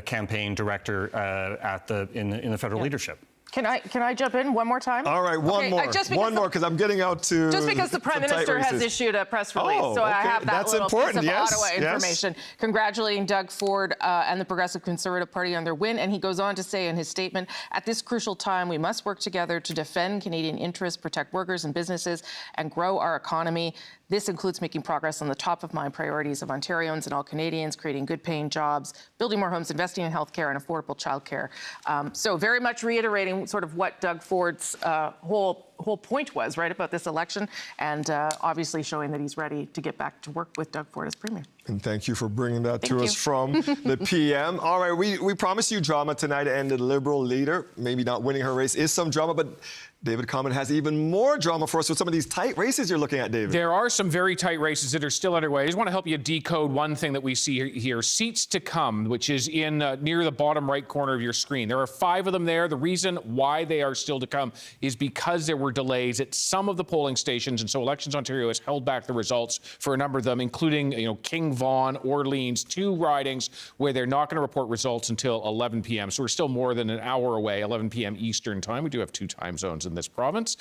campaign director in the federal leadership. Can I jump in one more time? All right, one more, because I'm getting out to just because the Prime Minister has issued a press release, so I have that little piece of Ottawa information, congratulating Doug Ford and the Progressive Conservative Party on their win. And he goes on to say in his statement, "At this crucial time, we must work together to defend Canadian interests, protect workers and businesses, and grow our economy. This includes making progress on the top-of-mind priorities of Ontarians and all Canadians, creating good-paying jobs, building more homes, investing in healthcare and affordable childcare." So very much reiterating sort of what Doug Ford's whole point was, right, about this election, and obviously showing that he's ready to get back to work with Doug Ford as Premier. And thank you for bringing that to us from the PM. All right, we promised you drama tonight, and the Liberal leader, maybe not winning her race, is some drama, but David Common has even more drama for us with some of these tight races you're looking at, David. There are some very tight races that are still underway. I just want to help you decode one thing that we see here. Seats to come, which is in near the bottom right corner of your screen. There are 5 of them there. The reason why they are still to come is because there were delays at some of the polling stations, and so Elections Ontario has held back the results for a number of them, including, you know, King Vaughan, Orleans, 2 ridings where they're not going to report results until 11 p.m. So we're still more than an hour away, 11 p.m. Eastern time. We do have 2 time zones in this province.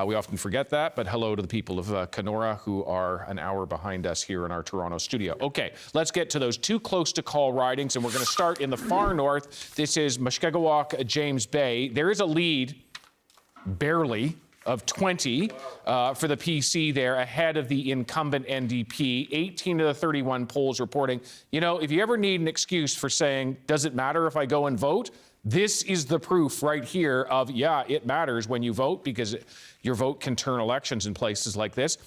We often forget that, but hello to the people of Kenora who are an hour behind us here in our Toronto studio. Okay, let's get to those 2 close-to-call ridings, and we're going to start in the far north. This is Mushkegowuk, James Bay. There is a lead, barely, of 20 for the PC there, ahead of the incumbent NDP. 18 of the 31 polls reporting. You know, if you ever need an excuse for saying, does it matter if I go and vote? This is the proof right here of, yeah, it matters when you vote, because your vote can turn elections in places like this.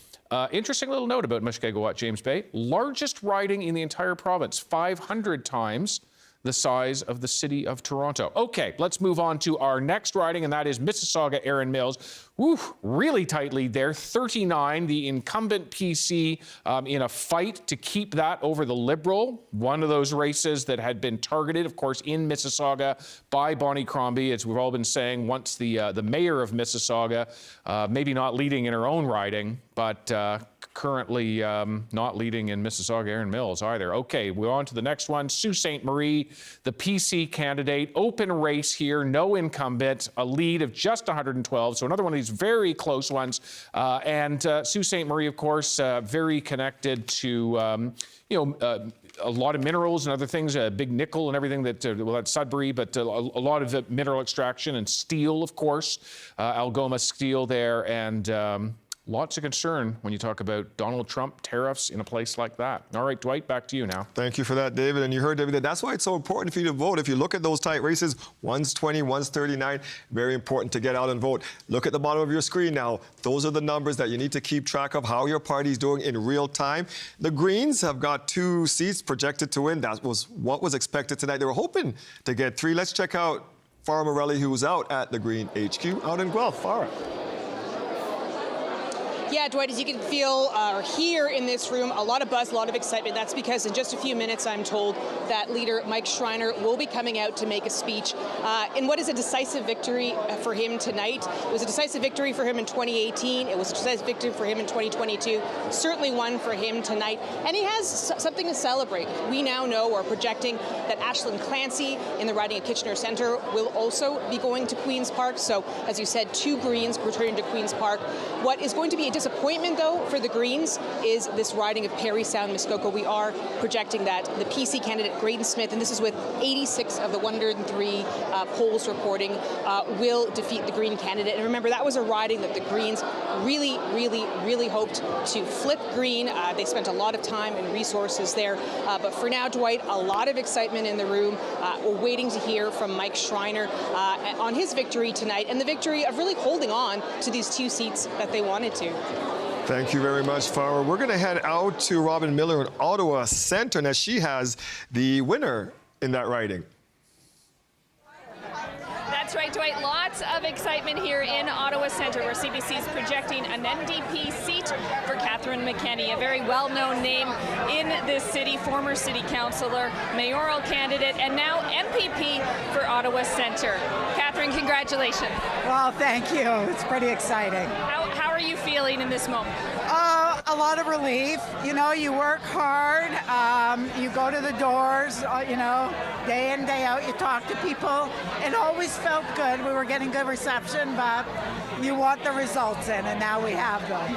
Interesting little note about Mushkegowuk, James Bay. Largest riding in the entire province, 500 times the size of the city of Toronto. Okay, let's move on to our next riding, and that is Mississauga, Erin Mills. Woo, really tight lead there, 39. The incumbent PC in a fight to keep that over the Liberal. One of those races that had been targeted, of course, in Mississauga by Bonnie Crombie, as we've all been saying, once the mayor of Mississauga, maybe not leading in her own riding, but currently not leading in Mississauga, Erin Mills either. Okay, we're on to the next one. Sault Ste. Marie, the PC candidate, open race here, no incumbent, a lead of just 112. So another one of these very close ones. And Sault Ste. Marie, of course, very connected to, a lot of minerals and other things, big nickel and everything that, well, that's Sudbury, but a lot of mineral extraction and steel, of course, Algoma Steel there, and lots of concern when you talk about Donald Trump tariffs in a place like that. All right, Dwight, back to you now. Thank you for that, David. And you heard, David, that's why it's so important for you to vote. If you look at those tight races, one's 20, one's 39, very important to get out and vote. Look at the bottom of your screen now. Those are the numbers that you need to keep track of, how your party's doing in real time. The Greens have got 2 seats projected to win. That was what was expected tonight. They were hoping to get 3. Let's check out Farah Morelli, who's out at the Green HQ out in Guelph. Farah. Yeah, Dwight, as you can feel or hear in this room, a lot of buzz, a lot of excitement. That's because in just a few minutes, I'm told that leader Mike Schreiner will be coming out to make a speech in what is a decisive victory for him tonight. It was a decisive victory for him in 2018. It was a decisive victory for him in 2022. Certainly one for him tonight. And he has something to celebrate. We now know, or projecting, that Ashlyn Clancy in the riding of Kitchener Centre will also be going to Queen's Park. So, as you said, 2 Greens returning to Queen's Park. What is going to be a disappointment, though, for the Greens is this riding of Parry Sound Muskoka. We are projecting that the PC candidate, Graydon Smith, and this is with 86 of the 103 polls reporting, will defeat the Green candidate. And remember, that was a riding that the Greens really hoped to flip Green. They spent a lot of time and resources there. But for now, Dwight, a lot of excitement in the room. We're waiting to hear from Mike Schreiner on his victory tonight, and the victory of really holding on to these 2 seats that they wanted to. Thank you very much, Farah. We're going to head out to Robin Miller in Ottawa Centre, as she has the winner in that riding. That's right, Dwight. Lots of excitement here in Ottawa Centre, where CBC is projecting an NDP seat for Catherine McKenney, a very well-known name in this city, former city councillor, mayoral candidate, and now MPP for Ottawa Centre. Catherine, congratulations. Well, thank you. It's pretty exciting. How are you feeling in this moment? A lot of relief. You know, you work hard. You go to the doors, day in, day out. You talk to people. It always felt good. We were getting good reception, but you want the results in, and now we have them.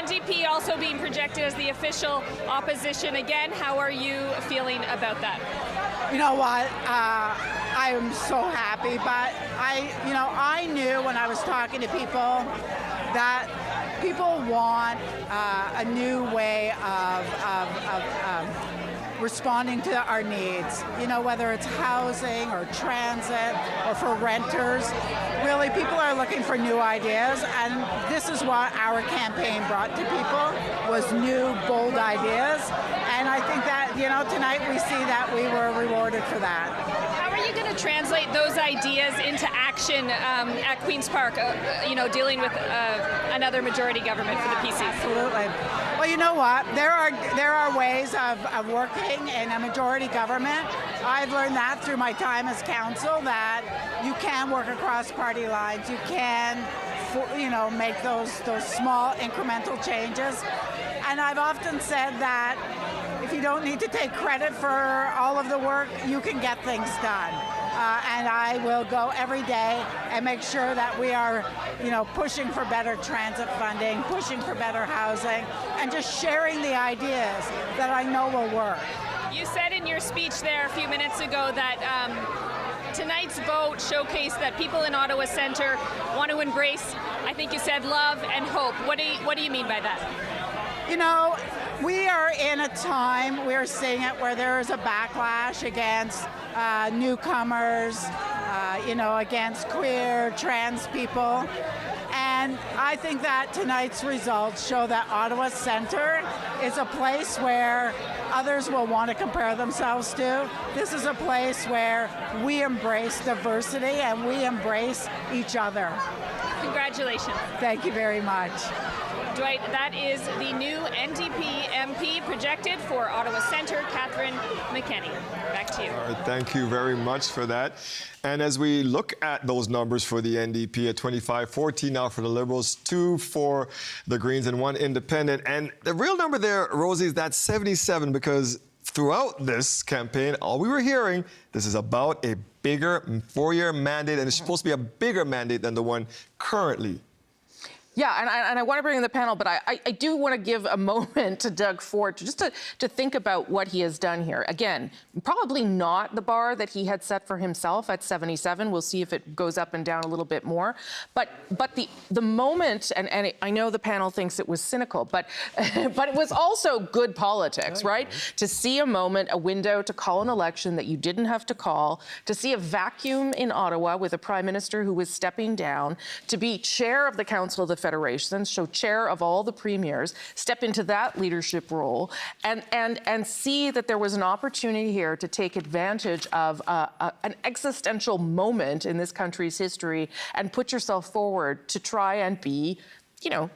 NDP also being projected as the official opposition again. How are you feeling about that? You know what? I am so happy, but I knew when I was talking to people that people want a new way of responding to our needs, whether it's housing or transit or for renters. Really, people are looking for new ideas, and this is what our campaign brought to people, was new, bold ideas. And I think that, tonight we see that we were rewarded for that. How are you going to translate those ideas into action at Queen's Park, dealing with another majority government for the PC? Absolutely. Well, you know what? There are ways of working in a majority government. I've learned that through my time as council, that you can work across party lines. You can, make those small incremental changes. And I've often said that, if you don't need to take credit for all of the work, you can get things done. And I will go every day and make sure that we are, pushing for better transit funding, pushing for better housing, and just sharing the ideas that I know will work. You said in your speech there a few minutes ago that tonight's vote showcased that people in Ottawa Centre want to embrace, I think you said, love and hope. What do you mean by that? We are in a time, we're seeing it, where there is a backlash against newcomers, against queer, trans people. And I think that tonight's results show that Ottawa Centre is a place where others will want to compare themselves to. This is a place where we embrace diversity and we embrace each other. Congratulations. Thank you very much. Dwight, that is the new NDP MP projected for Ottawa Centre, Catherine McKenney. Back to you. All right, thank you very much for that. And as we look at those numbers for the NDP at 25, 14 now for the Liberals, 2 for the Greens, and 1 independent. And the real number there, Rosie, is that 77, because throughout this campaign, all we were hearing, this is about a bigger 4-year mandate, and it's supposed to be a bigger mandate than the one currently. Yeah, and I want to bring in the panel, but I do want to give a moment to Doug Ford just to think about what he has done here. Again, probably not the bar that he had set for himself at 77. We'll see if it goes up and down a little bit more. But the moment, and I know the panel thinks it was cynical, but it was also good politics, right? To see a moment, a window to call an election that you didn't have to call, to see a vacuum in Ottawa with a prime minister who was stepping down, to be chair of the Council of the Federation, so chair of all the premiers, step into that leadership role and see that there was an opportunity here to take advantage of an existential moment in this country's history and put yourself forward to try and be,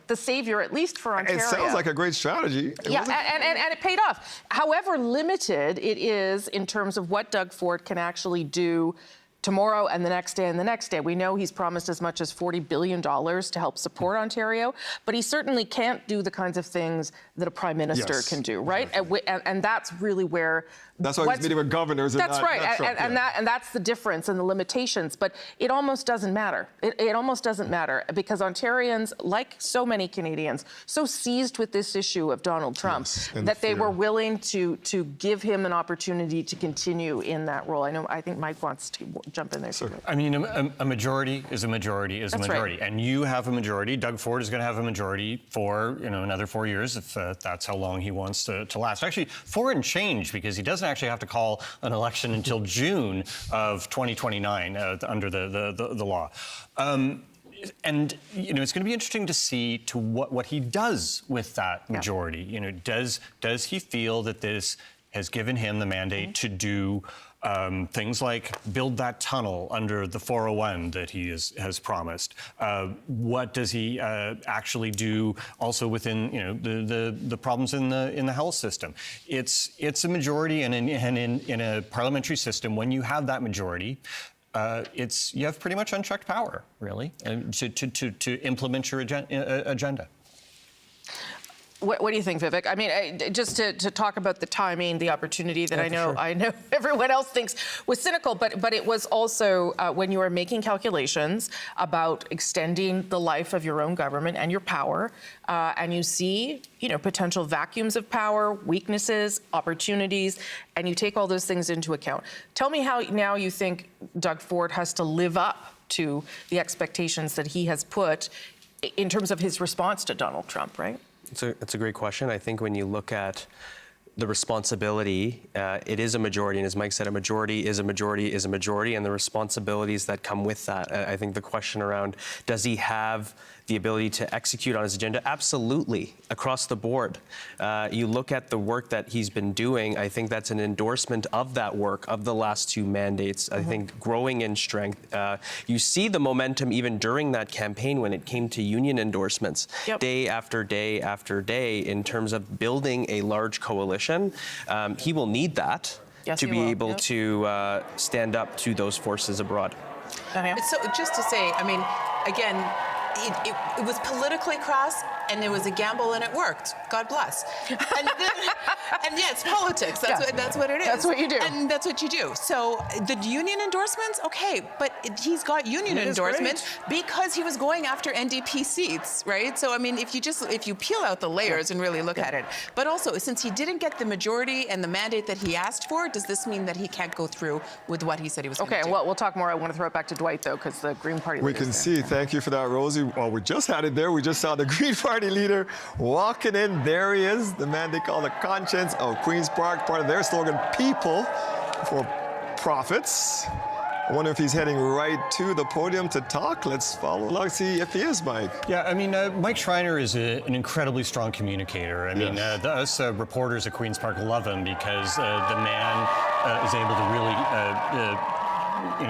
the savior, at least for Ontario. It sounds like a great strategy. Yeah, and it paid off. However limited it is in terms of what Doug Ford can actually do tomorrow and the next day and the next day. We know he's promised as much as $40 billion to help support Ontario, but he certainly can't do the kinds of things that a prime minister can do, right? Exactly. And that's really where... That's why he's meeting with governors. That's and right, not Trump, and that's the difference and the limitations. But it almost doesn't matter. It almost doesn't matter because Ontarians, like so many Canadians, so seized with this issue of Donald Trump that they were willing to give him an opportunity to continue in that role. I think Mike wants to jump in there. Sure. I mean, a majority is a majority is a majority, right. And you have a majority. Doug Ford is going to have a majority for another 4 years if that's how long he wants to last. Actually, 4 and change because he doesn't actually have to call an election until June of 2029 under the law. And it's going to be interesting to see to what he does with that majority. Does he feel that this has given him the mandate to do things like build that tunnel under the 401 that he has promised? What does he actually do also within the problems in the health system? It's a majority, and in a parliamentary system, when you have that majority, you have pretty much unchecked power, really, to implement your agenda. What do you think, Vivek? I mean, just to talk about the timing, the opportunity that I know everyone else thinks was cynical, but it was also when you are making calculations about extending the life of your own government and your power, and you see, potential vacuums of power, weaknesses, opportunities, and you take all those things into account. Tell me how now you think Doug Ford has to live up to the expectations that he has put in terms of his response to Donald Trump, right? It's a great question. I think when you look at the responsibility, it is a majority, and as Mike said, a majority is a majority is a majority, and the responsibilities that come with that. I think the question around, does he have the ability to execute on his agenda? Absolutely, across the board. You look at the work that he's been doing, I think that's an endorsement of that work, of the last 2 mandates, I think growing in strength. You see the momentum even during that campaign when it came to union endorsements, day after day after day, in terms of building a large coalition. He will need that to be able to stand up to those forces abroad. So just to say, I mean, again, it was politically crass, and it was a gamble, and it worked. God bless. And yeah, it's politics. That's what it is. That's what you do. And that's what you do. So the union endorsements, okay, but he's got union endorsements because he was going after NDP seats, right? So I mean, if you peel out the layers and really look at it, but also since he didn't get the majority and the mandate that he asked for, does this mean that he can't go through with what he said he was going to do? Okay, well, we'll talk more. I want to throw it back to Dwight, though, because the Green Party We can see. Thank you for that, Rosie. Well, we just had it there. We just saw the Green Party leader walking in. There he is, the man they call the conscience of Queen's Park, part of their slogan, People for Profits. I wonder if he's heading right to the podium to talk. Let's follow along, see if he is, Mike. Yeah, I mean, Mike Schreiner is an incredibly strong communicator. I mean, us reporters at Queen's Park love him because the man is able to really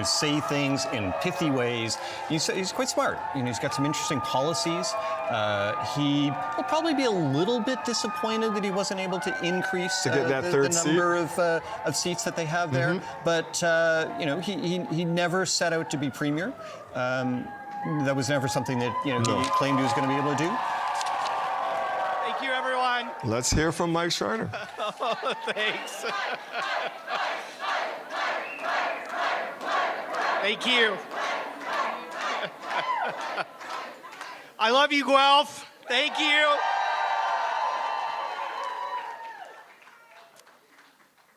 say things in pithy ways. He's quite smart. He's got some interesting policies. He will probably be a little bit disappointed that he wasn't able to increase to get that third the number of seats that they have there. But he never set out to be premier. That was never something that he claimed he was going to be able to do. Thank you, everyone. Let's hear from Mike Schreiner. Oh, thanks. Thank you. I love you, Guelph. Thank you.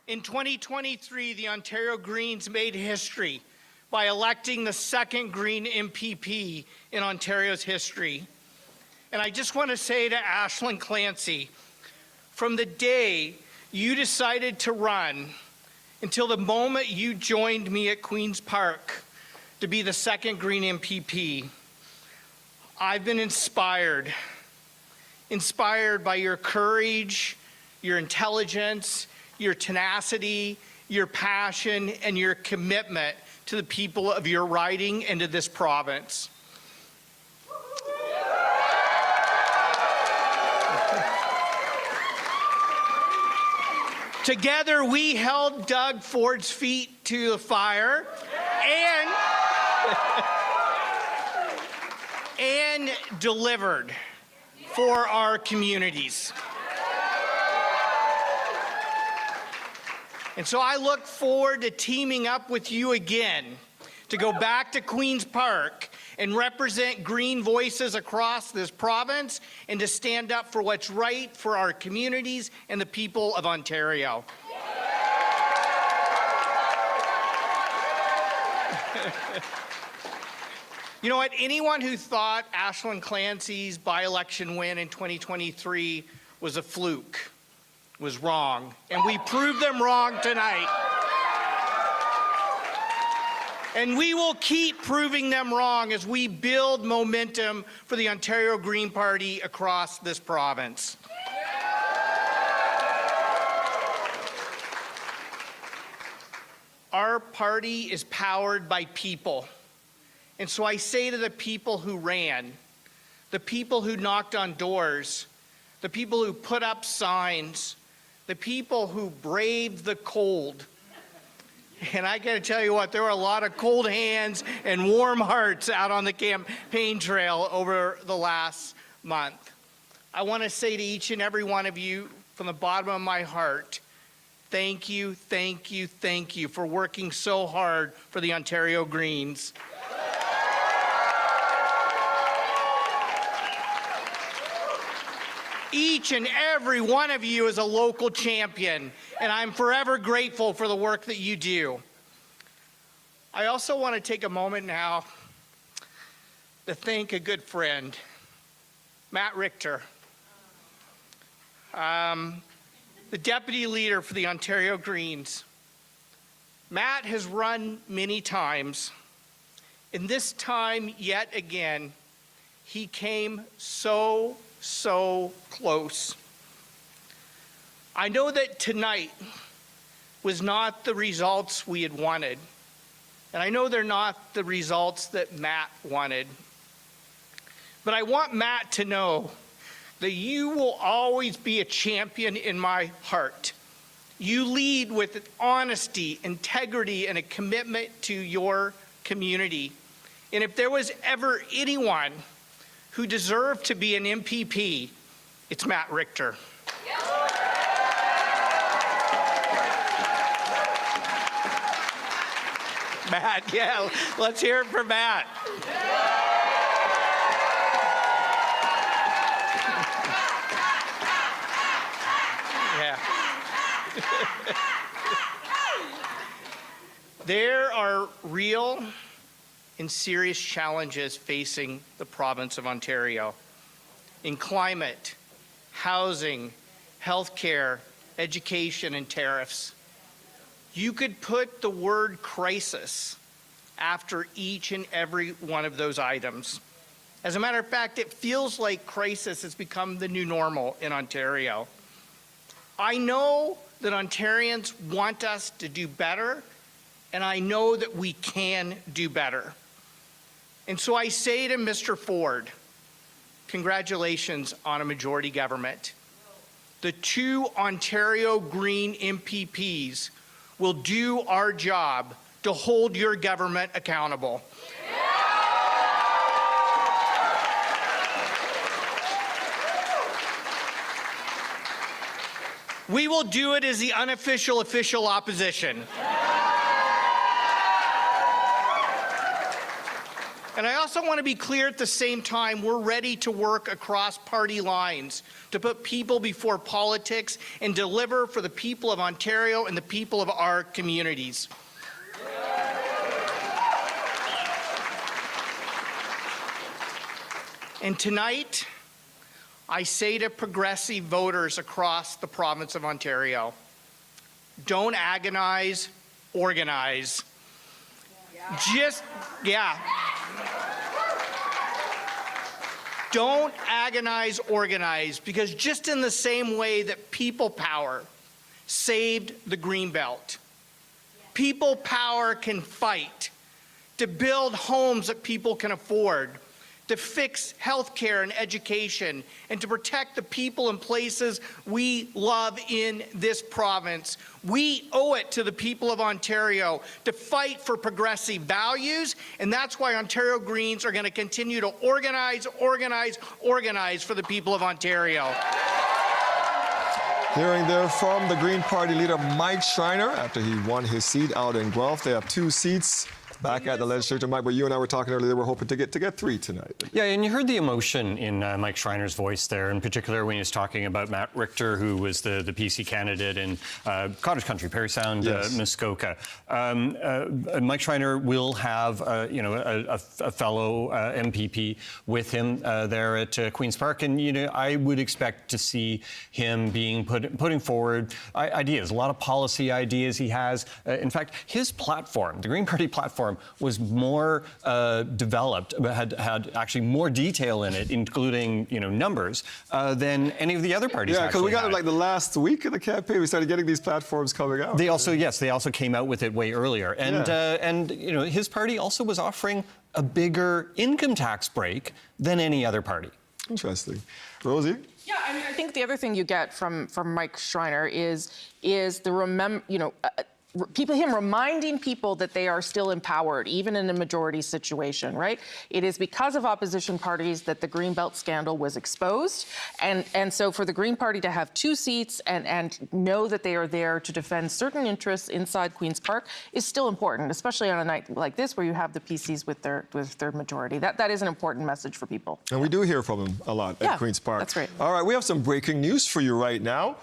In 2023, the Ontario Greens made history by electing the second Green MPP in Ontario's history. And I just want to say to Ashlyn Clancy, from the day you decided to run until the moment you joined me at Queen's Park to be the second Green MPP, I've been inspired by your courage, your intelligence, your tenacity, your passion, and your commitment to the people of your riding and to this province. Together, we held Doug Ford's feet to the fire and delivered for our communities. And so I look forward to teaming up with you again to go back to Queen's Park and represent Green voices across this province and to stand up for what's right for our communities and the people of Ontario. You know what? Anyone who thought Ashlyn Clancy's by-election win in 2023 was a fluke was wrong, and we proved them wrong tonight. And we will keep proving them wrong as we build momentum for the Ontario Green Party across this province. Our party is powered by people. And so I say to the people who ran, the people who knocked on doors, the people who put up signs, the people who braved the cold. And I got to tell you what, there were a lot of cold hands and warm hearts out on the campaign trail over the last month. I want to say to each and every one of you from the bottom of my heart, thank you, thank you, thank you for working so hard for the Ontario Greens. Each and every one of you is a local champion, and I'm forever grateful for the work that you do. I also want to take a moment now to thank a good friend, Matt Richter, the deputy leader for the Ontario Greens. Matt has run many times, and this time yet again, he came so close. I know that tonight was not the results we had wanted, and I know they're not the results that Matt wanted. But I want Matt to know that you will always be a champion in my heart. You lead with honesty, integrity, and a commitment to your community. And if there was ever anyone who deserve to be an MPP, it's Matt Richter. Matt, yeah, let's hear it for Matt. Yeah. There are real and serious challenges facing the province of Ontario in climate, housing, healthcare, education, and tariffs. You could put the word crisis after each and every one of those items. As a matter of fact, it feels like crisis has become the new normal in Ontario. I know that Ontarians want us to do better, and I know that we can do better. And so I say to Mr. Ford, congratulations on a majority government. The 2 Ontario Green MPPs will do our job to hold your government accountable. We will do it as the unofficial official opposition. And I also want to be clear at the same time, we're ready to work across party lines to put people before politics and deliver for the people of Ontario and the people of our communities. And tonight, I say to progressive voters across the province of Ontario, don't agonize, organize. Don't agonize, organize, because just in the same way that people power saved the Greenbelt, people power can fight to build homes that people can afford, to fix healthcare and education, and to protect the people and places we love in this province. We owe it to the people of Ontario to fight for progressive values, and that's why Ontario Greens are going to continue to organize, organize, organize for the people of Ontario. Hearing there from the Green Party leader Mike Schreiner after he won his seat out in Guelph. They have 2 seats back at the legislature. Mike, but you and I were talking earlier, we're hoping to get 3 tonight. Yeah, and you heard the emotion in Mike Schreiner's voice there, in particular when he was talking about Matt Richter, who was the PC candidate in Cottage Country, Parry Sound, Muskoka. Mike Schreiner will have, a fellow MPP with him there at Queen's Park, and I would expect to see him being putting forward ideas, a lot of policy ideas he has. In fact, his platform, the Green Party platform, was more developed, had actually more detail in it, including numbers, than any of the other parties. Yeah, because we got it like the last week of the campaign. We started getting these platforms coming out. They also came out with it way earlier, and his party also was offering a bigger income tax break than any other party. Interesting, Rosie. Yeah, I mean, I think the other thing you get from Mike Schreiner is the him reminding people that they are still empowered, even in a majority situation, right? It is because of opposition parties that the Greenbelt scandal was exposed. And so for the Green Party to have 2 seats and know that they are there to defend certain interests inside Queen's Park is still important, especially on a night like this where you have the PCs with their majority. That is an important message for people. And we do hear from him a lot at Queen's Park. That's right. All right, we have some breaking news for you right now.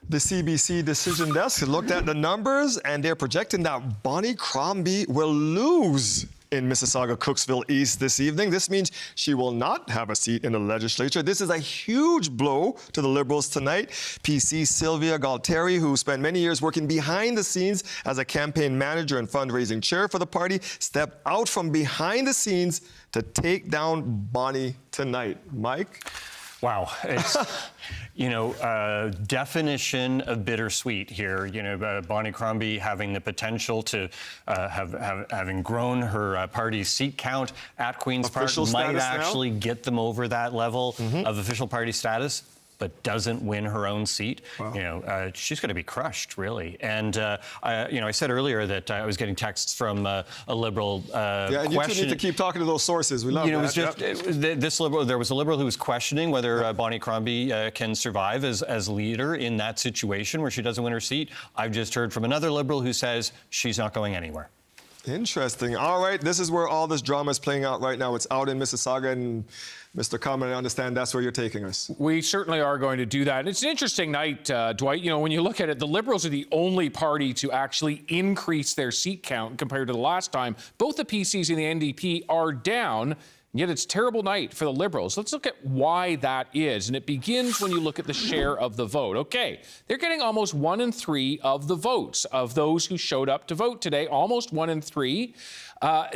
The CBC decision desk looked at the numbers, and they're projecting that Bonnie Crombie will lose in Mississauga Cooksville East this evening. This means she will not have a seat in the legislature. This is a huge blow to the Liberals tonight. PC Sylvia Galtieri, who spent many years working behind the scenes as a campaign manager and fundraising chair for the party, stepped out from behind the scenes to take down Bonnie tonight. Mike? Wow, it's, definition of bittersweet here. Bonnie Crombie having the potential to having grown her party's seat count at Queen's Park might actually get them over that level of official party status. but doesn't win her own seat, she's going to be crushed, really. And I said earlier that I was getting texts from a Liberal and you two need to keep talking to those sources. We love that. This Liberal. There was a Liberal who was questioning whether Bonnie Crombie can survive as leader in that situation where she doesn't win her seat. I've just heard from another Liberal who says she's not going anywhere. Interesting. All right, this is where all this drama is playing out right now. It's out in Mississauga, and Mr. Common, I understand that's where you're taking us. We certainly are going to do that. It's an interesting night, Dwight. When you look at it, the Liberals are the only party to actually increase their seat count compared to the last time. Both the PCs and the NDP are down. Yet it's a terrible night for the Liberals. Let's look at why that is. And it begins when you look at the share of the vote. Okay, they're getting almost 1 in 3 of the votes of those who showed up to vote today. Almost 1 in 3.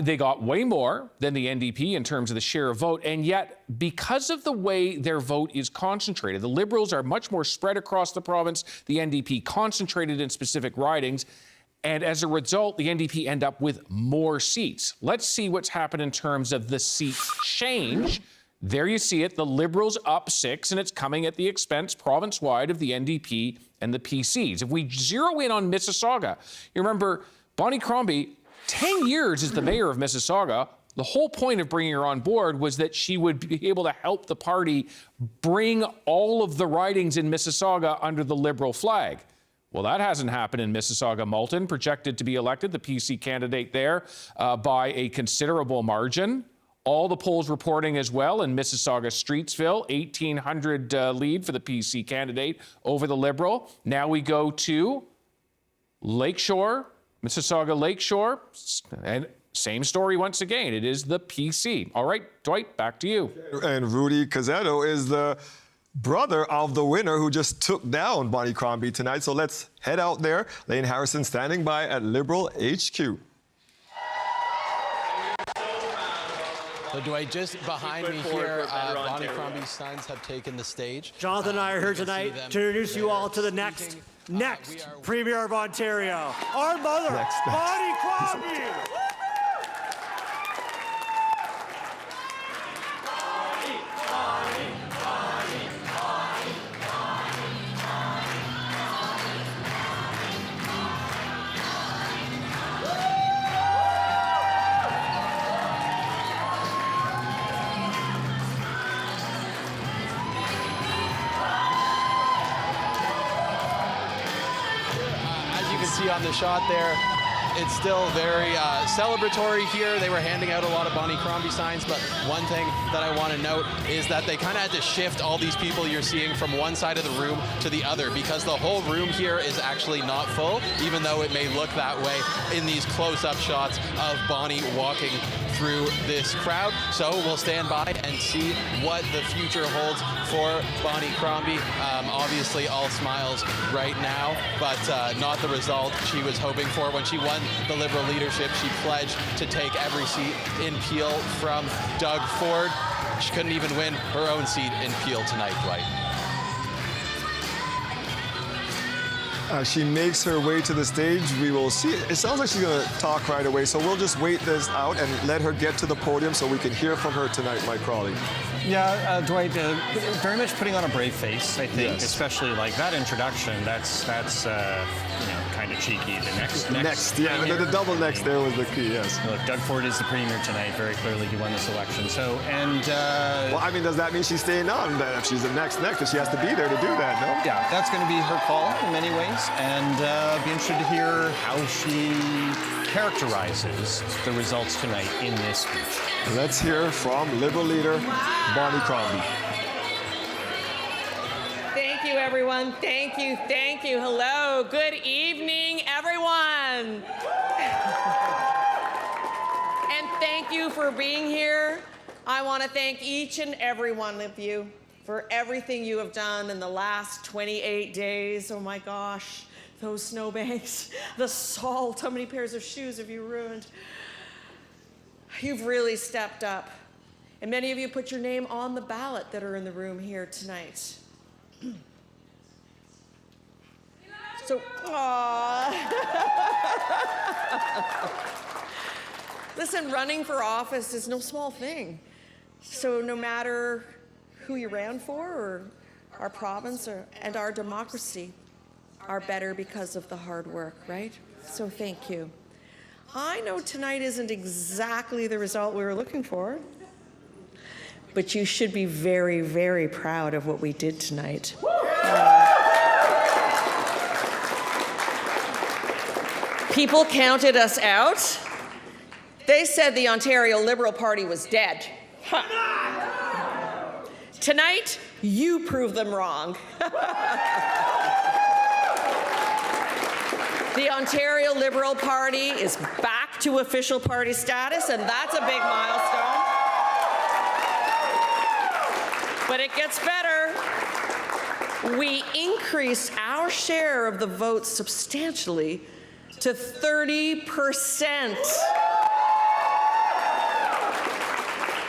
They got way more than the NDP in terms of the share of vote. And yet, because of the way their vote is concentrated, the Liberals are much more spread across the province, the NDP concentrated in specific ridings. And as a result, the NDP end up with more seats. Let's see what's happened in terms of the seat change. There you see it, the Liberals up 6, and it's coming at the expense province-wide of the NDP and the PCs. If we zero in on Mississauga, you remember Bonnie Crombie, 10 years as the mayor of Mississauga. The whole point of bringing her on board was that she would be able to help the party bring all of the ridings in Mississauga under the Liberal flag. Well, that hasn't happened in Mississauga. Moulton, projected to be elected, the PC candidate there, by a considerable margin. All the polls reporting as well in Mississauga Streetsville, 1,800 lead for the PC candidate over the Liberal. Now we go to Lakeshore, Mississauga Lakeshore, and same story once again. It is the PC. All right, Dwight, back to you. And Rudy Cazzetto is the brother of the winner who just took down Bonnie Crombie tonight. So let's head out there. Lane Harrison standing by at Liberal HQ. So Dwight, just behind me here, Bonnie Crombie's sons have taken the stage. Jonathan and I are here tonight to introduce you all to the next Premier of Ontario, our mother, Bonnie Crombie. On the shot there, it's still very celebratory here. They were handing out a lot of Bonnie Crombie signs, but one thing that I want to note is that they kind of had to shift all these people you're seeing from one side of the room to the other, because the whole room here is actually not full, even though it may look that way in these close-up shots of Bonnie walking through this crowd. So we'll stand by and see what the future holds for Bonnie Crombie. Obviously all smiles right now, but not the result she was hoping for. When she won the Liberal leadership, she pledged to take every seat in Peel from Doug Ford. She couldn't even win her own seat in Peel tonight, Dwight. She makes her way to the stage. We will see. It sounds like she's going to talk right away, so we'll just wait this out and let her get to the podium so we can hear from her tonight, Mike Crawley. Yeah, Dwight, very much putting on a brave face, I think, especially like that introduction. That's kind of cheeky. The next, yeah, the double next there was the key. Yes. Look, Doug Ford is the premier tonight. Very clearly, he won this election. So, well, I mean, does that mean she's staying on? If she's the next, she has to be there to do that, no? Yeah, that's going to be her call in many ways, and be interested to hear how she characterizes the results tonight in this speech. Let's hear from Liberal leader Bonnie Crombie. Thank you, everyone. Thank you. Thank you. Hello. Good evening, everyone. And thank you for being here. I want to thank each and every one of you for everything you have done in the last 28 days. Oh, my gosh. Those snowbanks, the salt, how many pairs of shoes have you ruined? You've really stepped up. And many of you put your name on the ballot that are in the room here tonight. So, listen, running for office is no small thing. So no matter who you ran for or our province and our democracy are better because of the hard work, right? So thank you. I know tonight isn't exactly the result we were looking for, but you should be very, very proud of what we did tonight. People counted us out. They said the Ontario Liberal Party was dead. Huh. Tonight, you prove them wrong. The Ontario Liberal Party is back to official party status, and that's a big milestone. But it gets better. We increased our share of the votes substantially to 30%.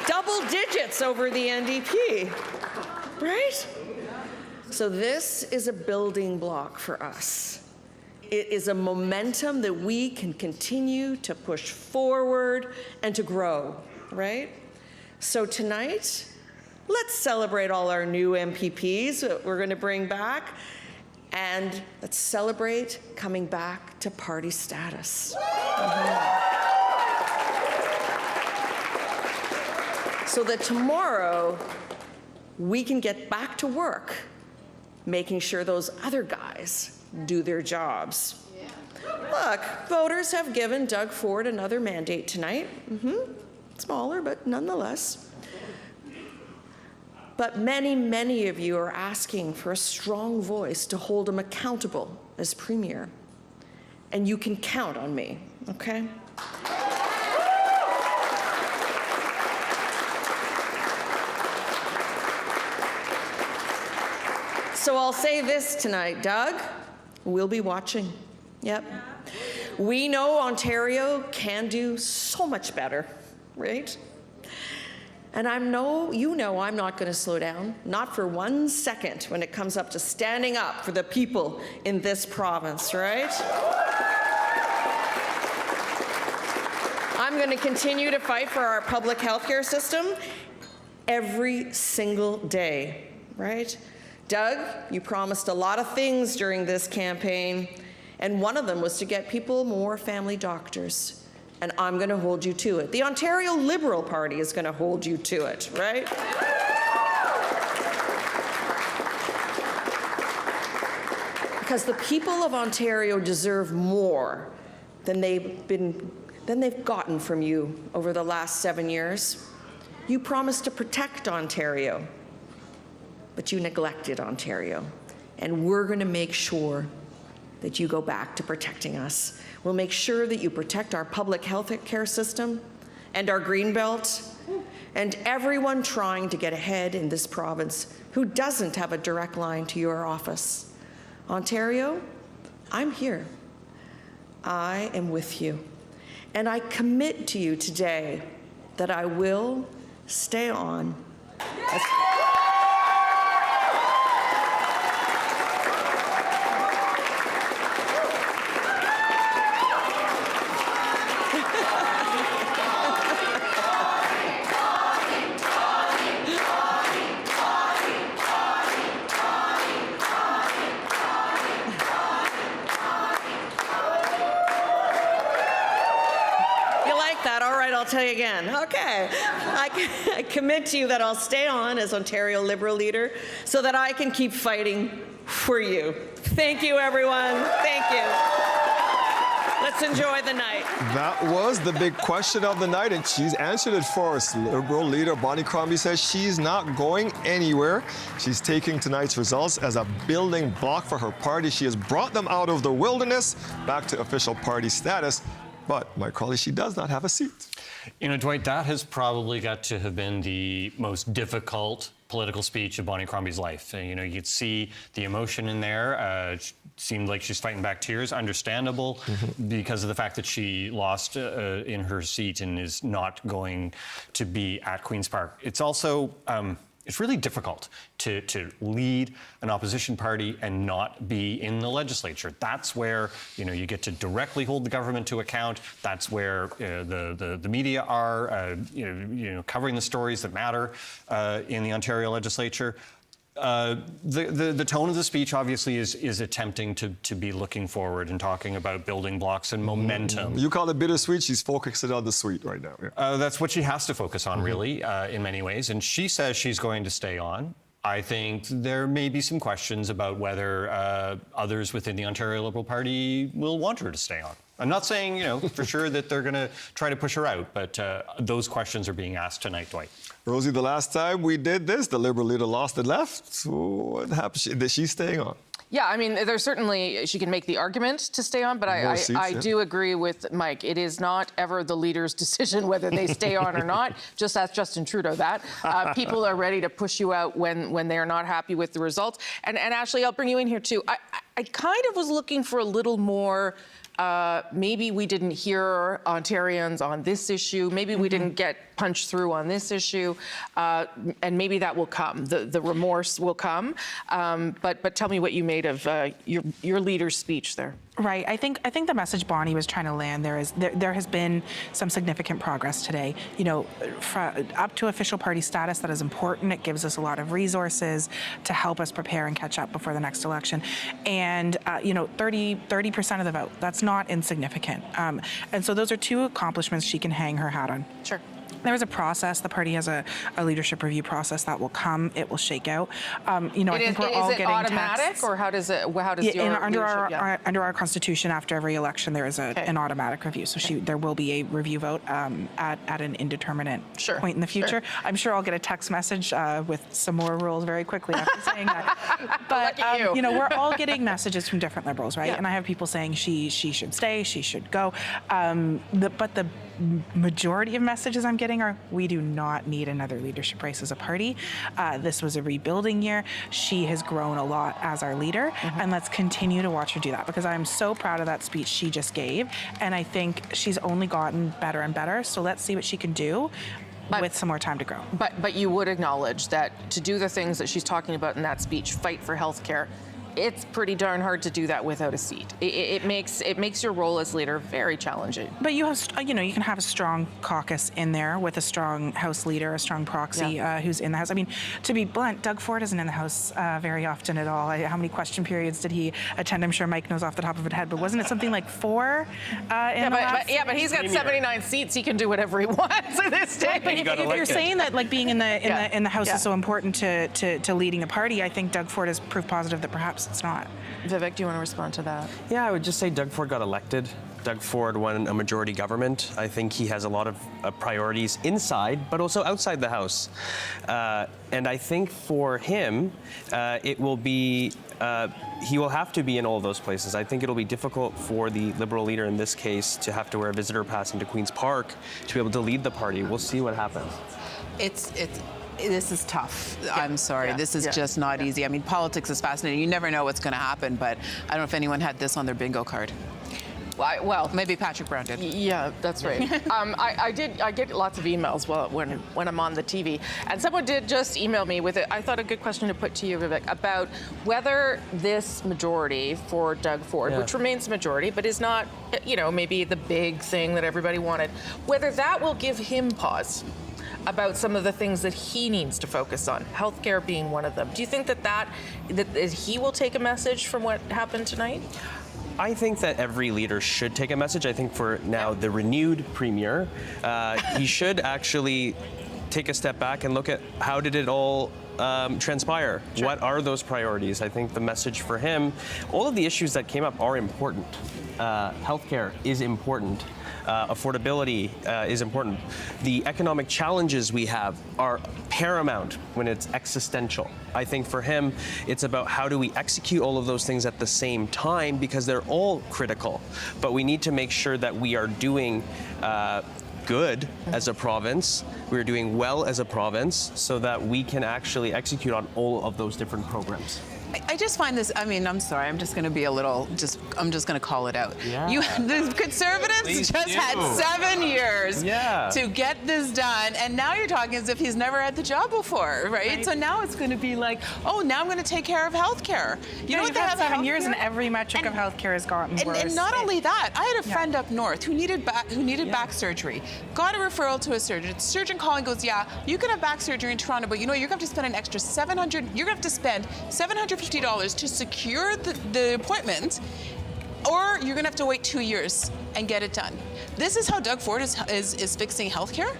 Double digits over the NDP, right? So this is a building block for us. It is a momentum that we can continue to push forward and to grow, right? So tonight, let's celebrate all our new MPPs that we're going to bring back, and let's celebrate coming back to party status. So that tomorrow, we can get back to work, making sure those other guys do their jobs. Look, voters have given Doug Ford another mandate tonight. Smaller, but nonetheless. But many, many of you are asking for a strong voice to hold him accountable as Premier. And you can count on me, okay? So I'll say this tonight, Doug, we'll be watching. Yep. We know Ontario can do so much better, right? And you know I'm not going to slow down, not for 1 second when it comes up to standing up for the people in this province, right? I'm going to continue to fight for our public health care system every single day, right? Doug, you promised a lot of things during this campaign, and one of them was to get people more family doctors. And I'm going to hold you to it. The Ontario Liberal Party is going to hold you to it, right? Because the people of Ontario deserve more than they've gotten from you over the last 7 years. You promised to protect Ontario, but you neglected Ontario. And we're going to make sure that you go back to protecting us. We'll make sure that you protect our public health care system and our Greenbelt and everyone trying to get ahead in this province who doesn't have a direct line to your office. Ontario, I'm here. I am with you. And I commit to you today that I will stay on. I'll tell you again. Okay. I commit to you that I'll stay on as Ontario Liberal leader so that I can keep fighting for you. Thank you, everyone. Thank you. Let's enjoy the night. That was the big question of the night, and she's answered it for us. Liberal leader Bonnie Crombie says she's not going anywhere. She's taking tonight's results as a building block for her party. She has brought them out of the wilderness back to official party status. But, Mike Crawley, she does not have a seat. You know, Dwight, that has probably got to have been the most difficult political speech of Bonnie Crombie's life. You know, you could see the emotion in there. It seemed like she's fighting back tears. Understandable because of the fact that she lost in her seat and is not going to be at Queen's Park. It's also... it's really difficult to lead an opposition party and not be in the legislature. That's where, you know, you get to directly hold the government to account. That's where the media are, covering the stories that matter in the Ontario legislature. The tone of the speech obviously is attempting to be looking forward and talking about building blocks and momentum. You call it bittersweet. She's focusing on the sweet right now. Yeah. That's what she has to focus on, really, in many ways. And she says she's going to stay on. I think there may be some questions about whether others within the Ontario Liberal Party will want her to stay on. I'm not saying, for sure that they're going to try to push her out, but those questions are being asked tonight, Dwight. Rosie, the last time we did this, the Liberal leader lost and left. So what happened? Is she staying on? Yeah, I mean, there's certainly, she can make the argument to stay on, but I do agree with Mike. It is not ever the leader's decision whether they stay on or not. Just ask Justin Trudeau that. People are ready to push you out when they're not happy with the results. And Ashley, I'll bring you in here too. I kind of was looking for a little more. Maybe we didn't hear Ontarians on this issue. Maybe we didn't get punched through on this issue. And maybe that will come. The remorse will come. But tell me what you made of your leader's speech there. Right. I think the message Bonnie was trying to land there has been some significant progress today. Up to official party status, that is important. It gives us a lot of resources to help us prepare and catch up before the next election. And 30% of the vote. That's not insignificant. And so those are two accomplishments she can hang her hat on. Sure. There is a process. The party has a leadership review process that will come. It will shake out. I think we're all getting automatic, texts. Or how does under our constitution, after every election, there is an automatic review. So there will be a review vote at an indeterminate point in the future. Sure. I'm sure I'll get a text message with some more rules very quickly after saying that. But we're all getting messages from different Liberals, right? Yeah. And I have people saying she should stay, she should go. But the majority of messages I'm getting are, we do not need another leadership race as a party. This was a rebuilding year. She has grown a lot as our leader, and let's continue to watch her do that, because I'm so proud of that speech she just gave, and I think she's only gotten better and better. So let's see what she can do with some more time to grow. But you would acknowledge that to do the things that she's talking about in that speech, fight for healthcare, it's pretty darn hard to do that without a seat. It makes your role as leader very challenging. But you have, you can have a strong caucus in there with a strong House leader, a strong proxy who's in the House. I mean, to be blunt, Doug Ford isn't in the House very often at all. How many question periods did he attend? I'm sure Mike knows off the top of his head, but wasn't it something like 4? But he's got 79 seats. He can do whatever he wants at this stage. But if you're saying that being in the House is so important to leading a party, I think Doug Ford has proved positive that perhaps it's not. Vivek, do you want to respond to that? Yeah, I would just say Doug Ford got elected. Doug Ford won a majority government. I think he has a lot of priorities inside, but also outside the House. And I think for him, it will be, he will have to be in all of those places. I think it'll be difficult for the Liberal leader in this case to have to wear a visitor pass into Queen's Park to be able to lead the party. We'll see what happens. This is tough. I'm sorry. This is just not easy. I mean, politics is fascinating. You never know what's going to happen, but I don't know if anyone had this on their bingo card. Well, maybe Patrick Brown did. Yeah, that's right. I get lots of emails when I'm on the TV, and someone did just email me with I thought a good question to put to you, Vivek, about whether this majority for Doug Ford, which remains majority, but is not, maybe the big thing that everybody wanted, whether that will give him pause about some of the things that he needs to focus on, healthcare being one of them. Do you think that he will take a message from what happened tonight? I think that every leader should take a message. I think for now, the renewed premier, he should actually take a step back and look at how did it all transpire? Sure. What are those priorities? I think the message for him, all of the issues that came up are important. Healthcare is important. Affordability is important. The economic challenges we have are paramount when it's existential. I think for him, it's about how do we execute all of those things at the same time, because they're all critical. But we need to make sure that we are doing good as a province, we're doing well as a province, so that we can actually execute on all of those different programs. I just find this, I mean, I'm sorry, I'm just going to be a little, I'm just going to call it out. Yeah. The Conservatives had 7 years to get this done, and now you're talking as if he's never had the job before, right? So now it's going to be like, oh, now I'm going to take care of health care. You know what they have 7 years, and every metric of healthcare has gotten worse. And not only that, I had a friend up north who needed back surgery, got a referral to a surgeon. The surgeon called and goes, yeah, you can have back surgery in Toronto, but you know, you're going to have to spend an extra $750 to secure the appointment, or you're going to have to wait 2 years and get it done. This is how Doug Ford is fixing healthcare?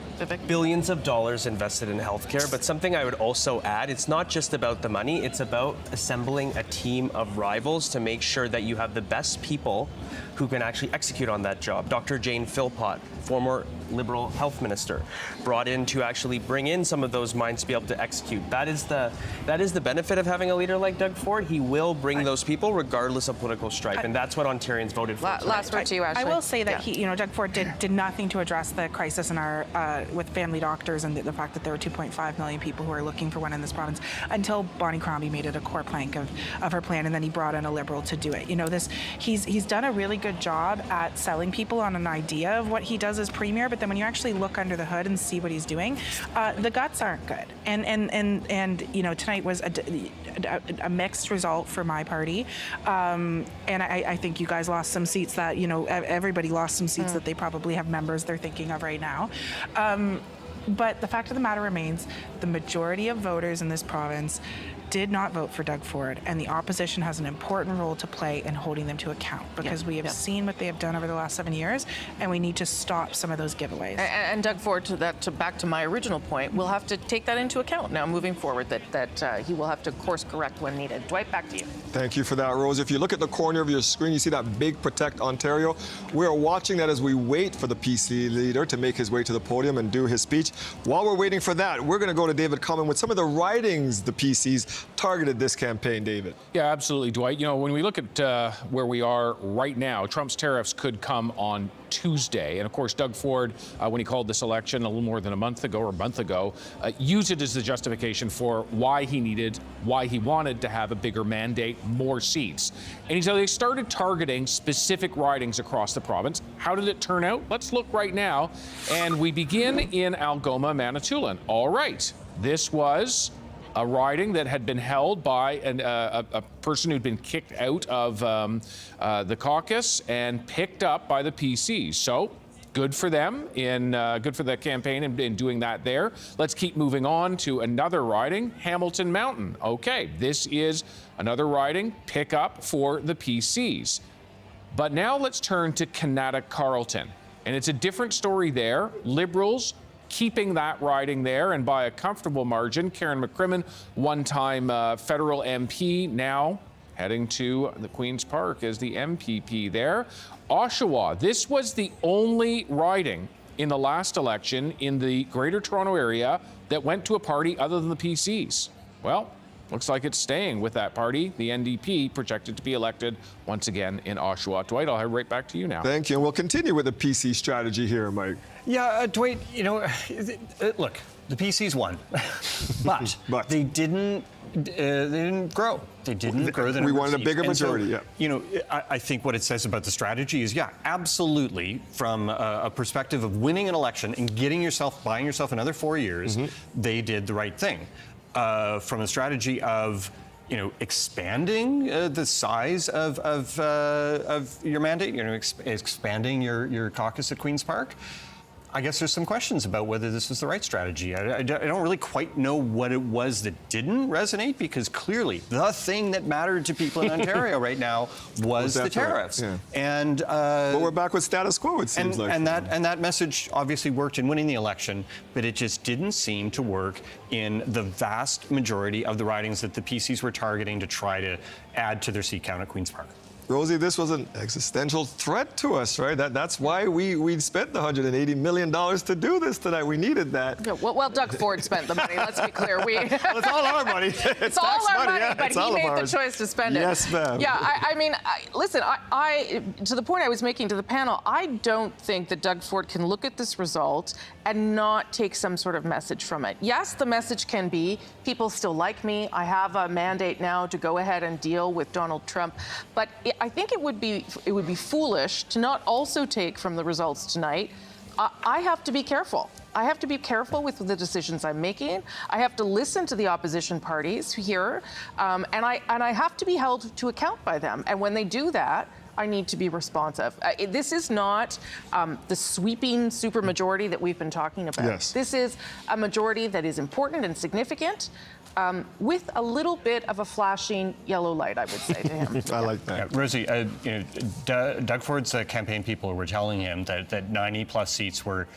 Billions of dollars invested in healthcare, but something I would also add, it's not just about the money, it's about assembling a team of rivals to make sure that you have the best people who can actually execute on that job. Dr. Jane Philpott, former Liberal health minister, brought in to actually bring in some of those minds to be able to execute. That is the benefit of having a leader like Doug Ford. He will bring those people regardless of political stripe, and that's what Ontarians voted for. Last word to you, Ashley. I will say that Doug Ford did nothing to address the crisis in our with family doctors and the fact that there were 2.5 million people who are looking for one in this province until Bonnie Crombie made it a core plank of her plan, and then he brought in a Liberal to do it. You know, he's done a really good job at selling people on an idea of what he does as premier, but then when you actually look under the hood and see what he's doing, the guts aren't good. And you know, tonight was a mixed result for my party, and I think you guys lost some seats that, you know, everybody lost some seats that they probably have members they're thinking of right now. But the fact of the matter remains, the majority of voters in this province did not vote for Doug Ford, and the opposition has an important role to play in holding them to account, because we have seen what they have done over the last 7 years, and we need to stop some of those giveaways. And Doug Ford, back to my original point, will have to take that into account now moving forward, that he will have to course correct when needed. Dwight, back to you. Thank you for that, Rose. If you look at the corner of your screen, you see that big Protect Ontario. We're watching that as we wait for the PC leader to make his way to the podium and do his speech. While we're waiting for that, we're going to go to David Cumming with some of the ridings the PCs targeted this campaign, David. Yeah, absolutely, Dwight. You know, when we look at where we are right now, Trump's tariffs could come on Tuesday. And of course, Doug Ford, when he called this election a little more than a month ago, used it as the justification for why he wanted to have a bigger mandate, more seats. And they started targeting specific ridings across the province. How did it turn out? Let's look right now. And we begin in Algoma, Manitoulin. All right, this was a riding that had been held by a person who'd been kicked out of the caucus and picked up by the PCs. So good for them, good for the campaign in doing that there. Let's keep moving on to another riding, Hamilton Mountain. Okay, this is another riding pick up for the PCs. But now let's turn to Kanata-Carleton. And it's a different story there. Liberals keeping that riding there, and by a comfortable margin. Karen McCrimmon, one-time federal MP, now heading to the Queen's Park as the MPP there. Oshawa, this was the only riding in the last election in the Greater Toronto Area that went to a party other than the PCs. Well, looks like it's staying with that party. The NDP projected to be elected once again in Oshawa. Dwight, I'll head right back to you now. Thank you. And we'll continue with the PC strategy here, Mike. Yeah, Dwight, you know, look, the PCs won, but they didn't grow. They didn't grow the number We wanted of a bigger seats. majority, So, you know, I think what it says about the strategy is, yeah, absolutely, from a perspective of winning an election and buying yourself another 4 years, they did the right thing. From a strategy of, you know, expanding the size of your mandate, you know, expanding your caucus at Queen's Park, I guess there's some questions about whether this was the right strategy. I don't really quite know what it was that didn't resonate, because clearly the thing that mattered to people in Ontario right now was the tariffs. Right? Yeah. And but we're back with status quo, it seems like. And that message obviously worked in winning the election, but it just didn't seem to work in the vast majority of the ridings that the PCs were targeting to try to add to their seat count at Queen's Park. Rosie, this was an existential threat to us, right? That's why we spent the $180 million to do this tonight. We needed that. Yeah, well, Doug Ford spent the money. Let's be clear. Well, it's all our money. It's all our money, yeah, but he made the choice to spend it. Yes, ma'am. Yeah, I mean, listen, I to the point I was making to the panel, I don't think that Doug Ford can look at this result and not take some sort of message from it. Yes, the message can be, people still like me. I have a mandate now to go ahead and deal with Donald Trump. But I think it would be foolish to not also take from the results tonight. I have to be careful. I have to be careful with the decisions I'm making. I have to listen to the opposition parties here, and I have to be held to account by them. And when they do that, I need to be responsive. This is not the sweeping supermajority that we've been talking about. Yes. This is a majority that is important and significant, with a little bit of a flashing yellow light, I would say to him. I like that. Yeah, Rosie, Doug Ford's campaign people were telling him that 90+ seats were,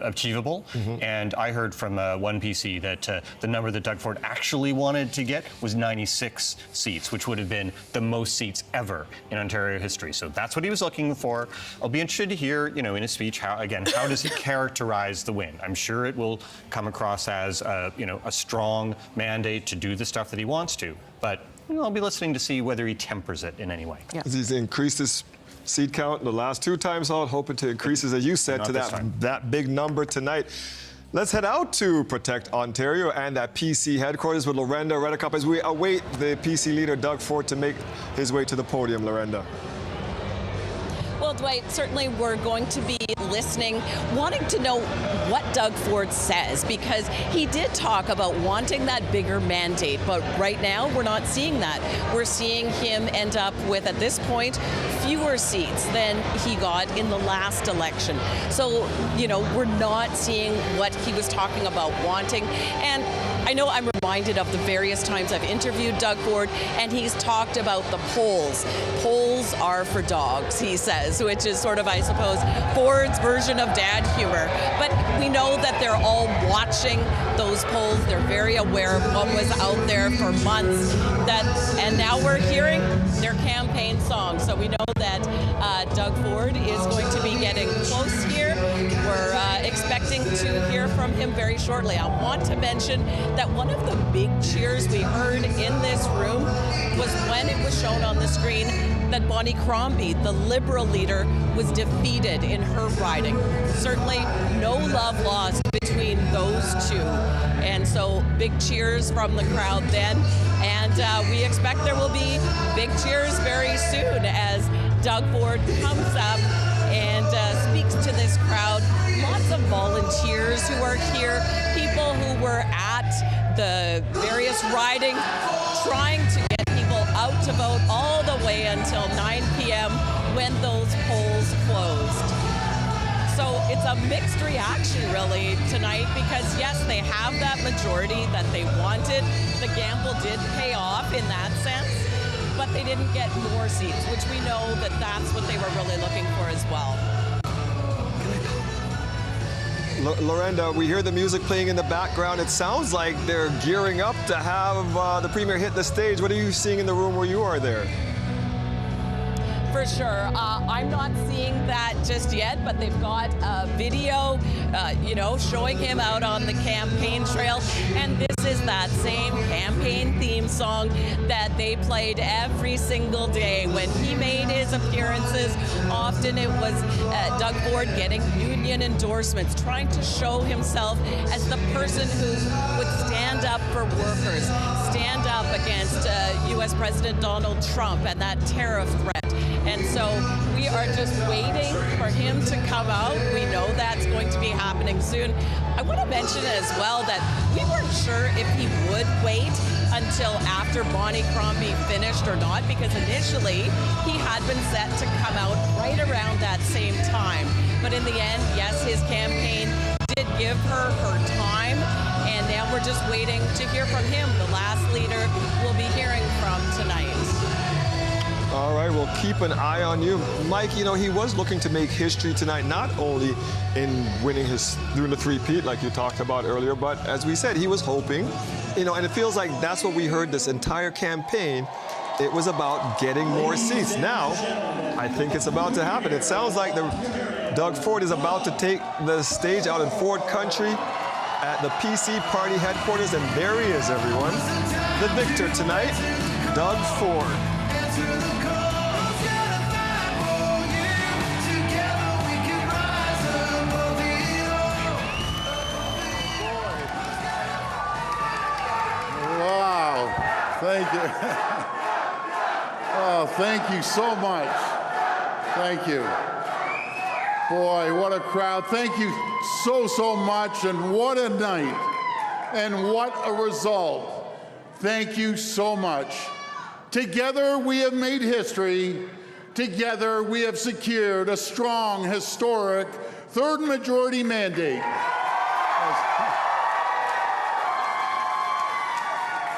achievable. And I heard from one PC that the number that Doug Ford actually wanted to get was 96 seats, which would have been the most seats ever in Ontario history. So that's what he was looking for. I'll be interested to hear, in his speech, how does he characterize the win? I'm sure it will come across as, a strong mandate to do the stuff that he wants to. But I'll be listening to see whether he tempers it in any way. Yeah. He's increased his seat count the last 2 times out, hoping to increase, as you said, to that big number tonight. Let's head out to Protect Ontario and that PC headquarters with Lorenda Reddecup as we await the PC leader, Doug Ford, to make his way to the podium. Lorenda. Well, Dwight, certainly we're going to be listening, wanting to know what Doug Ford says, because he did talk about wanting that bigger mandate, but right now we're not seeing that. We're seeing him end up with, at this point, fewer seats than he got in the last election. So, we're not seeing what he was talking about wanting. And I know I'm reminded of the various times I've interviewed Doug Ford, and he's talked about the polls. Polls are for dogs, he says, which is sort of, I suppose, Ford's version of dad humor. But we know that they're all watching those polls. They're very aware of what was out there for months. And now we're hearing their campaign song. So we know that Doug Ford is going to be getting close here. We're expecting to hear from him very shortly. I want to mention that one of the big cheers we heard in this room was when it was shown on the screen that Bonnie Crombie, the Liberal leader, was defeated in her riding. Certainly no love lost between those two. And so big cheers from the crowd then. And we expect there will be big cheers very soon as Doug Ford comes up and speaks to this crowd. Lots of volunteers who are here, people who were at the various ridings trying to get people out to vote all the way until 9 p.m. when those polls closed. So it's a mixed reaction really tonight because yes, they have that majority that they wanted. The gamble did pay off in that sense, but they didn't get more seats, which we know that that's what they were really looking for as well. Lorenda, we hear the music playing in the background. It sounds like they're gearing up to have the Premier hit the stage. What are you seeing in the room where you are there? For sure. I'm not seeing that just yet, but they've got a video, showing him out on the campaign trail. And this is that same campaign theme song that they played every single day when he made his appearances. Often it was Doug Ford getting union endorsements, trying to show himself as the person who would stand up for workers, stand up against U.S. President Donald Trump and that tariff threat. And so we are just waiting for him to come out. We know that's going to be happening soon. I want to mention as well that we weren't sure if he would wait until after Bonnie Crombie finished or not, because initially he had been set to come out right around that same time. But in the end, yes, his campaign did give her time, and now we're just waiting to hear from him, the last leader we'll be hearing from tonight. All right, we'll keep an eye on you. Mike, he was looking to make history tonight, not only in doing the three-peat like you talked about earlier, but as we said, he was hoping, and it feels like that's what we heard this entire campaign, it was about getting more seats. Now, I think it's about to happen. It sounds like Doug Ford is about to take the stage out in Ford Country at the PC party headquarters, and there he is, everyone. The victor tonight, Doug Ford. Wow, thank you. Oh, thank you so much. Thank you. Boy, what a crowd. Thank you so much, and what a night, and what a result. Thank you so much. Together we have made history. Together we have secured a strong, historic third majority mandate.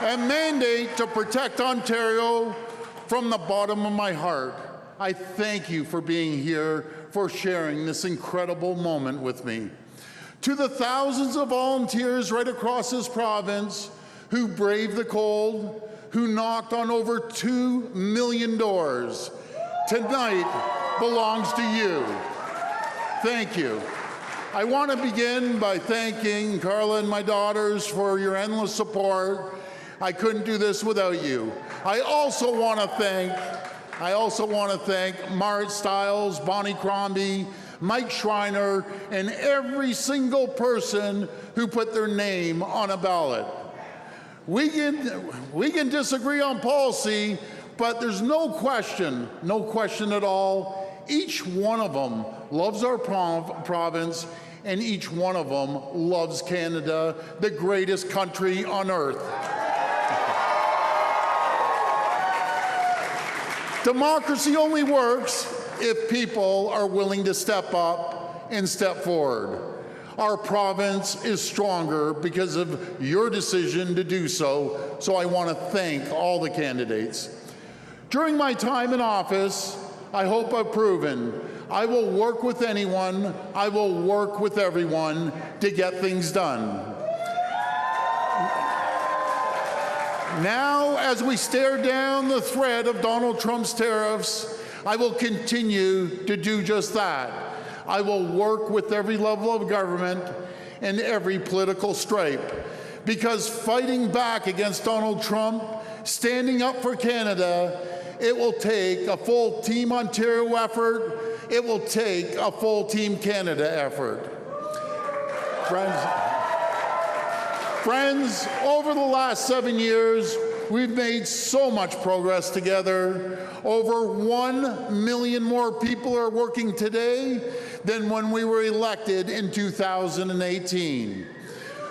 A mandate to protect Ontario from the bottom of my heart. I thank you for being here, for sharing this incredible moment with me. To the thousands of volunteers right across this province who braved the cold, who knocked on over 2 million doors, tonight belongs to you. Thank you. I want to begin by thanking Carla and my daughters for your endless support. I couldn't do this without you. I also want to thank Marit Stiles, Bonnie Crombie, Mike Schreiner, and every single person who put their name on a ballot. We can disagree on policy, but there's no question at all. Each one of them loves our province, and each one of them loves Canada, the greatest country on earth. Democracy only works if people are willing to step up and step forward. Our province is stronger because of your decision to do so, so I want to thank all the candidates. During my time in office, I hope I've proven I will work with anyone, I will work with everyone to get things done. Now, as we stare down the threat of Donald Trump's tariffs, I will continue to do just that. I will work with every level of government and every political stripe, because fighting back against Donald Trump, standing up for Canada, it will take a full Team Ontario effort. It will take a full Team Canada effort. Friends, over the last 7 years, we've made so much progress together. Over 1 million more people are working today than when we were elected in 2018.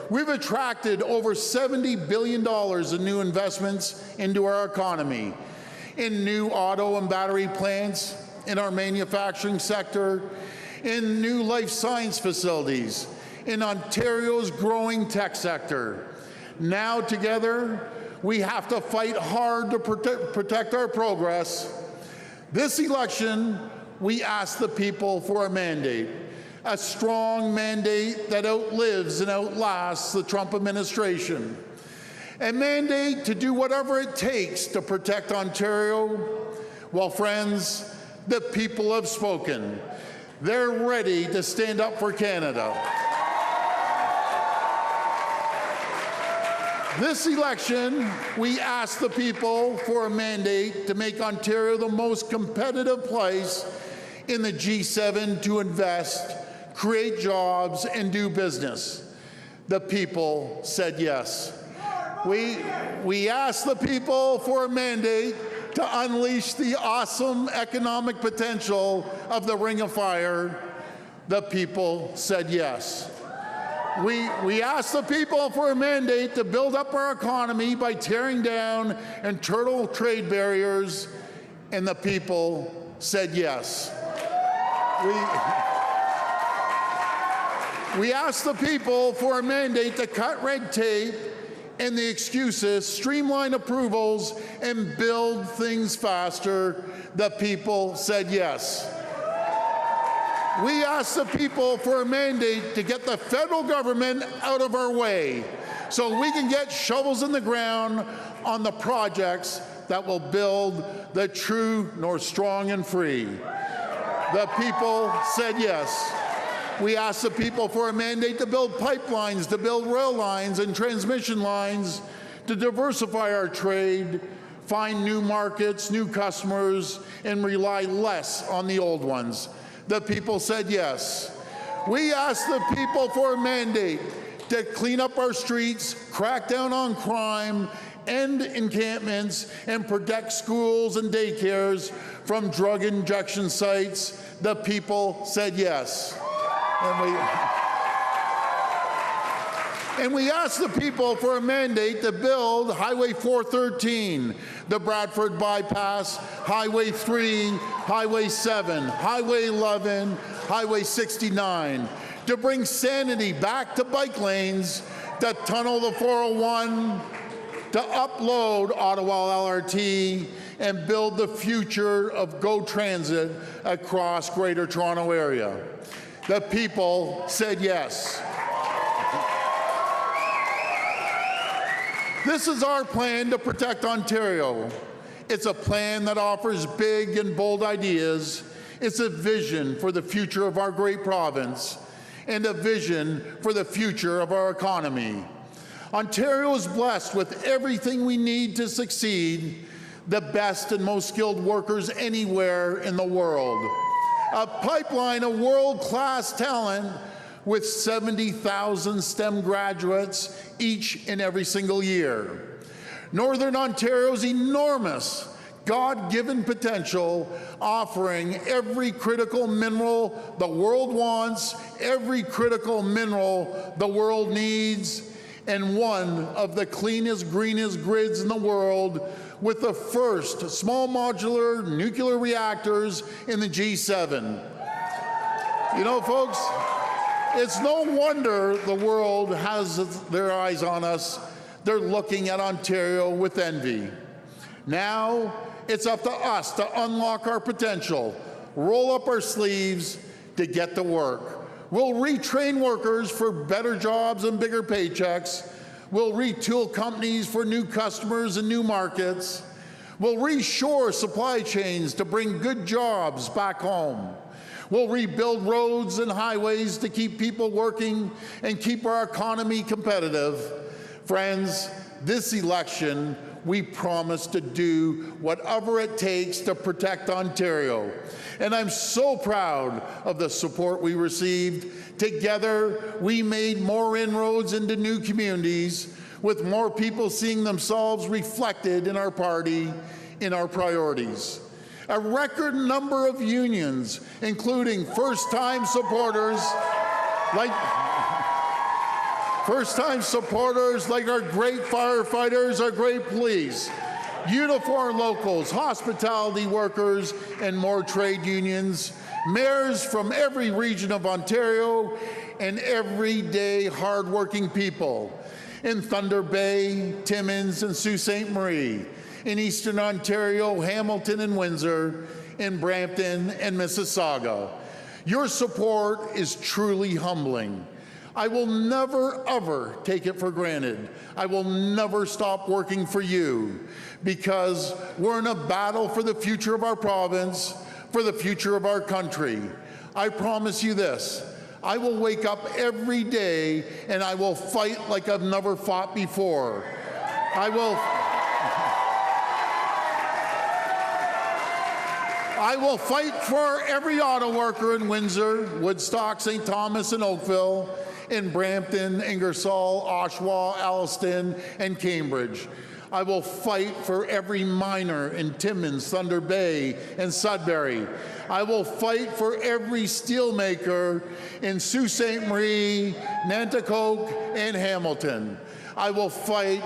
We've attracted over $70 billion in new investments into our economy, in new auto and battery plants, in our manufacturing sector, in new life science facilities, in Ontario's growing tech sector. Now together, we have to fight hard to protect our progress. This election, we ask the people for a mandate, a strong mandate that outlives and outlasts the Trump administration, a mandate to do whatever it takes to protect Ontario. Well, friends, the people have spoken. They're ready to stand up for Canada. This election, we ask the people for a mandate to make Ontario the most competitive place in the G7 to invest, create jobs, and do business. The people said yes. We asked the people for a mandate to unleash the awesome economic potential of the Ring of Fire. The people said yes. We asked the people for a mandate to build up our economy by tearing down internal trade barriers, and the people said yes. We asked the people for a mandate to cut red tape and the excuses, streamline approvals, and build things faster. The people said yes. We asked the people for a mandate to get the federal government out of our way so we can get shovels in the ground on the projects that will build the true North Strong and free. The people said yes. We asked the people for a mandate to build pipelines, to build rail lines and transmission lines, to diversify our trade, find new markets, new customers, and rely less on the old ones. The people said yes. We asked the people for a mandate to clean up our streets, crack down on crime, end encampments, and protect schools and daycares from drug injection sites. The people said yes. And we asked the people for a mandate to build Highway 413, the Bradford Bypass, Highway 3, Highway 7, Highway 11, Highway 69, to bring sanity back to bike lanes, to tunnel the 401, to upload Ottawa LRT, and build the future of GO Transit across Greater Toronto Area. The people said yes. This is our plan to protect Ontario. It's a plan that offers big and bold ideas. It's a vision for the future of our great province and a vision for the future of our economy. Ontario is blessed with everything we need to succeed, the best and most skilled workers anywhere in the world. A pipeline of world-class talent with 70,000 STEM graduates each and every single year. Northern Ontario's enormous God-given potential, offering every critical mineral the world wants, every critical mineral the world needs, and one of the cleanest, greenest grids in the world, with the first small modular nuclear reactors in the G7. You know, folks, it's no wonder the world has their eyes on us. They're looking at Ontario with envy. Now, it's up to us to unlock our potential, roll up our sleeves to get to work. We'll retrain workers for better jobs and bigger paychecks. We'll retool companies for new customers and new markets. We'll reshore supply chains to bring good jobs back home. We'll rebuild roads and highways to keep people working and keep our economy competitive. Friends, this election, we promise to do whatever it takes to protect Ontario. And I'm so proud of the support we received. Together, we made more inroads into new communities, with more people seeing themselves reflected in our party, in our priorities. A record number of unions, including first-time supporters like our great firefighters, our great police, uniformed locals, hospitality workers, and more trade unions, mayors from every region of Ontario, and everyday hardworking people in Thunder Bay, Timmins, and Sault Ste. Marie, in Eastern Ontario, Hamilton and Windsor, in Brampton and Mississauga. Your support is truly humbling. I will never, ever take it for granted. I will never stop working for you, because we're in a battle for the future of our province, for the future of our country. I promise you this: I will wake up every day and I will fight like I've never fought before. I will fight for every auto worker in Windsor, Woodstock, St. Thomas, and Oakville, in Brampton, Ingersoll, Oshawa, Alliston, and Cambridge. I will fight for every miner in Timmins, Thunder Bay, and Sudbury. I will fight for every steelmaker in Sault Ste. Marie, Nanticoke, and Hamilton. I will fight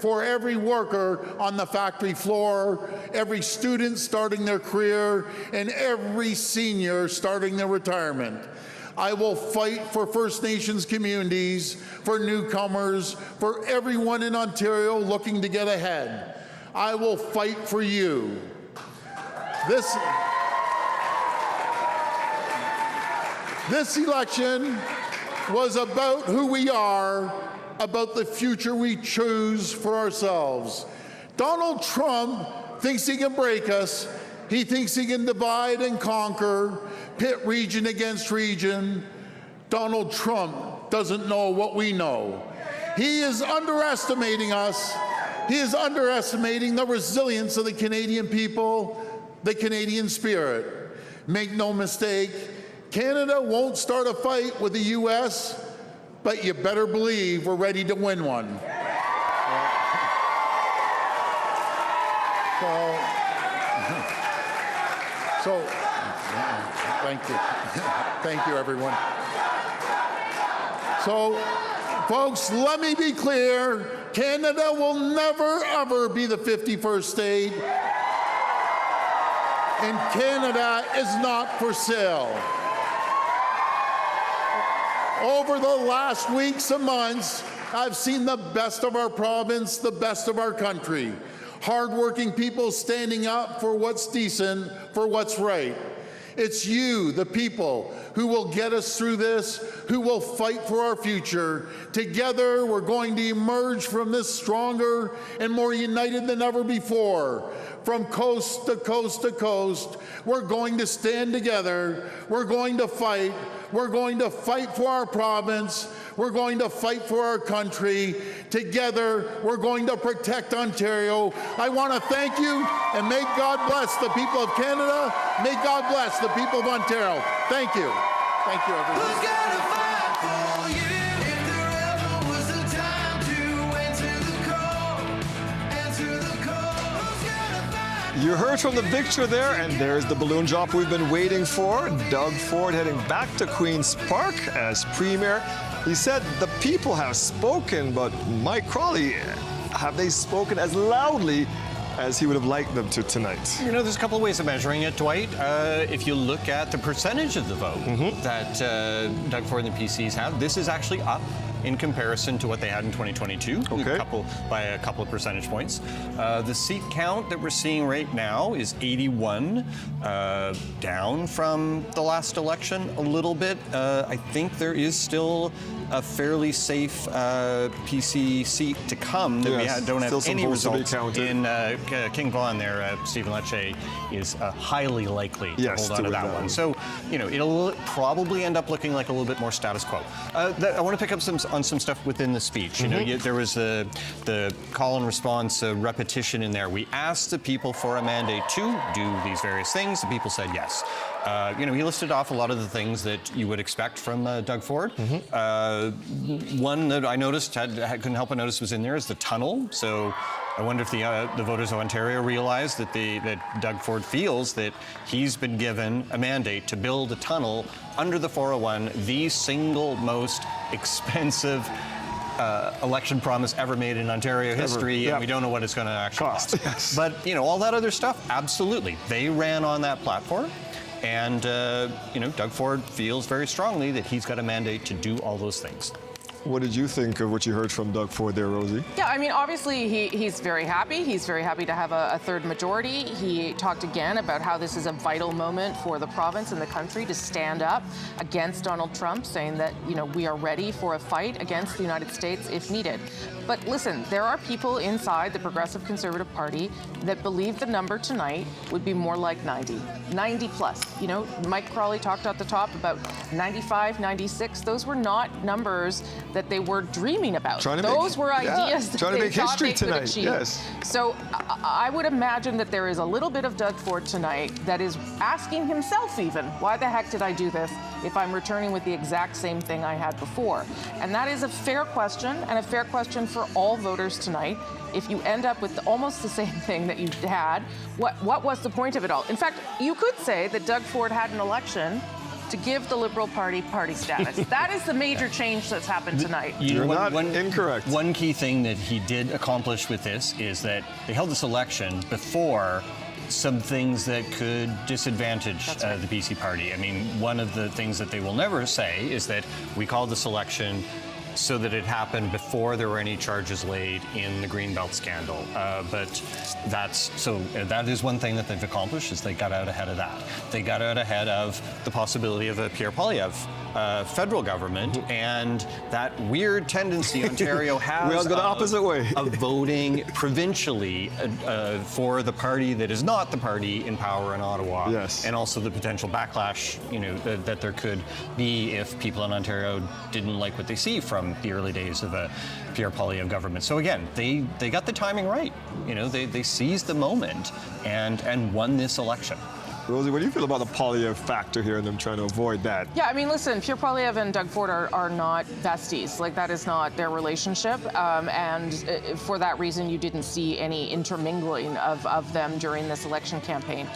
for every worker on the factory floor, every student starting their career, and every senior starting their retirement. I will fight for First Nations communities, for newcomers, for everyone in Ontario looking to get ahead. I will fight for you. This election was about who we are, about the future we choose for ourselves. Donald Trump thinks he can break us. He thinks he can divide and conquer, pit region against region. Donald Trump doesn't know what we know. He is underestimating us. He is underestimating the resilience of the Canadian people, the Canadian spirit. Make no mistake, Canada won't start a fight with the U.S., but you better believe we're ready to win one. So, thank you. Thank you, everyone. So, folks, let me be clear. Canada will never, ever be the 51st state. And Canada is not for sale. Over the last weeks and months, I've seen the best of our province, the best of our country. Hardworking people standing up for what's decent, for what's right. It's you, the people, who will get us through this, who will fight for our future. Together, we're going to emerge from this stronger and more united than ever before. From coast to coast to coast, we're going to stand together. We're going to fight. We're going to fight for our province. We're going to fight for our country. Together, we're going to protect Ontario. I want to thank you, and may God bless the people of Canada. May God bless the people of Ontario. Thank you. Thank you, everyone. Who's gonna fight for you if there ever was a time to answer the call? Answer the call. Who's gonna fight? You heard from the victor there, and there's the balloon drop we've been waiting for. Doug Ford heading back to Queen's Park as Premier. He said the people have spoken, but Mike Crawley, have they spoken as loudly as he would have liked them to tonight? You know, there's a couple of ways of measuring it, Dwight. If you look at the percentage of the vote that Doug Ford and the PCs have, this is actually up in comparison to what they had in 2022, by a couple of percentage points. The seat count that we're seeing right now is 81, down from the last election a little bit. I think there is still a fairly safe PC seat to come that we don't have any results in. King Vaughan there, Stephen Lecce, is highly likely to hold on to that one. So, you know, it'll probably end up looking like a little bit more status quo. I want to pick up on some stuff within the speech. You know, there was the call and response repetition in there. We asked the people for a mandate to do these various things. The people said yes. You know, he listed off a lot of the things that you would expect from Doug Ford. One that I noticed, couldn't help but notice was in there is the tunnel. So I wonder if the voters of Ontario realize that Doug Ford feels that he's been given a mandate to build a tunnel under the 401, the single most expensive election promise ever made in Ontario history, and we don't know what it's going to actually cost. But, you know, all that other stuff, absolutely. They ran on that platform. And, you know, Doug Ford feels very strongly that he's got a mandate to do all those things. What did you think of what you heard from Doug Ford there, Rosie? Yeah, I mean, obviously he's very happy. He's very happy to have a third majority. He talked again about how this is a vital moment for the province and the country to stand up against Donald Trump, saying that, you know, we are ready for a fight against the United States if needed. But listen, there are people inside the Progressive Conservative Party that believe the number tonight would be more like 90 plus. You know, Mike Crawley talked at the top about 95, 96. Those were not numbers that they were dreaming about. Those were ideas that they thought they could achieve. Yes. So I would imagine that there is a little bit of Doug Ford tonight that is asking himself even, why the heck did I do this if I'm returning with the exact same thing I had before? And that is a fair question, and a fair question for all voters tonight. If you end up with almost the same thing that you had, what was the point of it all? In fact, you could say that Doug Ford had an election to give the Liberal Party party status. That is the major change that's happened tonight. You're not incorrect. One key thing that he did accomplish with this is that they held this election before some things that could disadvantage the PC party. I mean, one of the things that they will never say is that we called this election so that it happened before there were any charges laid in the Greenbelt scandal. But that is one thing that they've accomplished, is they got out ahead of that. They got out ahead of the possibility of a Pierre Poilievre federal government and that weird tendency Ontario has we all go the opposite way. of voting provincially for the party that is not the party in power in Ottawa. Yes. And also the potential backlash, that there could be if people in Ontario didn't like what they see from the early days of a Pierre Poilievre government. So again, they got the timing right. They seized the moment and won this election. Rosie, what do you feel about the Poilievre factor here and them trying to avoid that? Yeah, I mean, listen, Pierre Poilievre and Doug Ford are not besties. Like, that is not their relationship. And for that reason, you didn't see any intermingling of them during this election campaign.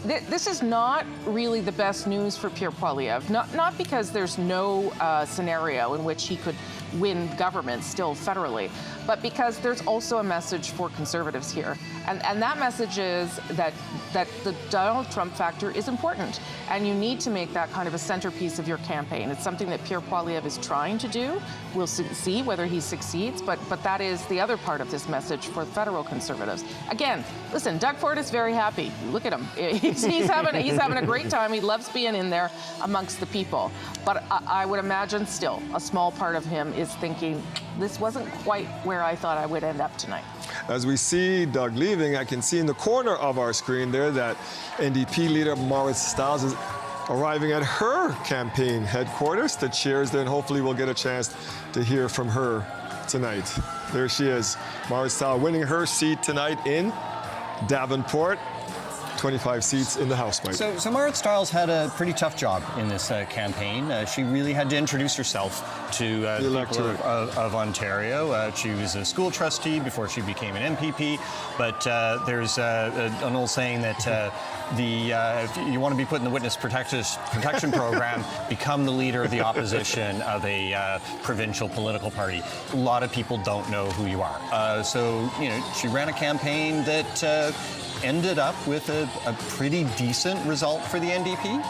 This is not really the best news for Pierre Poilievre, not because there's no scenario in which he could win government still federally, but because there's also a message for Conservatives here. And that message is that the Donald Trump factor is important, and you need to make that kind of a centerpiece of your campaign. It's something that Pierre Poilievre is trying to do. We'll see whether he succeeds, but that is the other part of this message for federal Conservatives. Again, listen, Doug Ford is very happy. Look at him. He's having a great time. He loves being in there amongst the people. But I would imagine still a small part of him is thinking, this wasn't quite where I thought I would end up tonight. As we see Doug leaving, I can see in the corner of our screen there that NDP leader Marit Stiles is arriving at her campaign headquarters. The chairs there, and hopefully we'll get a chance to hear from her tonight. There she is, Marit Stiles winning her seat tonight in Davenport. 25 seats in the House, Mike. So Marit Stiles had a pretty tough job in this campaign. She really had to introduce herself to the electorate of Ontario. She was a school trustee before she became an MPP, but there's an old saying that if you want to be put in the witness protection program, become the leader of the opposition of a provincial political party. A lot of people don't know who you are. So she ran a campaign that ended up with a pretty decent result for the NDP.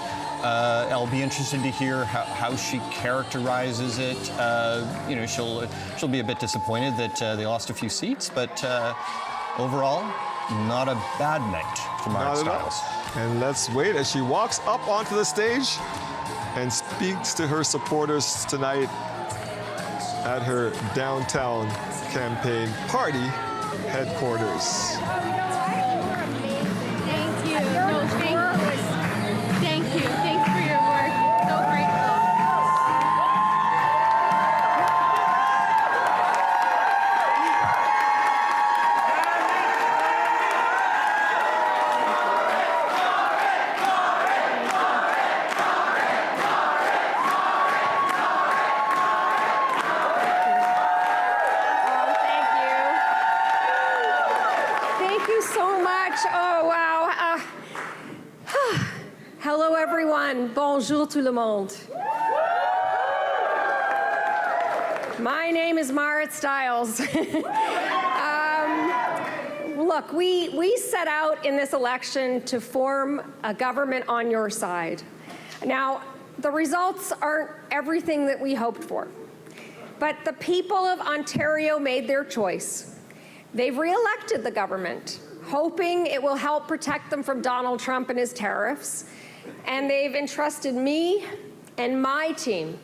I'll be interested to hear how she characterizes it. She'll be a bit disappointed that they lost a few seats, but overall, not a bad night for Marit Stiles. And let's wait as she walks up onto the stage and speaks to her supporters tonight at her downtown campaign party headquarters. Bonjour tout le monde. My name is Marit Stiles. Look, we set out in this election to form a government on your side. Now, the results aren't everything that we hoped for, but the people of Ontario made their choice. They've re-elected the government, hoping it will help protect them from Donald Trump and his tariffs. And they've entrusted me and my team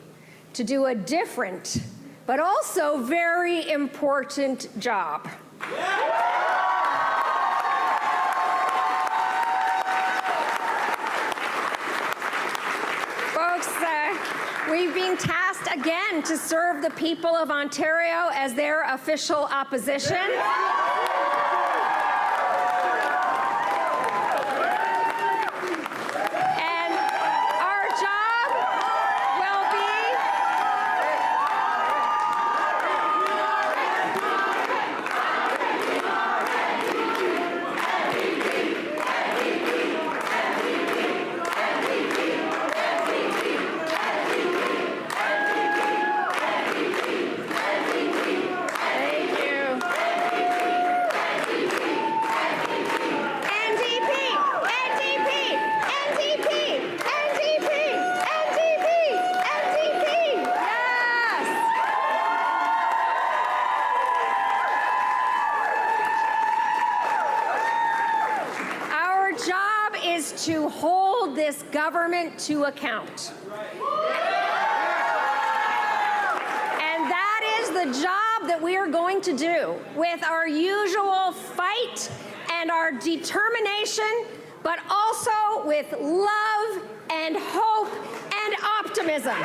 to do a different, but also very important job. Folks, we've been tasked again to serve the people of Ontario as their official opposition. To hold this government to account. the job that we are going to do with our usual fight and our determination, but also with love and hope and optimism.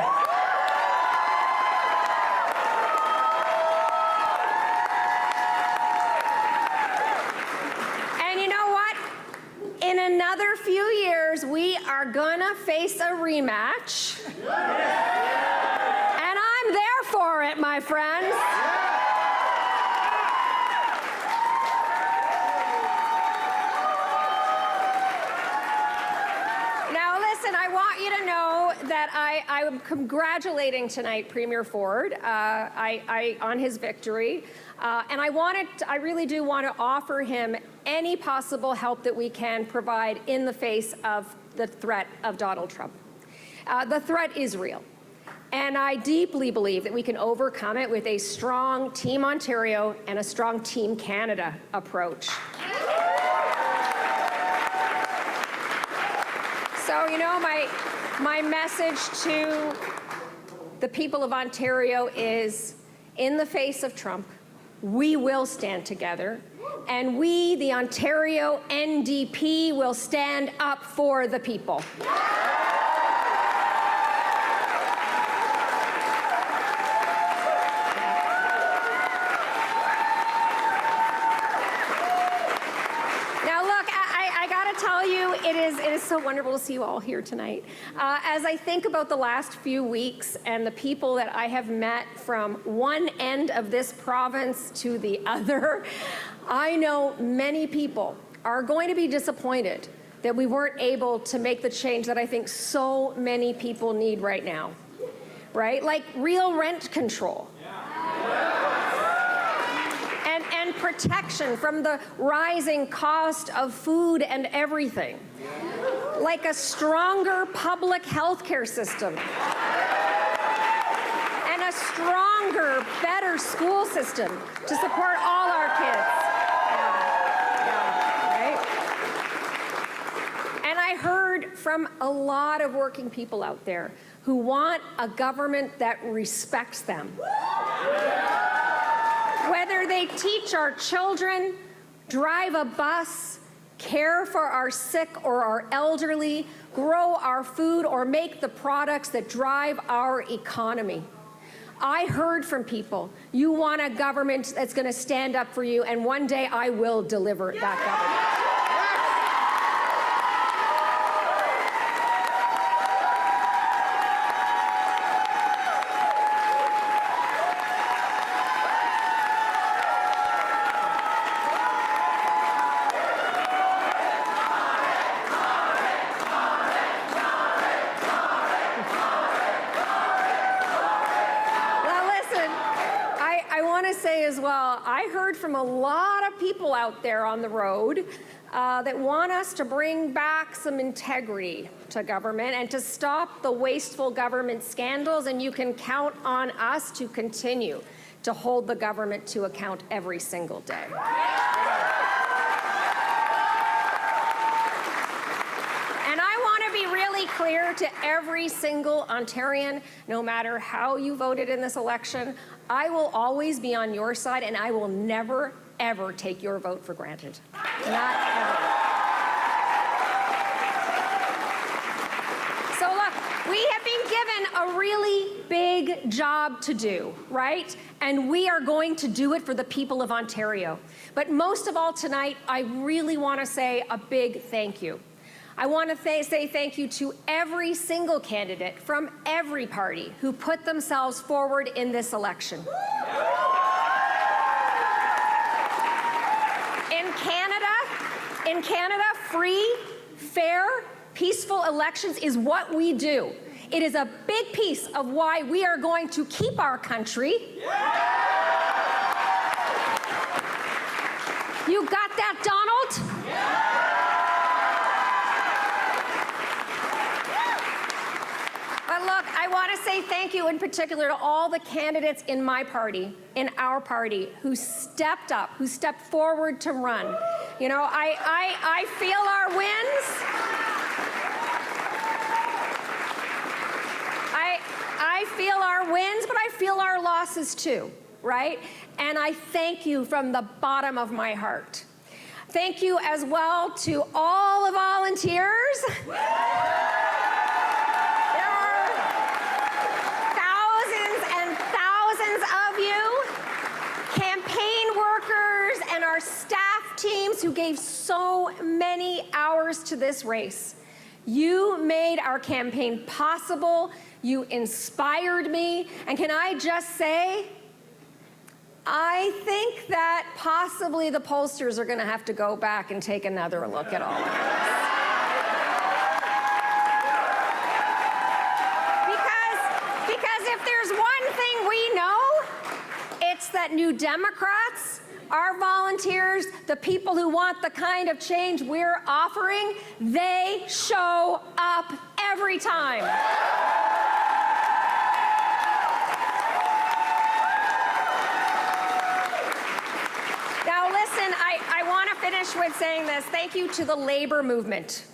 And you know what? In another few years, we are gonna face a rematch. And I'm there for it, my friends. Now, listen, I want you to know that I am congratulating tonight Premier Ford on his victory. And I really do want to offer him any possible help that we can provide in the face of the threat of Donald Trump. The threat is real. And I deeply believe that we can overcome it with a strong Team Ontario and a strong Team Canada approach. So, you know, my message to the people of Ontario is, in the face of Trump, we will stand together, and we, the Ontario NDP, will stand up for the people. It is so wonderful to see you all here tonight. As I think about the last few weeks and the people that I have met from one end of this province to the other, I know many people are going to be disappointed that we weren't able to make the change that I think so many people need right now, right? Like real rent control. And protection from the rising cost of food and everything. Like a stronger public health care system. And a stronger, better school system to support all our kids. Right? And I heard from a lot of working people out there who want a government that respects them. Whether they teach our children, drive a bus, care for our sick or our elderly, grow our food, or make the products that drive our economy. I heard from people, you want a government that's going to stand up for you, and one day I will deliver that government. I heard from a lot of people out there on the road that want us to bring back some integrity to government and to stop the wasteful government scandals, and you can count on us to continue to hold the government to account every single day. And I want to be really clear to every single Ontarian, no matter how you voted in this election, I will always be on your side, and I will never, ever take your vote for granted. Not ever. So look, we have been given a really big job to do, right? And we are going to do it for the people of Ontario. But most of all tonight, I really want to say a big thank you. I want to say thank you to every single candidate from every party who put themselves forward in this election. In Canada, free, fair, peaceful elections is what we do. It is a big piece of why we are going to keep our country. You got that, Donald? But look, I want to say thank you in particular to all the candidates in my party, in our party, who stepped up, who stepped forward to run. You know, I feel our wins. I feel our wins, but I feel our losses too. right? And I thank you from the bottom of my heart. Thank you as well to all the volunteers. There are thousands and thousands of you, campaign workers and our staff teams who gave so many hours to this race. You made our campaign possible. You inspired me. And can I just say, I think that possibly the pollsters are going to have to go back and take another look at all of this. Because if there's one thing we know, it's that New Democrats, our volunteers, the people who want the kind of change we're offering, they show up every time. Now listen, I want to finish with saying this. Thank you to the labor movement.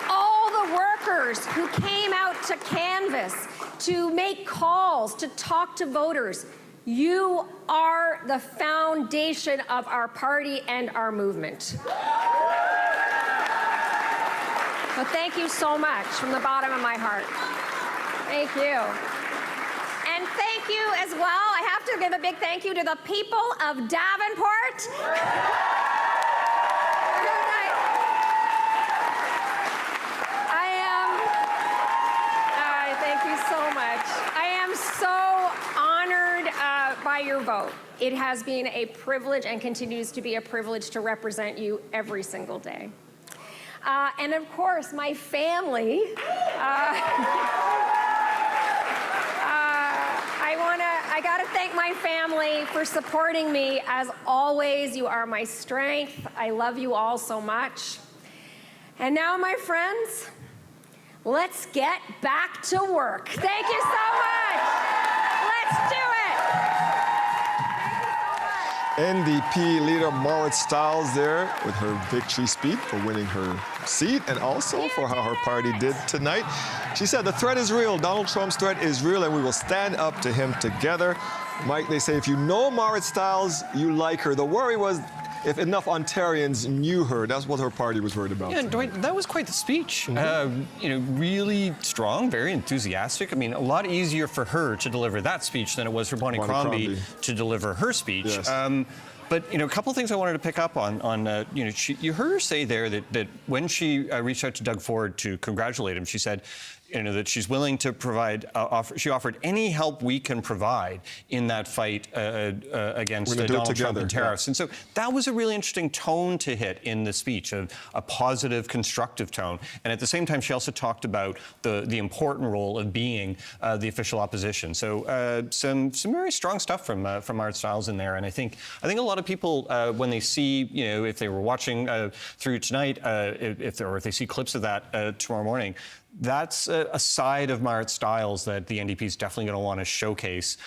All the workers who came out to canvass, to make calls, to talk to voters. You are the foundation of our party and our movement. So thank you so much from the bottom of my heart. Thank you. And thank you as well. I have to give a big thank you to the people of Davenport. Thank you so much. I am so honored by your vote. It has been a privilege and continues to be a privilege to represent you every single day. And of course, my family. I gotta thank my family for supporting me as always. You are my strength. I love you all so much. And now, my friends, let's get back to work. Thank you so much. Let's do it. NDP leader Marit Stiles there with her victory speech for winning her seat and also for how her party did tonight. She said the threat is real. Donald Trump's threat is real, and we will stand up to him together. Mike, they say if you know Marit Stiles, you like her. The worry was if enough Ontarians knew her. That's what her party was worried about. Yeah, Dwight, that was quite the speech. Really strong, very enthusiastic. I mean, a lot easier for her to deliver that speech than it was for Bonnie Crombie to deliver her speech. Yes. But a couple of things I wanted to pick up on. You heard her say there that when she reached out to Doug Ford to congratulate him, she said, that she's willing to provide. She offered any help we can provide in that fight against Donald Trump and tariffs. Yeah. And so that was a really interesting tone to hit in the speech, a positive, constructive tone. And at the same time, she also talked about the important role of being the official opposition. So some very strong stuff from Marit Stiles in there. And I think a lot of people when they see, if they were watching through tonight, if they see clips of that tomorrow morning. That's a side of Marit Stiles that the NDP is definitely going to want to showcase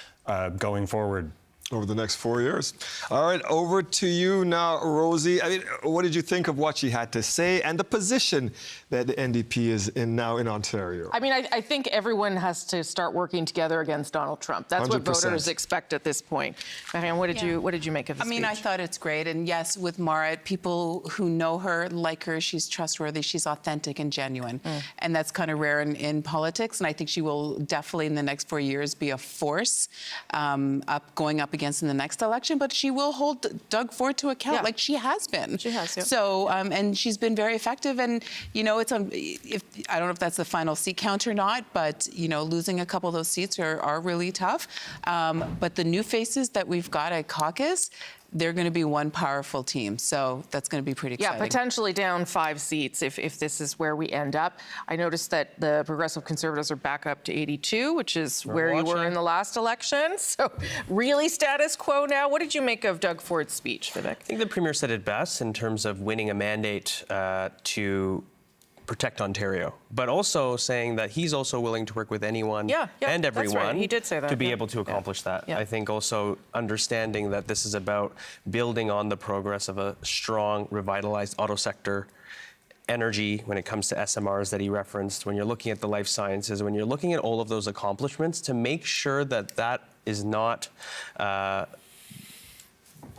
going forward. Over the next 4 years. All right, over to you now, Rosie. I mean, what did you think of what she had to say and the position that the NDP is in now in Ontario? I mean, I think everyone has to start working together against Donald Trump. That's 100%. What voters expect at this point. Marianne, what did you make of the speech? I thought it's great. And yes, with Marit, people who know her like her. She's trustworthy. She's authentic and genuine. And that's kind of rare in politics. And I think she will definitely in the next 4 years be a force going up against in the next election, but she will hold Doug Ford to account like she has been. She has, yeah. So, and she's been very effective. And, it's I don't know if that's the final seat count or not, but, losing a couple of those seats are really tough. But the new faces that we've got at caucus, they're going to be one powerful team. So that's going to be pretty exciting. Yeah, potentially down 5 seats if this is where we end up. I noticed that the Progressive Conservatives are back up to 82, which is where you were in the last election. So really status quo now. What did you make of Doug Ford's speech, Vivek? I think the Premier said it best in terms of winning a mandate to protect Ontario, but also saying that he's also willing to work with anyone and everyone that's right. He did say that, to be able to accomplish that. Yeah. I think also understanding that this is about building on the progress of a strong, revitalized auto sector energy, when it comes to SMRs that he referenced, when you're looking at the life sciences, when you're looking at all of those accomplishments, to make sure that that is not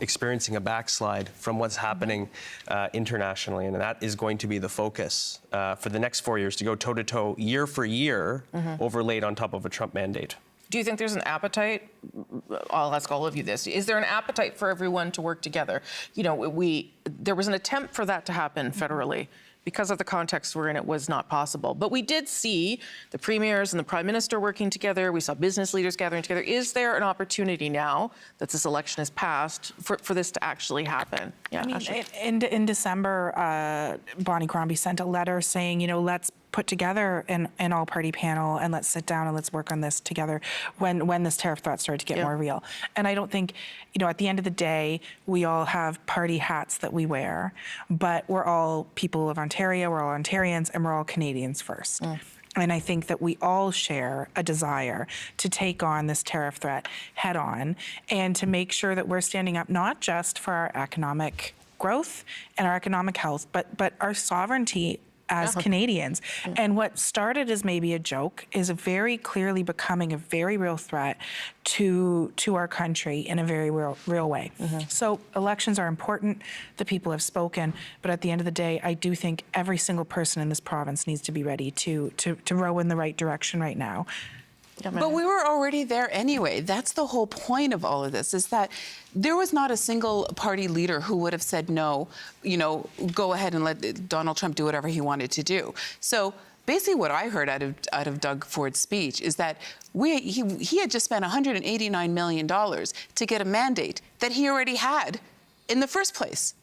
experiencing a backslide from what's happening internationally. And that is going to be the focus for the next 4 years, to go toe-to-toe year for year, overlaid on top of a Trump mandate. Do you think there's an appetite? I'll ask all of you this. Is there an appetite for everyone to work together? You know, there was an attempt for that to happen federally. Because of the context we're in, it was not possible. But we did see the premiers and the prime minister working together. We saw business leaders gathering together. Is there an opportunity now that this election has passed for this to actually happen? Yeah, I mean, in December, Bonnie Crombie sent a letter saying, you know, let's put together an all-party panel and let's sit down and let's work on this together when this tariff threat started to get more real. And I don't think, you know, at the end of the day, we all have party hats that we wear, but we're all people of Ontario, we're all Ontarians, and we're all Canadians first. And I think that we all share a desire to take on this tariff threat head on and to make sure that we're standing up not just for our economic growth and our economic health, but our sovereignty as Canadians. And what started as maybe a joke is very clearly becoming a very real threat to our country in a very real way. So elections are important. The people have spoken. But at the end of the day, I do think every single person in this province needs to be ready to row in the right direction right now. But we were already there anyway. That's the whole point of all of this, is that there was not a single party leader who would have said no, you know, go ahead and let Donald Trump do whatever he wanted to do. So basically what I heard out of Doug Ford's speech is that he had just spent $189 million to get a mandate that he already had in the first place.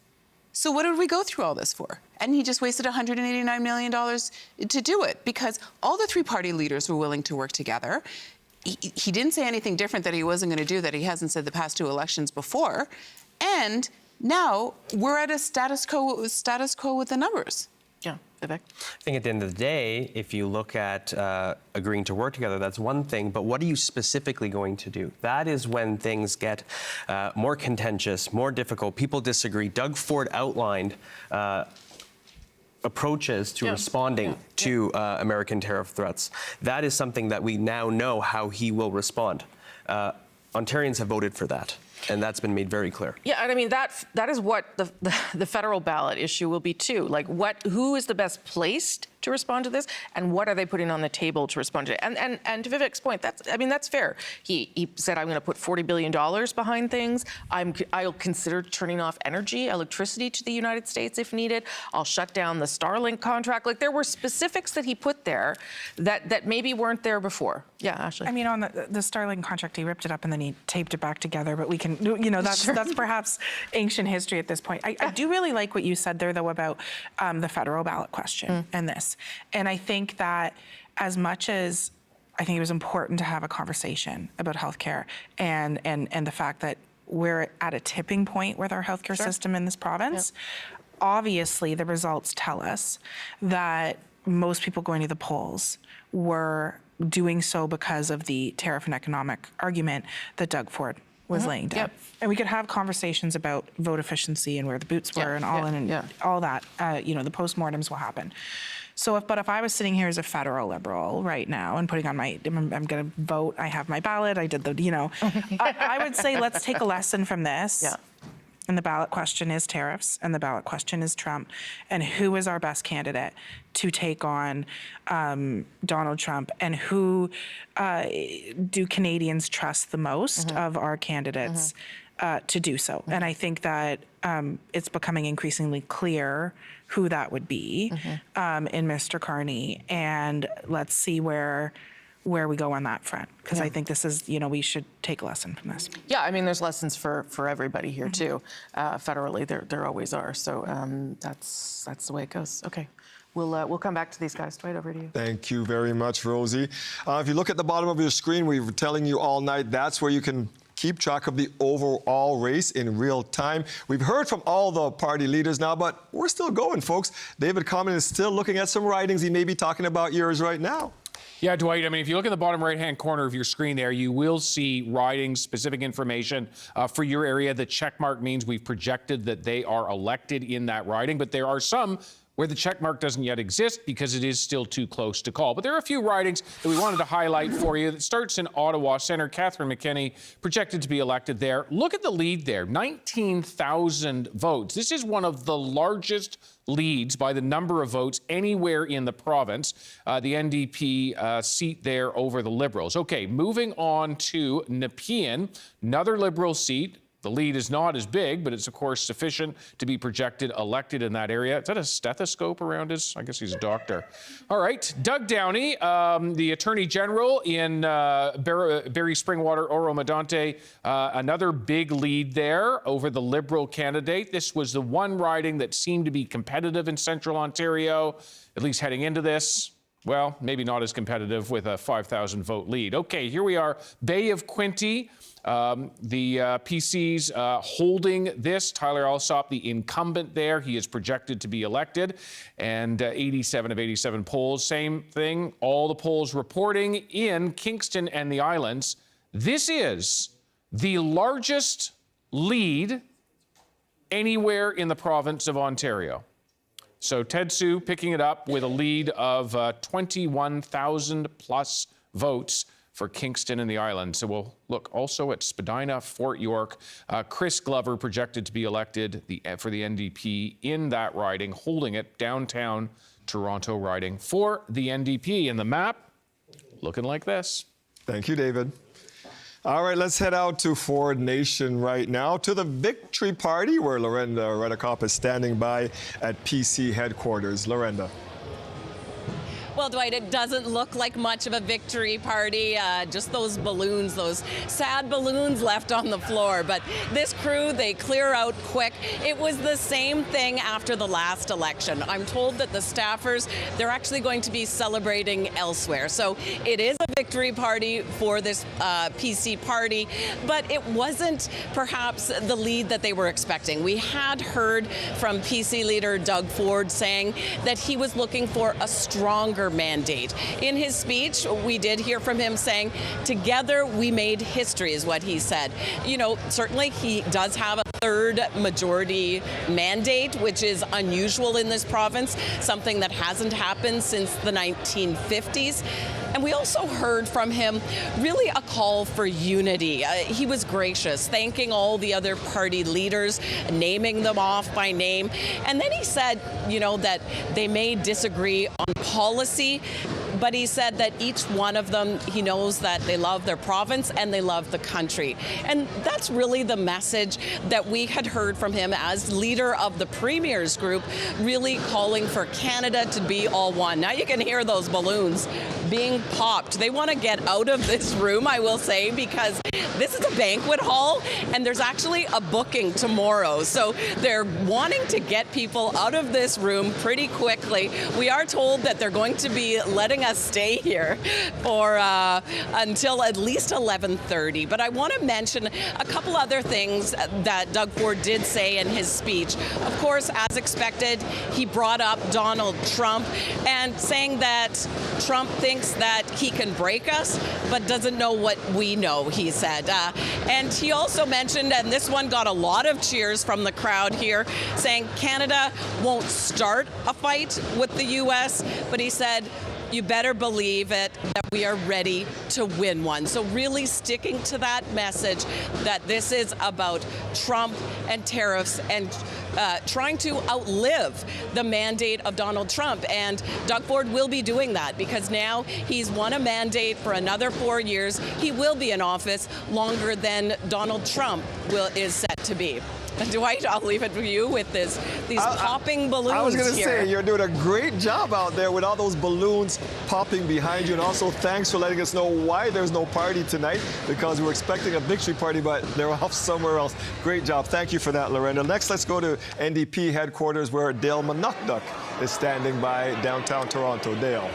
So what did we go through all this for? And he just wasted $189 million to do it because all the three party leaders were willing to work together. He didn't say anything different that he wasn't going to do that he hasn't said the past two elections before. And now we're at a status quo with the numbers. Yeah, Vivek. I think at the end of the day, if you look at agreeing to work together, that's one thing, but what are you specifically going to do? That is when things get more contentious, more difficult, people disagree. Doug Ford outlined approaches to responding to American tariff threats. That is something that we now know how he will respond. Ontarians have voted for that. And that's been made very clear. Yeah, and I mean, that is what the federal ballot issue will be too. Like, who is the best placed to respond to this, and what are they putting on the table to respond to it? And to Vivek's point, that's fair. He said, I'm going to put $40 billion behind things. I'll consider turning off electricity to the United States if needed. I'll shut down the Starlink contract. Like, there were specifics that he put there that maybe weren't there before. Yeah, Ashley. I mean, on the Starlink contract, he ripped it up and then he taped it back together. But we can, you know, that's perhaps ancient history at this point. I do really like what you said there, though, about the federal ballot question and this. And I think that as much as I think it was important to have a conversation about healthcare and the fact that we're at a tipping point with our healthcare system in this province, obviously the results tell us that most people going to the polls were doing so because of the tariff and economic argument that Doug Ford was laying down. And we could have conversations about vote efficiency and where the boots were and all that. You know, the postmortems will happen. So if I was sitting here as a federal Liberal right now and putting on I'm going to vote, I have my ballot, I did the, you know, I would say let's take a lesson from this. And the ballot question is tariffs, and the ballot question is Trump, and who is our best candidate to take on Donald Trump, and who do Canadians trust the most of our candidates to do so? And I think that it's becoming increasingly clear who that would be in Mr. Carney, and let's see where we go on that front, because I think this is, you know, we should take a lesson from this. Yeah, I mean, there's lessons for everybody here too. Federally, there always are. So that's the way it goes. Okay. We'll come back to these guys. Dwight, over to you. Thank you very much, Rosie. If you look at the bottom of your screen, we were telling you all night, that's where you can keep track of the overall race in real time. We've heard from all the party leaders now, but we're still going, folks. David Common is still looking at some ridings. He may be talking about yours right now. Yeah, Dwight, I mean, if you look at the bottom right-hand corner of your screen there, you will see ridings, specific information for your area. The check mark means we've projected that they are elected in that riding, but there are some where the check mark doesn't yet exist because it is still too close to call. But there are a few ridings that we wanted to highlight for you. It starts in Ottawa. Senator Catherine McKenney projected to be elected there. Look at the lead there, 19,000 votes. This is one of the largest leads by the number of votes anywhere in the province, the NDP seat there over the Liberals. Okay, moving on to Nepean, another Liberal seat. The lead is not as big, but it's, of course, sufficient to be projected elected in that area. Is that a stethoscope around his? I guess he's a doctor. All right. Doug Downey, the Attorney General in Barrie Springwater, Oro-Medonte, another big lead there over the Liberal candidate. This was the one riding that seemed to be competitive in Central Ontario, at least heading into this. Well, maybe not as competitive with a 5,000 vote lead. Okay, here we are, Bay of Quinte. The PC's holding this. Tyler Alsop, the incumbent there, he is projected to be elected. And 87 of 87 polls, same thing. All the polls reporting in Kingston and the Islands. This is the largest lead anywhere in the province of Ontario. So Ted Sue picking it up with a lead of 21,000 plus votes for Kingston and the Islands. So we'll look also at Spadina, Fort York. Chris Glover projected to be elected for the NDP in that riding, holding it, downtown Toronto riding for the NDP. And the map looking like this. Thank you, David. All right, let's head out to Ford Nation right now to the Victory Party, where Lorenda Redekop is standing by at PC headquarters. Lorenda. Well, Dwight, it doesn't look like much of a victory party, just those balloons, those sad balloons left on the floor. But this crew, they clear out quick. It was the same thing after the last election. I'm told that the staffers, they're actually going to be celebrating elsewhere. So it is a victory party for this PC party, but it wasn't perhaps the lead that they were expecting. We had heard from PC leader Doug Ford saying that he was looking for a stronger mandate. In his speech, we did hear from him saying, together we made history, is what he said. You know, certainly he does have a third majority mandate, which is unusual in this province, something that hasn't happened since the 1950s. And we also heard from him really a call for unity. He was gracious, thanking all the other party leaders, naming them off by name. And then he said, you know, that they may disagree on policy, but he said that each one of them, he knows that they love their province and they love the country. And that's really the message that we had heard from him as leader of the Premier's group, really calling for Canada to be all one. Now you can hear those balloons being popped. They want to get out of this room, I will say, because this is a banquet hall and there's actually a booking tomorrow. So they're wanting to get people out of this room pretty quickly. We are told that they're going to be letting us stay here for until at least 11:30. But I want to mention a couple other things that Doug Ford did say in his speech. Of course, as expected, he brought up Donald Trump and saying that Trump thinks that he can break us, but doesn't know what we know, he said. And he also mentioned, and this one got a lot of cheers from the crowd here, saying Canada won't start a fight with the U.S., but he said, you better believe it, that we are ready to win one. So really sticking to that message that this is about Trump and tariffs and trying to outlive the mandate of Donald Trump. And Doug Ford will be doing that because now he's won a mandate for another 4 years. He will be in office longer than Donald Trump is set to be. Dwight, I'll leave it for you with these popping balloons here. I was going to say, you're doing a great job out there with all those balloons popping behind you. And also, thanks for letting us know why there's no party tonight, because we were expecting a victory party, but they're off somewhere else. Great job. Thank you for that, Lorenda. Next, let's go to NDP headquarters, where Dale Manukduk is standing by downtown Toronto. Dale.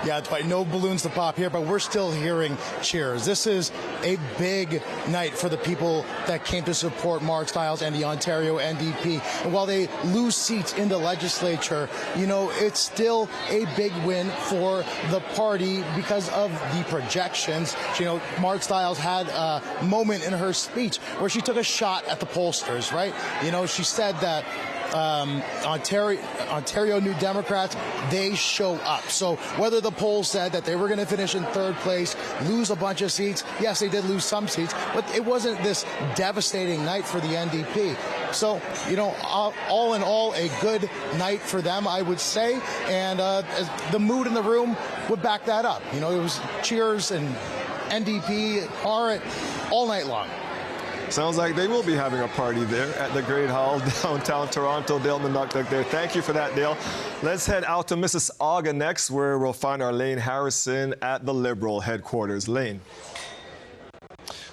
Yeah, Dwight, no balloons to pop here, but we're still hearing cheers. This is a big night for the people that came to support Mark Stiles and the Ontario NDP. And while they lose seats in the legislature, you know, it's still a big win for the party because of the projections. You know, Mark Stiles had a moment in her speech where she took a shot at the pollsters, right? You know, she said that Ontario New Democrats, they show up. So whether the polls said that they were going to finish in third place, lose a bunch of seats, yes, they did lose some seats, but it wasn't this devastating night for the NDP. So, all in all, a good night for them, I would say. And the mood in the room would back that up. It was cheers and NDP, Barrett, all night long. Sounds like they will be having a party there at the Great Hall, downtown Toronto. Dale Manukduk there. Thank you for that, Dale. Let's head out to Mississauga next, where we'll find our Lane Harrison at the Liberal headquarters. Lane.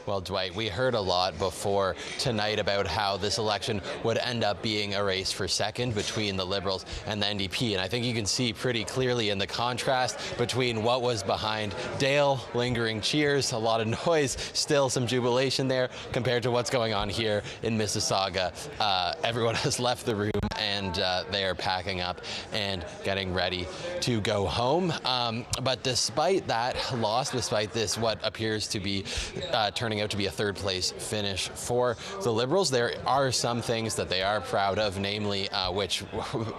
Well, Dwight, we heard a lot before tonight about how this election would end up being a race for second between the Liberals and the NDP. And I think you can see pretty clearly in the contrast between what was behind Dale, lingering cheers, a lot of noise, still some jubilation there, compared to what's going on here in Mississauga. Everyone has left the room and they are packing up and getting ready to go home. But despite that loss, despite this, what appears to be turning out to be a third place finish for the Liberals, there are some things that they are proud of, namely, which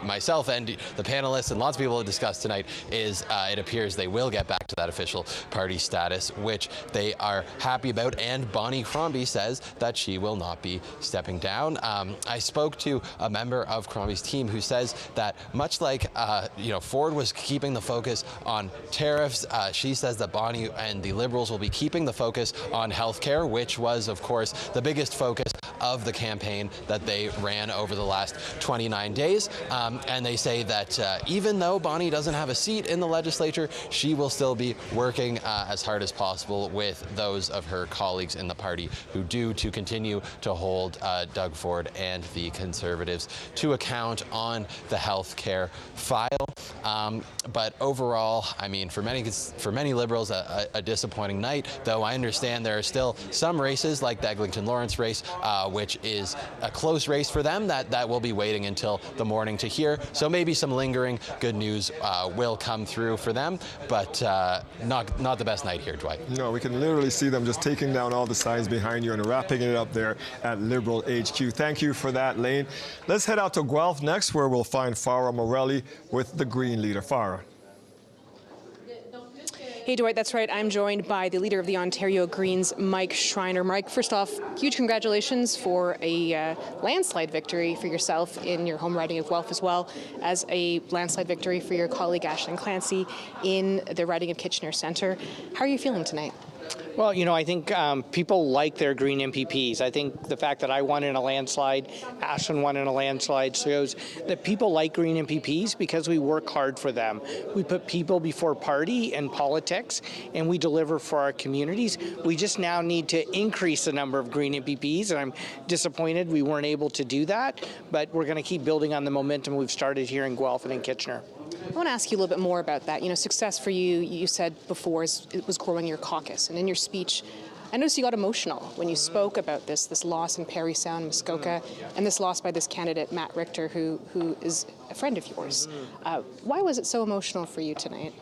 myself and the panelists and lots of people have discussed tonight, is it appears they will get back to that official party status, which they are happy about. And Bonnie Crombie says that she will not be stepping down. I spoke to a member of Crombie's team who says that much like Ford was keeping the focus on tariffs, she says that Bonnie and the Liberals will be keeping the focus on healthcare, which was, of course, the biggest focus of the campaign that they ran over the last 29 days. And they say that even though Bonnie doesn't have a seat in the legislature, she will still be working as hard as possible with those of her colleagues in the party who do to continue to hold Doug Ford and the Conservatives to account on the health care file. But overall, I mean, for many Liberals, a disappointing night, though I understand there are still some races like the Eglinton-Lawrence race, which is a close race for them that will be waiting until the morning to hear. So maybe some lingering good news will come through for them, but not the best night here, Dwight. No, we can literally see them just taking down all the signs behind you and wrapping it up there at Liberal HQ. Thank you for that, Lane. Let's head out to Guelph next, where we'll find Farah Morelli with the Green leader. Farah. Hey, Dwight, that's right. I'm joined by the leader of the Ontario Greens, Mike Schreiner. Mike, first off, huge congratulations for a landslide victory for yourself in your home riding of Guelph, as well as a landslide victory for your colleague Aisling Clancy in the riding of Kitchener Centre. How are you feeling tonight? Well, I think people like their Green MPPs. I think the fact that I won in a landslide, Ashton won in a landslide, shows that people like Green MPPs because we work hard for them. We put people before party and politics, and we deliver for our communities. We just now need to increase the number of Green MPPs, and I'm disappointed we weren't able to do that, but we're going to keep building on the momentum we've started here in Guelph and in Kitchener. I want to ask you a little bit more about that. Success for you, you said before, it was growing your caucus. And in your speech, I noticed you got emotional when you spoke about this loss in Parry Sound, Muskoka, and this loss by this candidate, Matt Richter, who is a friend of yours. Why was it so emotional for you tonight?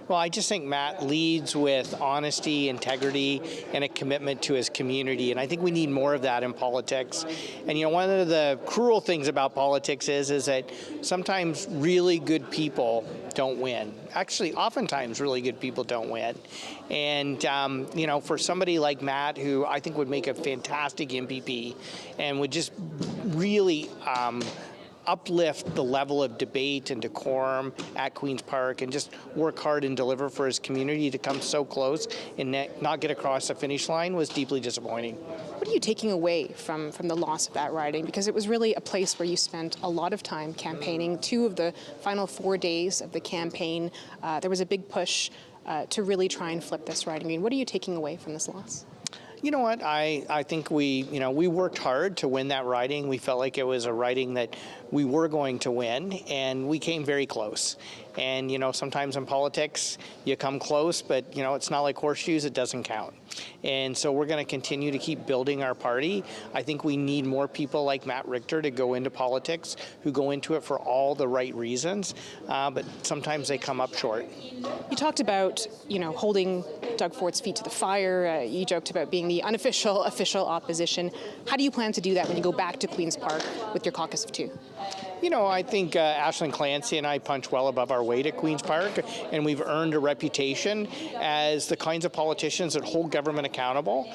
Well, I just think Matt leads with honesty, integrity, and a commitment to his community. And I think we need more of that in politics. And, one of the cruel things about politics is that sometimes really good people don't win. Actually, oftentimes really good people don't win. And, for somebody like Matt, who I think would make a fantastic MPP and would just really uplift the level of debate and decorum at Queen's Park and just work hard and deliver for his community, to come so close and not get across the finish line was deeply disappointing. What are you taking away from the loss of that riding? Because it was really a place where you spent a lot of time campaigning. 2 of the final 4 days of the campaign, there was a big push to really try and flip this riding. What are you taking away from this loss? You know what? I think we worked hard to win that riding. We felt like it was a riding that we were going to win, and we came very close. And, sometimes in politics, you come close, but, it's not like horseshoes, it doesn't count. And so we're going to continue to keep building our party. I think we need more people like Matt Richter to go into politics, who go into it for all the right reasons, but sometimes they come up short. You talked about, holding Doug Ford's feet to the fire. You joked about being the unofficial, official opposition. How do you plan to do that when you go back to Queen's Park with your caucus of two? I think Ashlyn Clancy and I punch well above our weight at Queen's Park, and we've earned a reputation as the kinds of politicians that hold government accountable.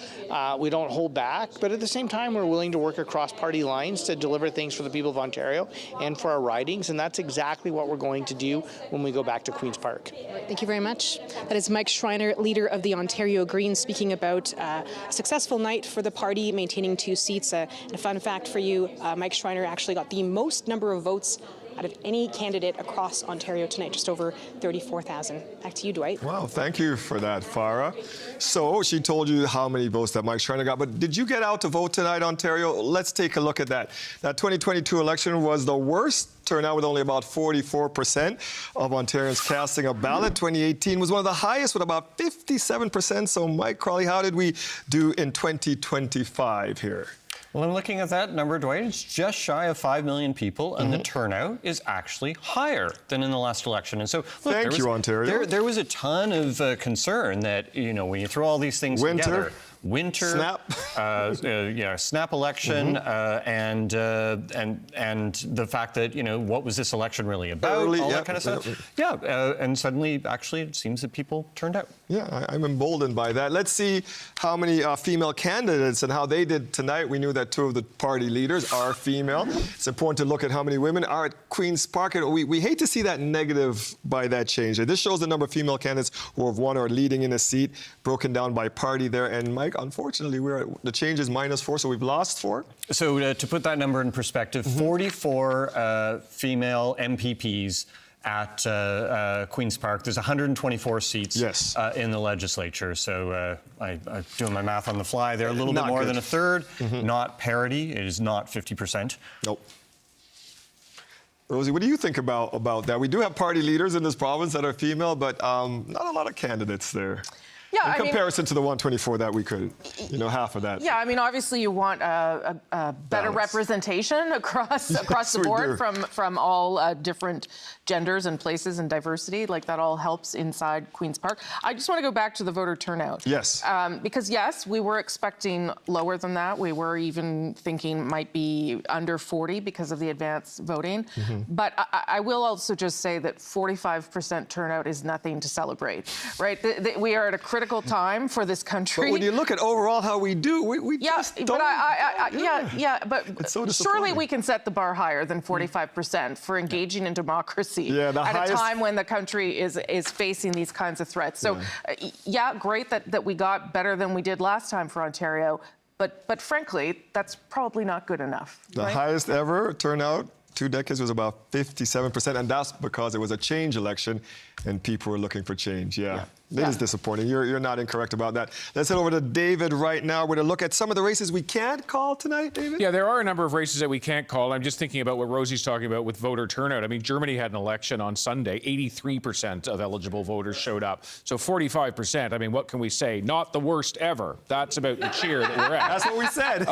We don't hold back, but at the same time, we're willing to work across party lines to deliver things for the people of Ontario and for our ridings, and that's exactly what we're going to do when we go back to Queen's Park. Thank you very much. That is Mike Schreiner, leader of the Ontario Greens, speaking about a successful night for the party, maintaining 2 seats. And a fun fact for you, Mike Schreiner actually got the most number of votes out of any candidate across Ontario tonight, just over 34,000. Back to you, Dwight. Wow, thank you for that, Farah. So she told you how many votes that Mike Schreiner got, but did you get out to vote tonight, Ontario? Let's take a look at that. That 2022 election was the worst turnout, with only about 44% of Ontarians casting a ballot. 2018 was one of the highest, with about 57%. So, Mike Crawley, how did we do in 2025 here? Well, I'm looking at that number, Dwight. It's just shy of 5 million people, and the turnout is actually higher than in the last election. And so, look, Thank you, Ontario. There was a ton of concern that, when you throw all these things together, snap, snap election, and the fact that what was this election really about, all that kind of stuff. And suddenly, actually, it seems that people turned out. Yeah, I'm emboldened by that. Let's see how many female candidates and how they did tonight. We knew that 2 of the party leaders are female. It's important to look at how many women are at Queen's Park. And we hate to see that negative by that change. This shows the number of female candidates who have won or leading in a seat, broken down by party there. And Mike, unfortunately, the change is -4, so we've lost 4. So to put that number in perspective, 44 female MPPs at Queen's Park. There's 124 seats in the legislature. So I'm doing my math on the fly there. A little bit more than a third. Not parity. It is not 50%. Nope. Rosie, what do you think about that? We do have party leaders in this province that are female, but not a lot of candidates there. Yeah, in comparison to the 124 that we could, half of that. Yeah, I mean, obviously you want a better representation across the board from all different genders and places and diversity. Like, that all helps inside Queen's Park. I just want to go back to the voter turnout. Yes. Because yes, we were expecting lower than that. We were even thinking might be under 40 because of the advance voting. But I will also just say that 45% turnout is nothing to celebrate, right? We are at a critical time for this country. But when you look at overall how we do, we just don't. But so surely we can set the bar higher than 45% for engaging in democracy at highest... a time when the country is facing these kinds of threats. So, great that we got better than we did last time for Ontario, but frankly, that's probably not good enough. The highest ever turnout, 2 decades, was about 57%, and that's because it was a change election and people were looking for change. It is disappointing. You're not incorrect about that. Let's head over to David right now. We're going to look at some of the races we can't call tonight, David. Yeah, there are a number of races that we can't call. I'm just thinking about what Rosie's talking about with voter turnout. I mean, Germany had an election on Sunday. 83% of eligible voters showed up. So 45%, I mean, what can we say? Not the worst ever. That's about the cheer that we're at. That's what we said.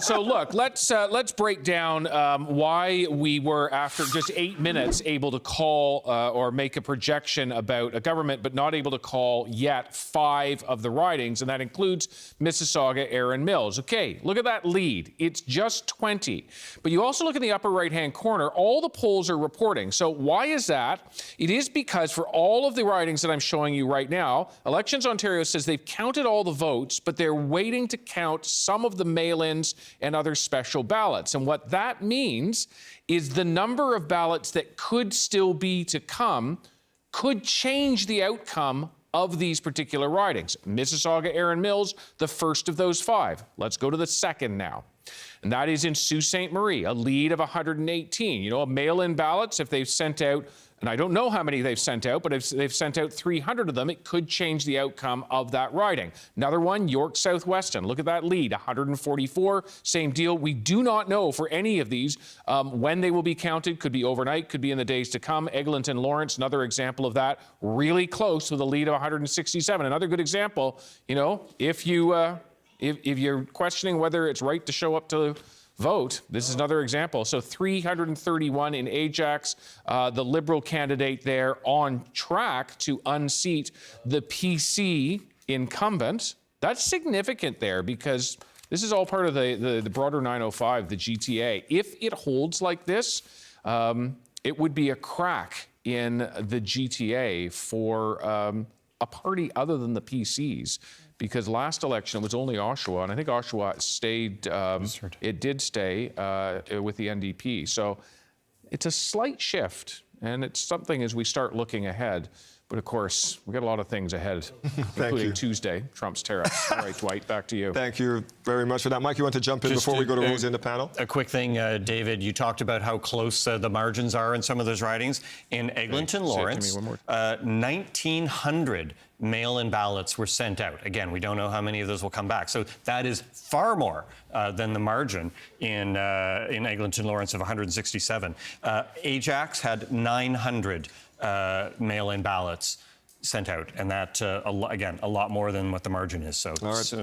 So look, let's break down why we were, after just 8 minutes, able to call or make a projection about a government, but not able to call yet 5 of the ridings, and that includes Mississauga, Erin Mills. Okay, look at that lead. It's just 20. But you also look in the upper right-hand corner, all the polls are reporting. So why is that? It is because for all of the ridings that I'm showing you right now, Elections Ontario says they've counted all the votes, but they're waiting to count some of the mail-ins and other special ballots. And what that means is the number of ballots that could still be to come could change the outcome of these particular ridings. Mississauga, Erin Mills, the first of those 5. Let's go to the second now. And that is in Sault Ste. Marie, a lead of 118. You know, mail-in ballots, if they've sent out, and I don't know how many they've sent out, but if they've sent out 300 of them, it could change the outcome of that riding. Another one, York Southwestern. Look at that lead, 144. Same deal. We do not know for any of these when they will be counted. Could be overnight, could be in the days to come. Eglinton Lawrence, another example of that. Really close with a lead of 167. Another good example, you know, if you're questioning whether it's right to show up to vote, this is another example. So 331 in Ajax, the Liberal candidate there on track to unseat the PC incumbent. That's significant there because this is all part of the broader 905, the GTA. If it holds like this, it would be a crack in the GTA for a party other than the PCs. Because last election it was only Oshawa, and I think Oshawa stayed, it did stay with the NDP. So it's a slight shift, and it's something as we start looking ahead. But of course, we've got a lot of things ahead, including Tuesday, Trump's tariffs. All right, Dwight, back to you. Thank you very much for that. Mike, you want to jump in before we go to Rosie in the panel? A quick thing, David, you talked about how close the margins are in some of those ridings. In Eglinton Lawrence, 1,900 mail-in ballots were sent out. Again, we don't know how many of those will come back. So that is far more than the margin in Eglinton Lawrence of 167. Ajax had 900 mail-in ballots sent out, and that again a lot more than what the margin is. So,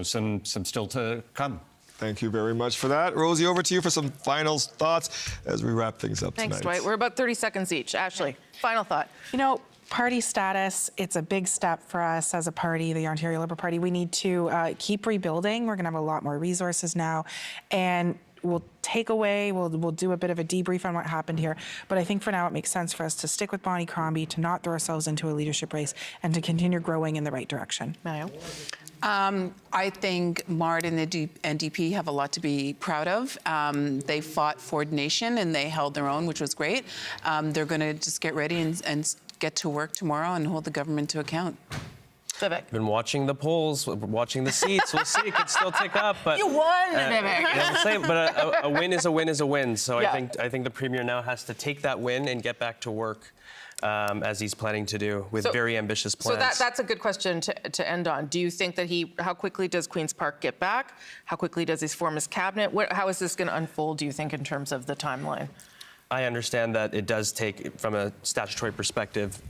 some still to come. Thank you very much for that. Rosie, over to you for some final thoughts as we wrap things up Thanks, tonight. Dwight. We're about 30 seconds each. Ashley, final thought. You know, party status, it's a big step for us as a party, the Ontario Liberal Party. We need to keep rebuilding. We're going to have a lot more resources now, and we'll take away, we'll do a bit of a debrief on what happened here. But I think for now it makes sense for us to stick with Bonnie Crombie, to not throw ourselves into a leadership race, and to continue growing in the right direction. Mayo? I think Mart and the NDP have a lot to be proud of. They fought Ford Nation and they held their own, which was great. They're going to just get ready and get to work tomorrow and hold the government to account. Vivek. Been watching the polls, watching the seats. We'll see. It could still tick up, but you won, Vivek. Yeah, I'm saying, but a win is a win is a win. So Yeah. I think the premier now has to take that win and get back to work, as he's planning to do with very ambitious plans. So that's a good question to end on. Do you think that how quickly does Queen's Park get back? How quickly does he form his cabinet? How is this going to unfold, do you think, in terms of the timeline? I understand that it does take, from a statutory perspective,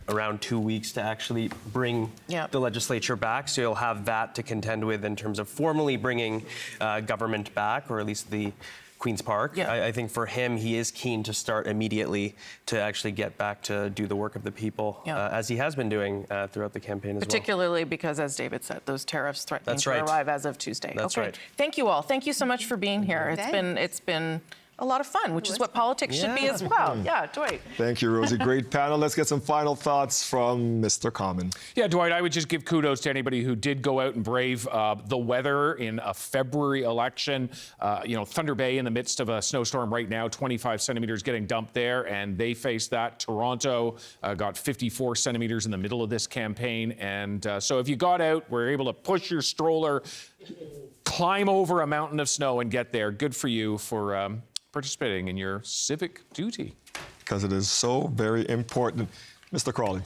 around 2 weeks to actually bring the legislature back. So you'll have that to contend with in terms of formally bringing government back, or at least the Queen's Park. I think for him, he is keen to start immediately to actually get back to do the work of the people, as he has been doing throughout the campaign as well. Particularly because, as David said, those tariffs threatening to arrive as of Tuesday. That's right. Thank you all. Thank you so much for being here. It's been a lot of fun, which is what politics should be as well. Yeah, Dwight. Thank you, Rosie. Great panel. Let's get some final thoughts from Mr. Common. Yeah, Dwight, I would just give kudos to anybody who did go out and brave the weather in a February election. Thunder Bay in the midst of a snowstorm right now, 25 centimeters getting dumped there, and they faced that. Toronto got 54 centimeters in the middle of this campaign. And so if you got out, were able to push your stroller, climb over a mountain of snow and get there, good for you for participating in your civic duty. Because it is so very important. Mr. Crawley.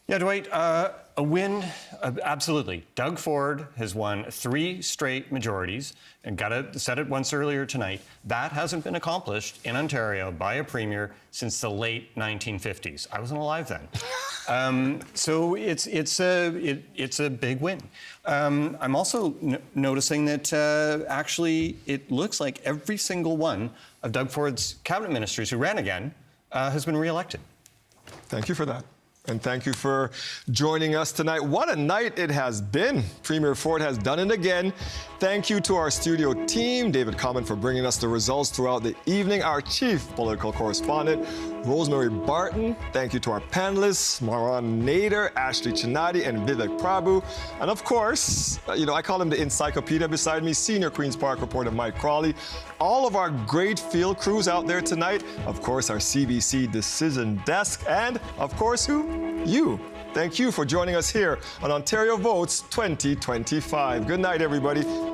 Yeah, Dwight, a win, absolutely. Doug Ford has won 3 straight majorities, and said it once earlier tonight, that hasn't been accomplished in Ontario by a premier since the late 1950s. I wasn't alive then. So it's a big win. I'm also noticing that actually it looks like every single one of Doug Ford's cabinet ministers who ran again has been re-elected. Thank you for that. And thank you for joining us tonight. What a night it has been. Premier Ford has done it again. Thank you to our studio team, David Common, for bringing us the results throughout the evening, our chief political correspondent, Rosemary Barton. Thank you to our panelists, Maran Nader, Ashley Chinadi, and Vivek Prabhu. And of course, I call him the encyclopedia beside me, senior Queen's Park reporter Mike Crawley. All of our great field crews out there tonight. Of course, our CBC decision desk. And of course, you. Thank you for joining us here on Ontario Votes 2025. Good night, everybody.